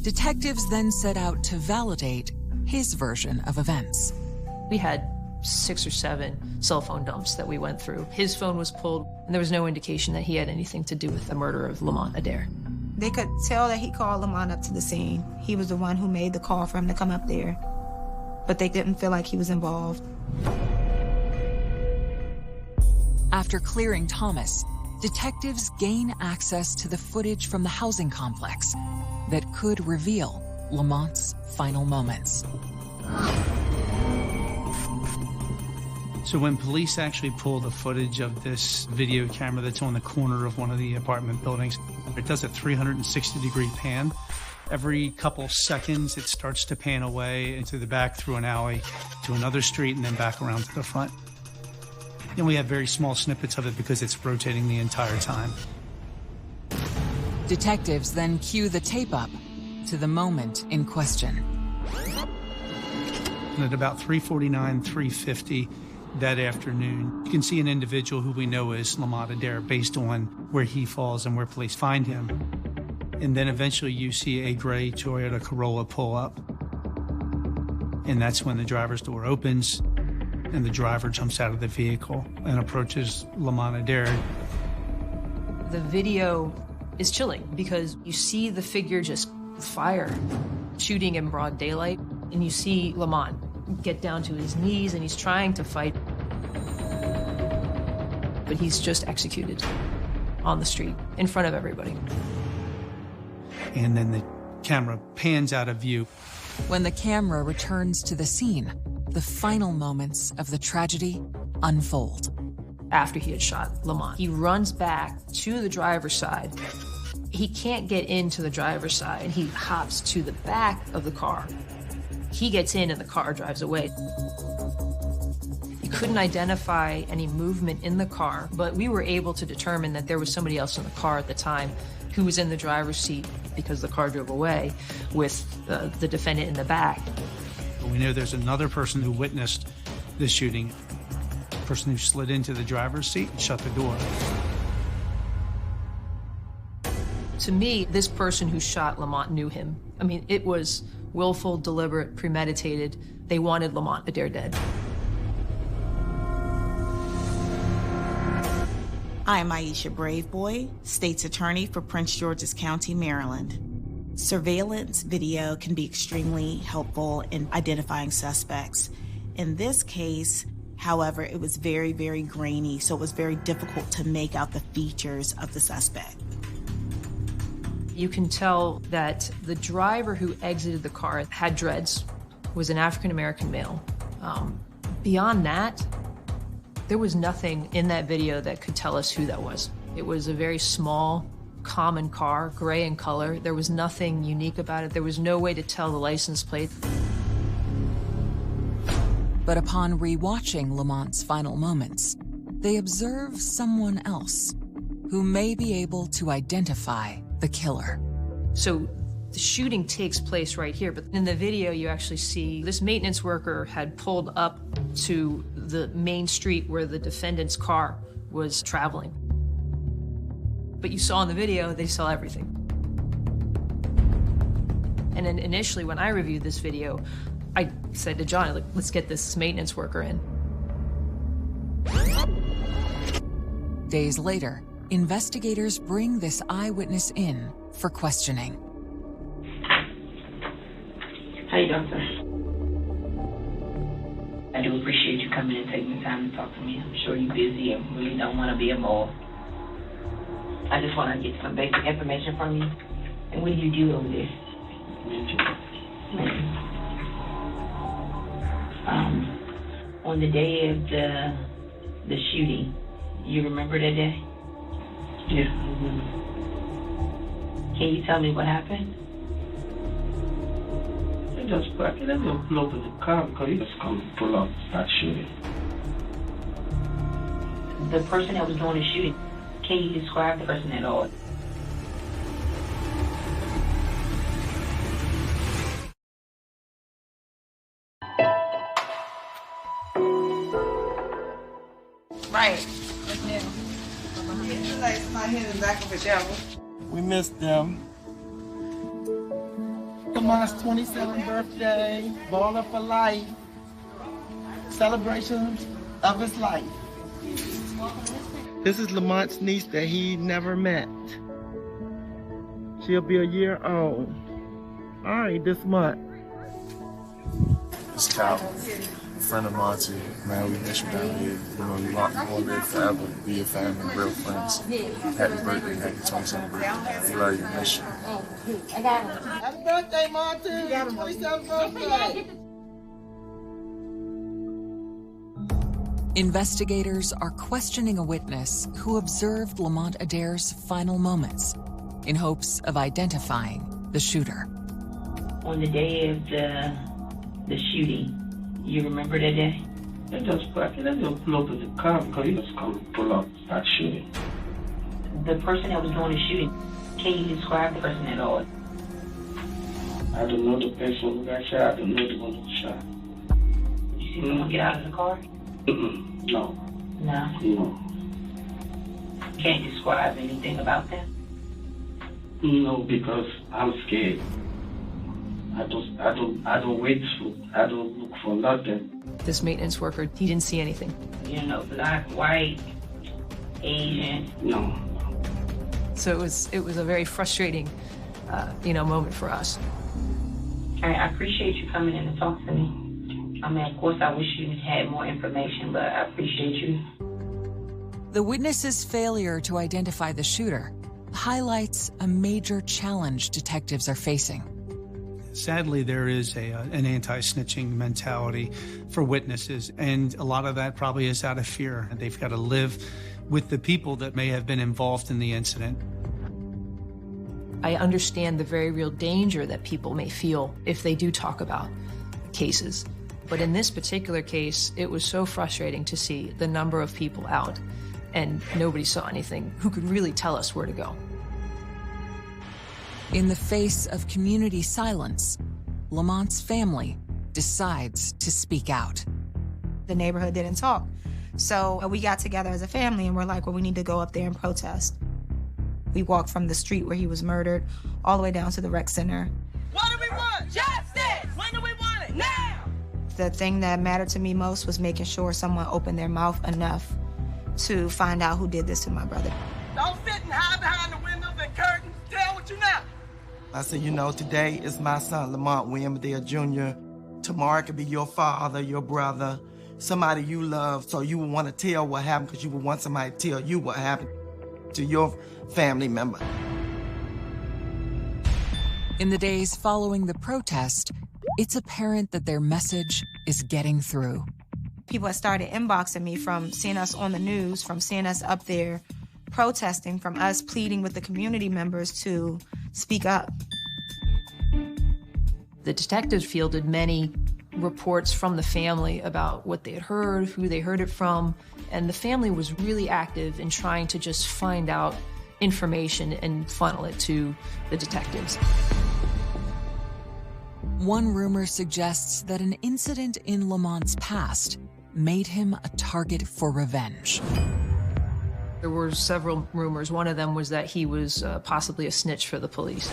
Detectives then set out to validate his version of events. We had 6 or 7 cell phone dumps that we went through. His phone was pulled, and there was no indication that he had anything to do with the murder of Lamont Adair. They could tell that he called Lamont up to the scene. He was the one who made the call for him to come up there. But they didn't feel like he was involved. After clearing Thomas, detectives gain access to the footage from the housing complex that could reveal Lamont's final moments. So when police actually pull the footage of this video camera that's on the corner of one of the apartment buildings, it does a 360-degree pan. Every couple seconds, it starts to pan away into the back through an alley to another street and then back around to the front. And we have very small snippets of it because it's rotating the entire time. Detectives then cue the tape up to the moment in question. And at about 3:49, 3:50 that afternoon, you can see an individual who we know is Lamont Adair based on where he falls and where police find him. And then eventually you see a gray Toyota Corolla pull up. And that's when the driver's door opens and the driver jumps out of the vehicle and approaches Lamont Adair. The video is chilling because you see the figure just fire, shooting in broad daylight, and you see Lamont get down to his knees and he's trying to fight, but he's just executed on the street in front of everybody. And then the camera pans out of view. When the camera returns to the scene, the final moments of the tragedy unfold. After he had shot Lamont, he runs back to the driver's side. He can't get into the driver's side. He hops to the back of the car. He gets in and the car drives away. You couldn't identify any movement in the car, but we were able to determine that there was somebody else in the car at the time who was in the driver's seat because the car drove away with the defendant in the back. We know there's another person who witnessed the shooting, a person who slid into the driver's seat and shut the door. To me, this person who shot Lamont knew him. I mean, it was willful, deliberate, premeditated. They wanted Lamont Adair dead. I'm Aisha Braveboy, State's Attorney for Prince George's County, Maryland. Surveillance video can be extremely helpful in identifying suspects. In this case, however, it was very, very grainy, so it was very difficult to make out the features of the suspect. You can tell that the driver who exited the car had dreads, was an African-American male. Beyond that, there was nothing in that video that could tell us who that was. It was a very small, common car, gray in color. There was nothing unique about it. There was no way to tell the license plate. But upon rewatching Lamont's final moments, they observe someone else who may be able to identify the killer. So the shooting takes place right here, but in the video you actually see this maintenance worker had pulled up to the main street where the defendant's car was traveling. But you saw in the video, they saw everything. And then initially, when I reviewed this video, I said to John, like, let's get this maintenance worker in. Days later, investigators bring this eyewitness in for questioning. How you doing, sir? I do appreciate you coming and taking the time to talk to me. I'm sure you're busy and really don't want to be a mole. I just want to get some basic information from you. And what do you do over there? On the day of the shooting, you remember that day? Yeah. Can you tell me what happened? They just parking and they pull up in the car because he just come pull up, start shooting. The person that was doing the shooting, can you describe the person at all? Right. We missed them. Lamont's 27th birthday, baller for life, celebration of his life. This is Lamont's niece that he never met. She'll be a year old. All right, this month. It's Cal, a friend of Monty. Man, we miss you down here. You know, you locked me on there forever. Be your family, real friends. Happy birthday, happy 27th birthday. We love you, miss you. I got him. Happy birthday, Monty. You got him. 27th birthday. Investigators are questioning a witness who observed Lamont Adair's final moments in hopes of identifying the shooter. On the day of the shooting, you remember that day? They just parking and they pull up in the car because he just come pull up, start shooting. The person that was doing the shooting, can you describe the person at all? I don't know the person who got shot. I don't know the one who shot. Did you see someone get out of the car? No. No? No. Can't describe anything about them? No, because I'm scared. I don't look for nothing. This maintenance worker, he didn't see anything. You know, black, white, Asian. No. So it was a very frustrating, moment for us. I appreciate you coming in to talk to me. I mean, of course, I wish you had more information, but I appreciate you. The witness's failure to identify the shooter highlights a major challenge detectives are facing. Sadly, there is an anti-snitching mentality for witnesses, and a lot of that probably is out of fear. They've got to live with the people that may have been involved in the incident. I understand the very real danger that people may feel if they do talk about cases. But in this particular case, it was so frustrating to see the number of people out, and nobody saw anything who could really tell us where to go. In the face of community silence, Lamont's family decides to speak out. The neighborhood didn't talk. So we got together as a family and we're like, well, we need to go up there and protest. We walked from the street where he was murdered all the way down to the rec center. What do we want? Justice! When do we want it? Now! The thing that mattered to me most was making sure someone opened their mouth enough to find out who did this to my brother. Don't sit and hide behind the windows and curtains. Tell what you know. I said, today is my son, Lamont William Adair Jr. Tomorrow it could be your father, your brother, somebody you love, so you would want to tell what happened because you would want somebody to tell you what happened to your family member. In the days following the protest, it's apparent that their message is getting through. People had started inboxing me from seeing us on the news, from seeing us up there protesting, from us pleading with the community members to speak up. The detectives fielded many reports from the family about what they had heard, who they heard it from, and the family was really active in trying to just find out information and funnel it to the detectives. One rumor suggests that an incident in Lamont's past made him a target for revenge. There were several rumors. One of them was that he was possibly a snitch for the police.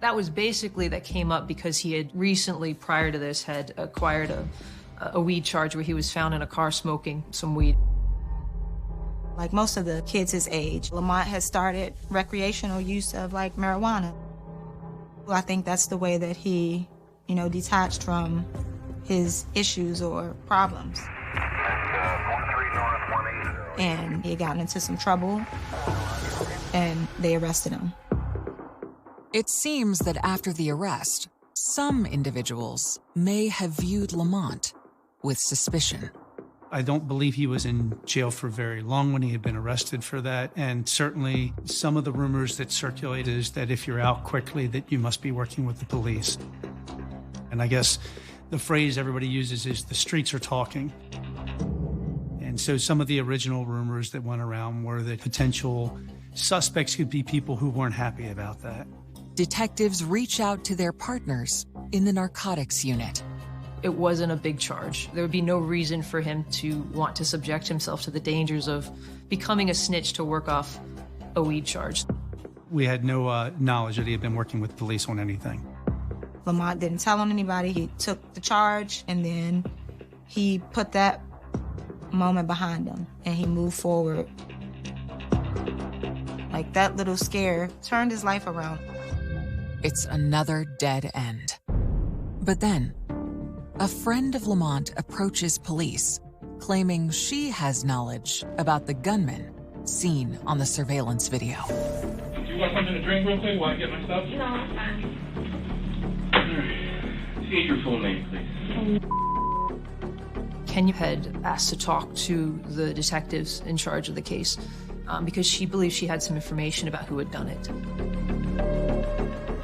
That was basically that came up because he had recently, prior to this, had acquired a weed charge where he was found in a car smoking some weed. Like most of the kids his age, Lamont has started recreational use of like marijuana. I think that's the way that he, detached from his issues or problems. And he had gotten into some trouble, and they arrested him. It seems that after the arrest, some individuals may have viewed Lamont with suspicion. I don't believe he was in jail for very long when he had been arrested for that. And certainly some of the rumors that circulate is that if you're out quickly, that you must be working with the police. And I guess the phrase everybody uses is the streets are talking. And so some of the original rumors that went around were that potential suspects could be people who weren't happy about that. Detectives reach out to their partners in the narcotics unit. It wasn't a big charge. There would be no reason for him to want to subject himself to the dangers of becoming a snitch to work off a weed charge. We had no knowledge that he had been working with police on anything. Lamont didn't tell on anybody. He took the charge, and then he put that moment behind him, and he moved forward. Like, that little scare turned his life around. It's another dead end. But then, a friend of Lamont approaches police, claiming she has knowledge about the gunman seen on the surveillance video. Do you want something to drink real quick while I get my stuff? No, I'm fine. State your full name, please. Kenya had asked to talk to the detectives in charge of the case because she believed she had some information about who had done it.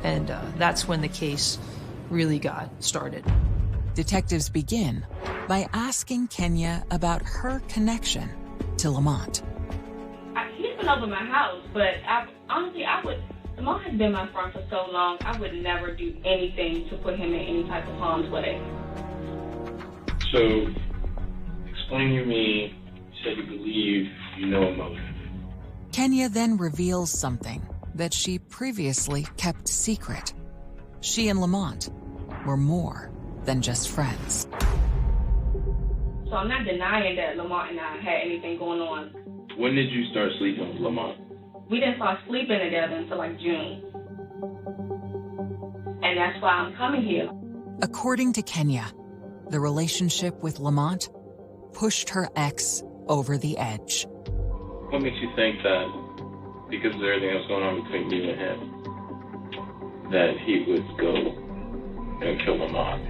And that's when the case really got started. Detectives begin by asking Kenya about her connection to Lamont. He's been over my house, but Lamont has been my friend for so long, I would never do anything to put him in any type of harm's way. So, explain to me, you said you believe you know a motive. Kenya then reveals something that she previously kept secret. She and Lamont were more than just friends. So I'm not denying that Lamont and I had anything going on. When did you start sleeping with Lamont? We didn't start sleeping together until like June. And that's why I'm coming here. According to Kenya, the relationship with Lamont pushed her ex over the edge. What makes you think that, because of everything that was going on between you and him, that he would go and kill Lamont?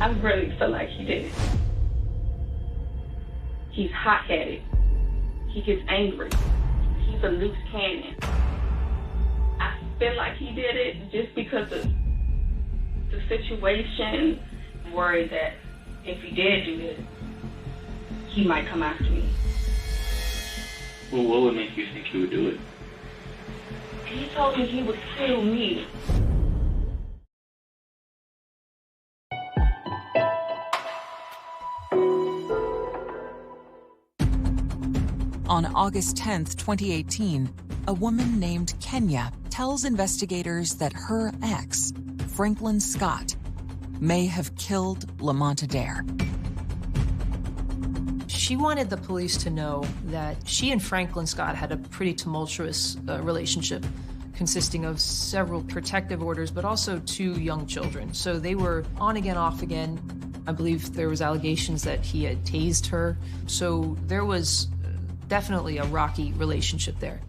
I really feel like he did it. He's hot-headed. He gets angry. He's a loose cannon. I feel like he did it just because of the situation. I'm worried that if he did do it, he might come after me. Well, what would make you think he would do it? He told me he would kill me. On August 10th, 2018, a woman named Kenya tells investigators that her ex, Franklin Scott, may have killed Lamont Adair. She wanted the police to know that she and Franklin Scott had a pretty tumultuous relationship consisting of several protective orders, but also 2 young children. So they were on again, off again. I believe there was allegations that he had tased her. So there was definitely a rocky relationship there.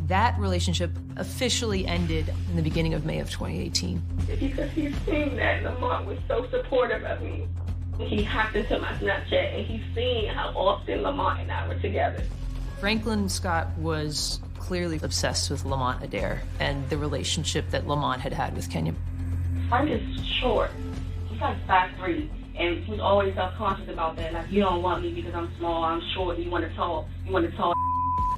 That relationship officially ended in the beginning of May of 2018. Because he's seen that Lamont was so supportive of me. He hacked into my Snapchat and he's seen how often Lamont and I were together. Franklin Scott was clearly obsessed with Lamont Adair and the relationship that Lamont had had with Kenya. Frank is short. He's like 5'3", and he's always self-conscious about that. Like, you don't want me because I'm small, I'm short, you want to talk.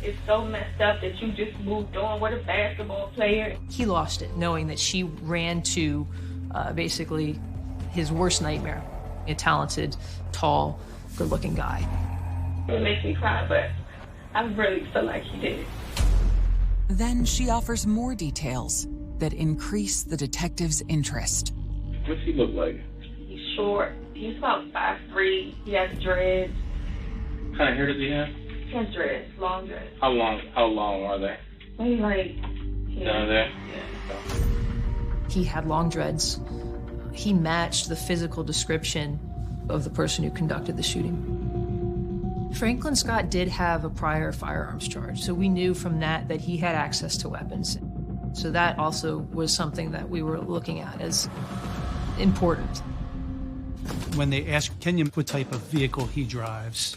It's so messed up that you just moved on with a basketball player. He lost it, knowing that she ran to basically his worst nightmare, a talented, tall, good-looking guy. It makes me cry, but I really feel like he did it. Then she offers more details that increase the detective's interest. What's he look like? He's short. He's about 5'3". He has dreads. What kind of hair does he have? He has dreads, long dreads. How long are they? Maybe like here. Down there? Yeah. He had long dreads. He matched the physical description of the person who conducted the shooting. Franklin Scott did have a prior firearms charge, so we knew from that he had access to weapons. So that also was something that we were looking at as important. When they asked Kenya what type of vehicle he drives,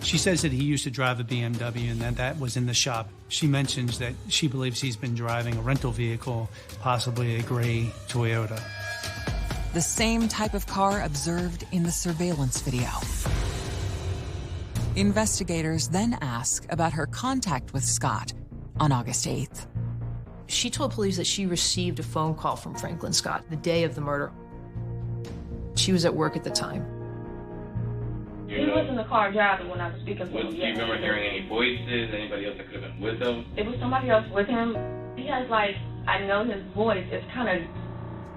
she says that he used to drive a BMW and that was in the shop. She mentions that she believes he's been driving a rental vehicle, possibly a gray Toyota. The same type of car observed in the surveillance video. Investigators then ask about her contact with Scott on August 8th. She told police that she received a phone call from Franklin Scott the day of the murder. She was at work at the time. He was in the car driving when I was speaking to him. Do you remember hearing any voices, anybody else that could have been with him? It was somebody else with him. He has I know his voice is kind of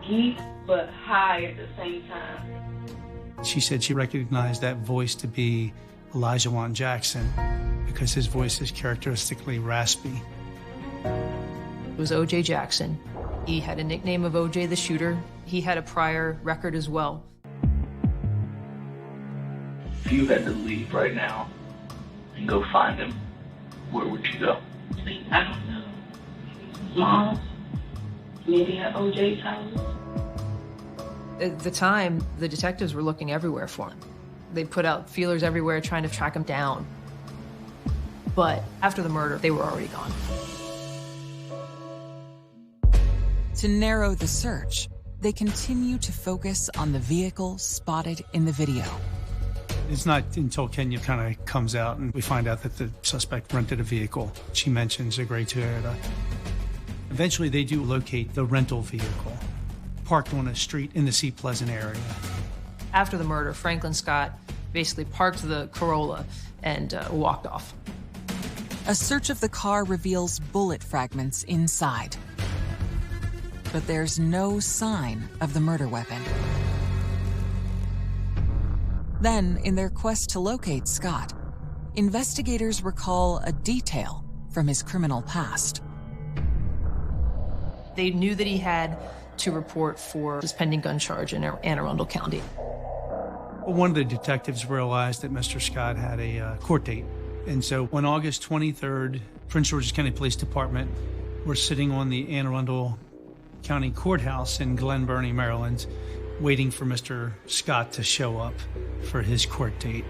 deep but high at the same time. She said she recognized that voice to be Elijah Wan Jackson because his voice is characteristically raspy. It was O.J. Jackson. He had a nickname of O.J. the Shooter. He had a prior record as well. If you had to leave right now and go find him, where would you go? I don't know. Mom, maybe at O.J.'s house. At the time, the detectives were looking everywhere for him. They put out feelers everywhere trying to track him down. But after the murder, they were already gone. To narrow the search, they continue to focus on the vehicle spotted in the video. It's not until Kenya kind of comes out and we find out that the suspect rented a vehicle. She mentions a gray Toyota. Eventually, they do locate the rental vehicle, parked on a street in the Seat Pleasant area. After the murder, Franklin Scott basically parked the Corolla and walked off. A search of the car reveals bullet fragments inside. But there's no sign of the murder weapon. Then, in their quest to locate Scott, investigators recall a detail from his criminal past. They knew that he had to report for his pending gun charge in Anne Arundel County. One of the detectives realized that Mr. Scott had a court date. And so on August 23rd, Prince George's County Police Department were sitting on the Anne Arundel County Courthouse in Glen Burnie, Maryland, waiting for Mr. Scott to show up for his court date.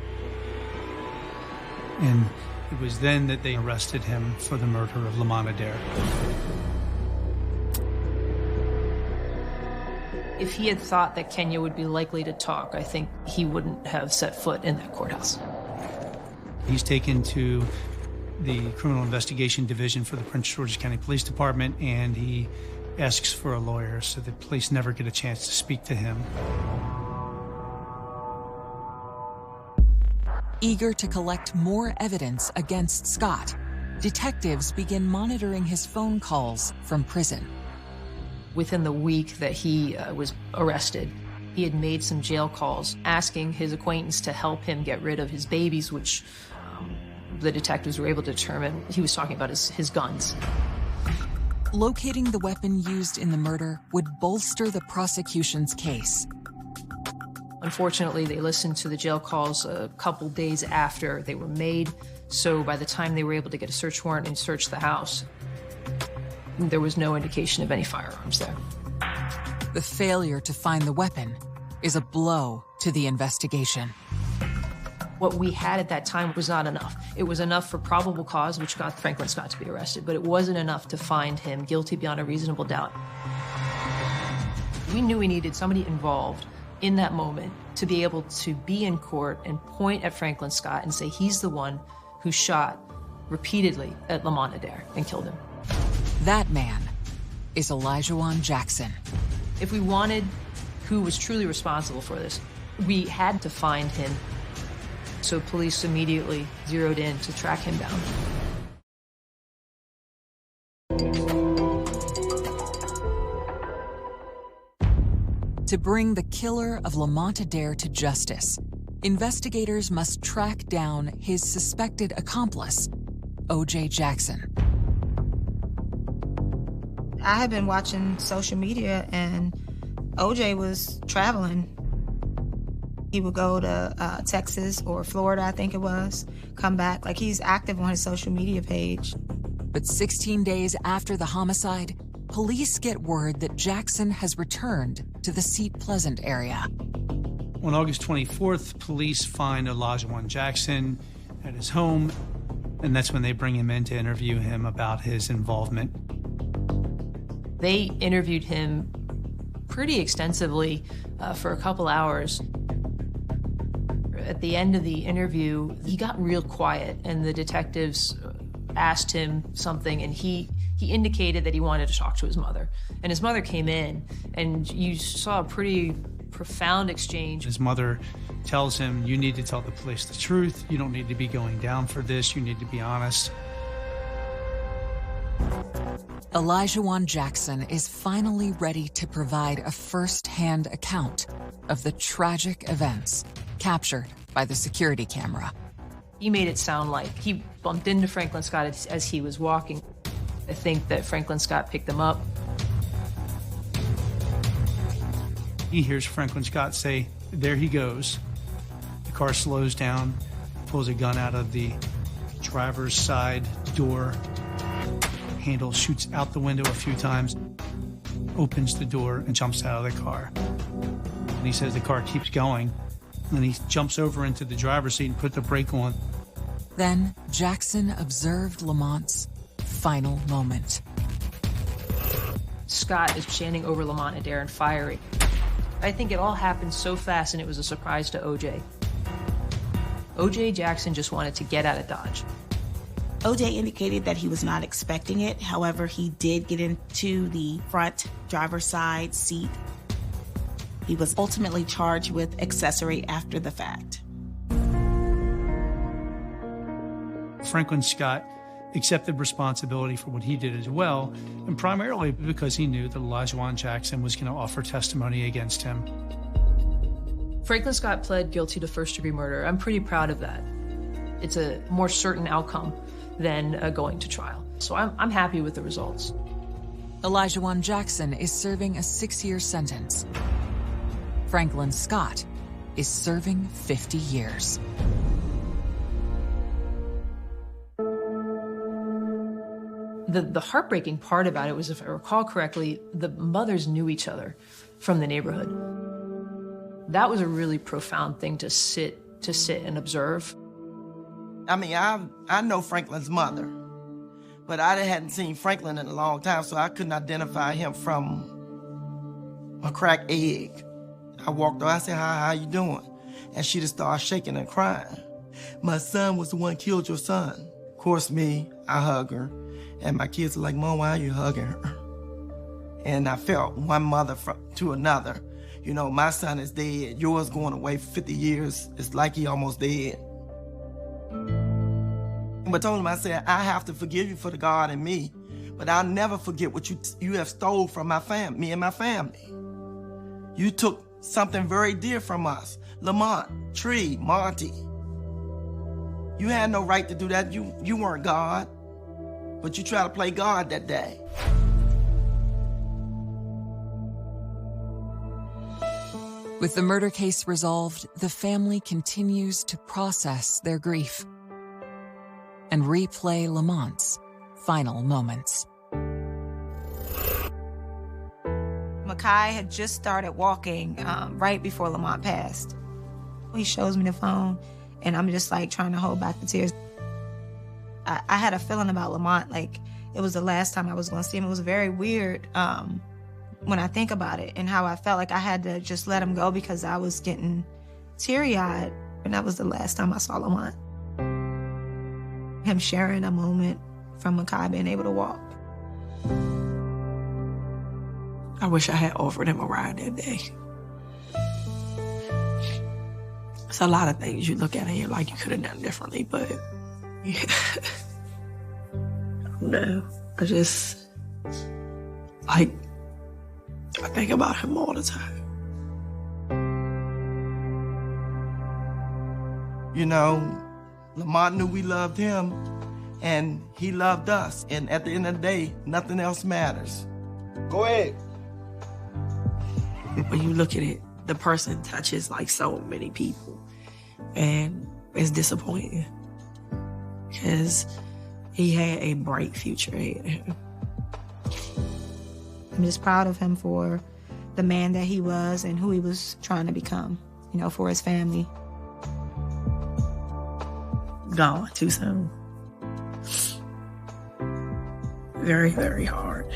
And it was then that they arrested him for the murder of Lamont Adair. If he had thought that Kenya would be likely to talk, I think he wouldn't have set foot in that courthouse. He's taken to the Criminal Investigation Division for the Prince George's County Police Department, and he asks for a lawyer so the police never get a chance to speak to him. Eager to collect more evidence against Scott, detectives begin monitoring his phone calls from prison. Within the week that he was arrested, he had made some jail calls asking his acquaintance to help him get rid of his babies, which the detectives were able to determine he was talking about his guns. Locating the weapon used in the murder would bolster the prosecution's case. Unfortunately, they listened to the jail calls a couple days after they were made, so by the time they were able to get a search warrant and search the house, there was no indication of any firearms there. The failure to find the weapon is a blow to the investigation. What we had at that time was not enough. It was enough for probable cause, which got Franklin Scott to be arrested, but it wasn't enough to find him guilty beyond a reasonable doubt. We knew we needed somebody involved in that moment to be able to be in court and point at Franklin Scott and say he's the one who shot repeatedly at Lamont Adair and killed him. That man is Elijah Wan Jackson. If we wanted who was truly responsible for this, we had to find him So police immediately zeroed in to track him down. To bring the killer of Lamont Adair to justice, investigators must track down his suspected accomplice, O.J. Jackson. I had been watching social media, and OJ was traveling. He would go to Texas or Florida, I think it was, come back. Like, he's active on his social media page. But 16 days after the homicide, police get word that Jackson has returned to the Seat Pleasant area. On August 24th, police find Olajuwon Jackson at his home, and that's when they bring him in to interview him about his involvement. They interviewed him pretty extensively for a couple hours. At the end of the interview, he got real quiet, and the detectives asked him something, and he indicated that he wanted to talk to his mother. And his mother came in, and you saw a pretty profound exchange. His mother tells him, you need to tell the police the truth. You don't need to be going down for this. You need to be honest. Olajuwon Jackson is finally ready to provide a first-hand account of the tragic events captured by the security camera. He made it sound like he bumped into Franklin Scott as he was walking. I think that Franklin Scott picked him up. He hears Franklin Scott say, there he goes. The car slows down, pulls a gun out of the driver's side door. Handle shoots out the window a few times, opens the door, and jumps out of the car. And he says the car keeps going. And then he jumps over into the driver's seat and put the brake on. Then Jackson observed Lamont's final moment. Scott is standing over Lamont Adair and firing. I think it all happened so fast, and it was a surprise to OJ. OJ Jackson just wanted to get out of Dodge. OJ indicated that he was not expecting it. However, he did get into the front driver's side seat. He was ultimately charged with accessory after the fact. Franklin Scott accepted responsibility for what he did as well, and primarily because he knew that Olajuwon Jackson was going to offer testimony against him. Franklin Scott pled guilty to first-degree murder. I'm pretty proud of that. It's a more certain outcome than going to trial. So I'm happy with the results. Olajuwon Jackson is serving a 6-year sentence. Franklin Scott is serving 50 years. The heartbreaking part about it was, if I recall correctly, the mothers knew each other from the neighborhood. That was a really profound thing to sit and observe. I mean, I know Franklin's mother, but I hadn't seen Franklin in a long time, so I couldn't identify him from a cracked egg. I walked over, I said, how you doing? And she just started shaking and crying. My son was the one who killed your son. Of course, I hug her, and my kids are like, Mom, why are you hugging her? And I felt one mother to another. You know, my son is dead, yours going away for 50 years. It's like he almost dead. But told him, I said, I have to forgive you for the God in me, but I'll never forget what you have stole from me and my family. You took something very dear from us. Lamont, Tree, Monty. You had no right to do that. You weren't God, but you tried to play God that day. With the murder case resolved, the family continues to process their grief and replay Lamont's final moments. Makai had just started walking right before Lamont passed. He shows me the phone, and I'm just like trying to hold back the tears. I had a feeling about Lamont, like it was the last time I was going to see him. It was very weird when I think about it, and how I felt like I had to just let him go because I was getting teary-eyed, and that was the last time I saw Lamont. Him sharing a moment from Makai being able to walk. I wish I had offered him a ride that day. It's a lot of things you look at and you're like, you could have done differently, but yeah. I don't know. I just, like, I think about him all the time. You know, Lamont knew we loved him, and he loved us. And at the end of the day, nothing else matters. Go ahead. When you look at it, the person touches like so many people, and it's disappointing because he had a bright future ahead of him. I'm just proud of him for the man that he was and who he was trying to become, you know, for his family. Gone too soon. Very, very hard.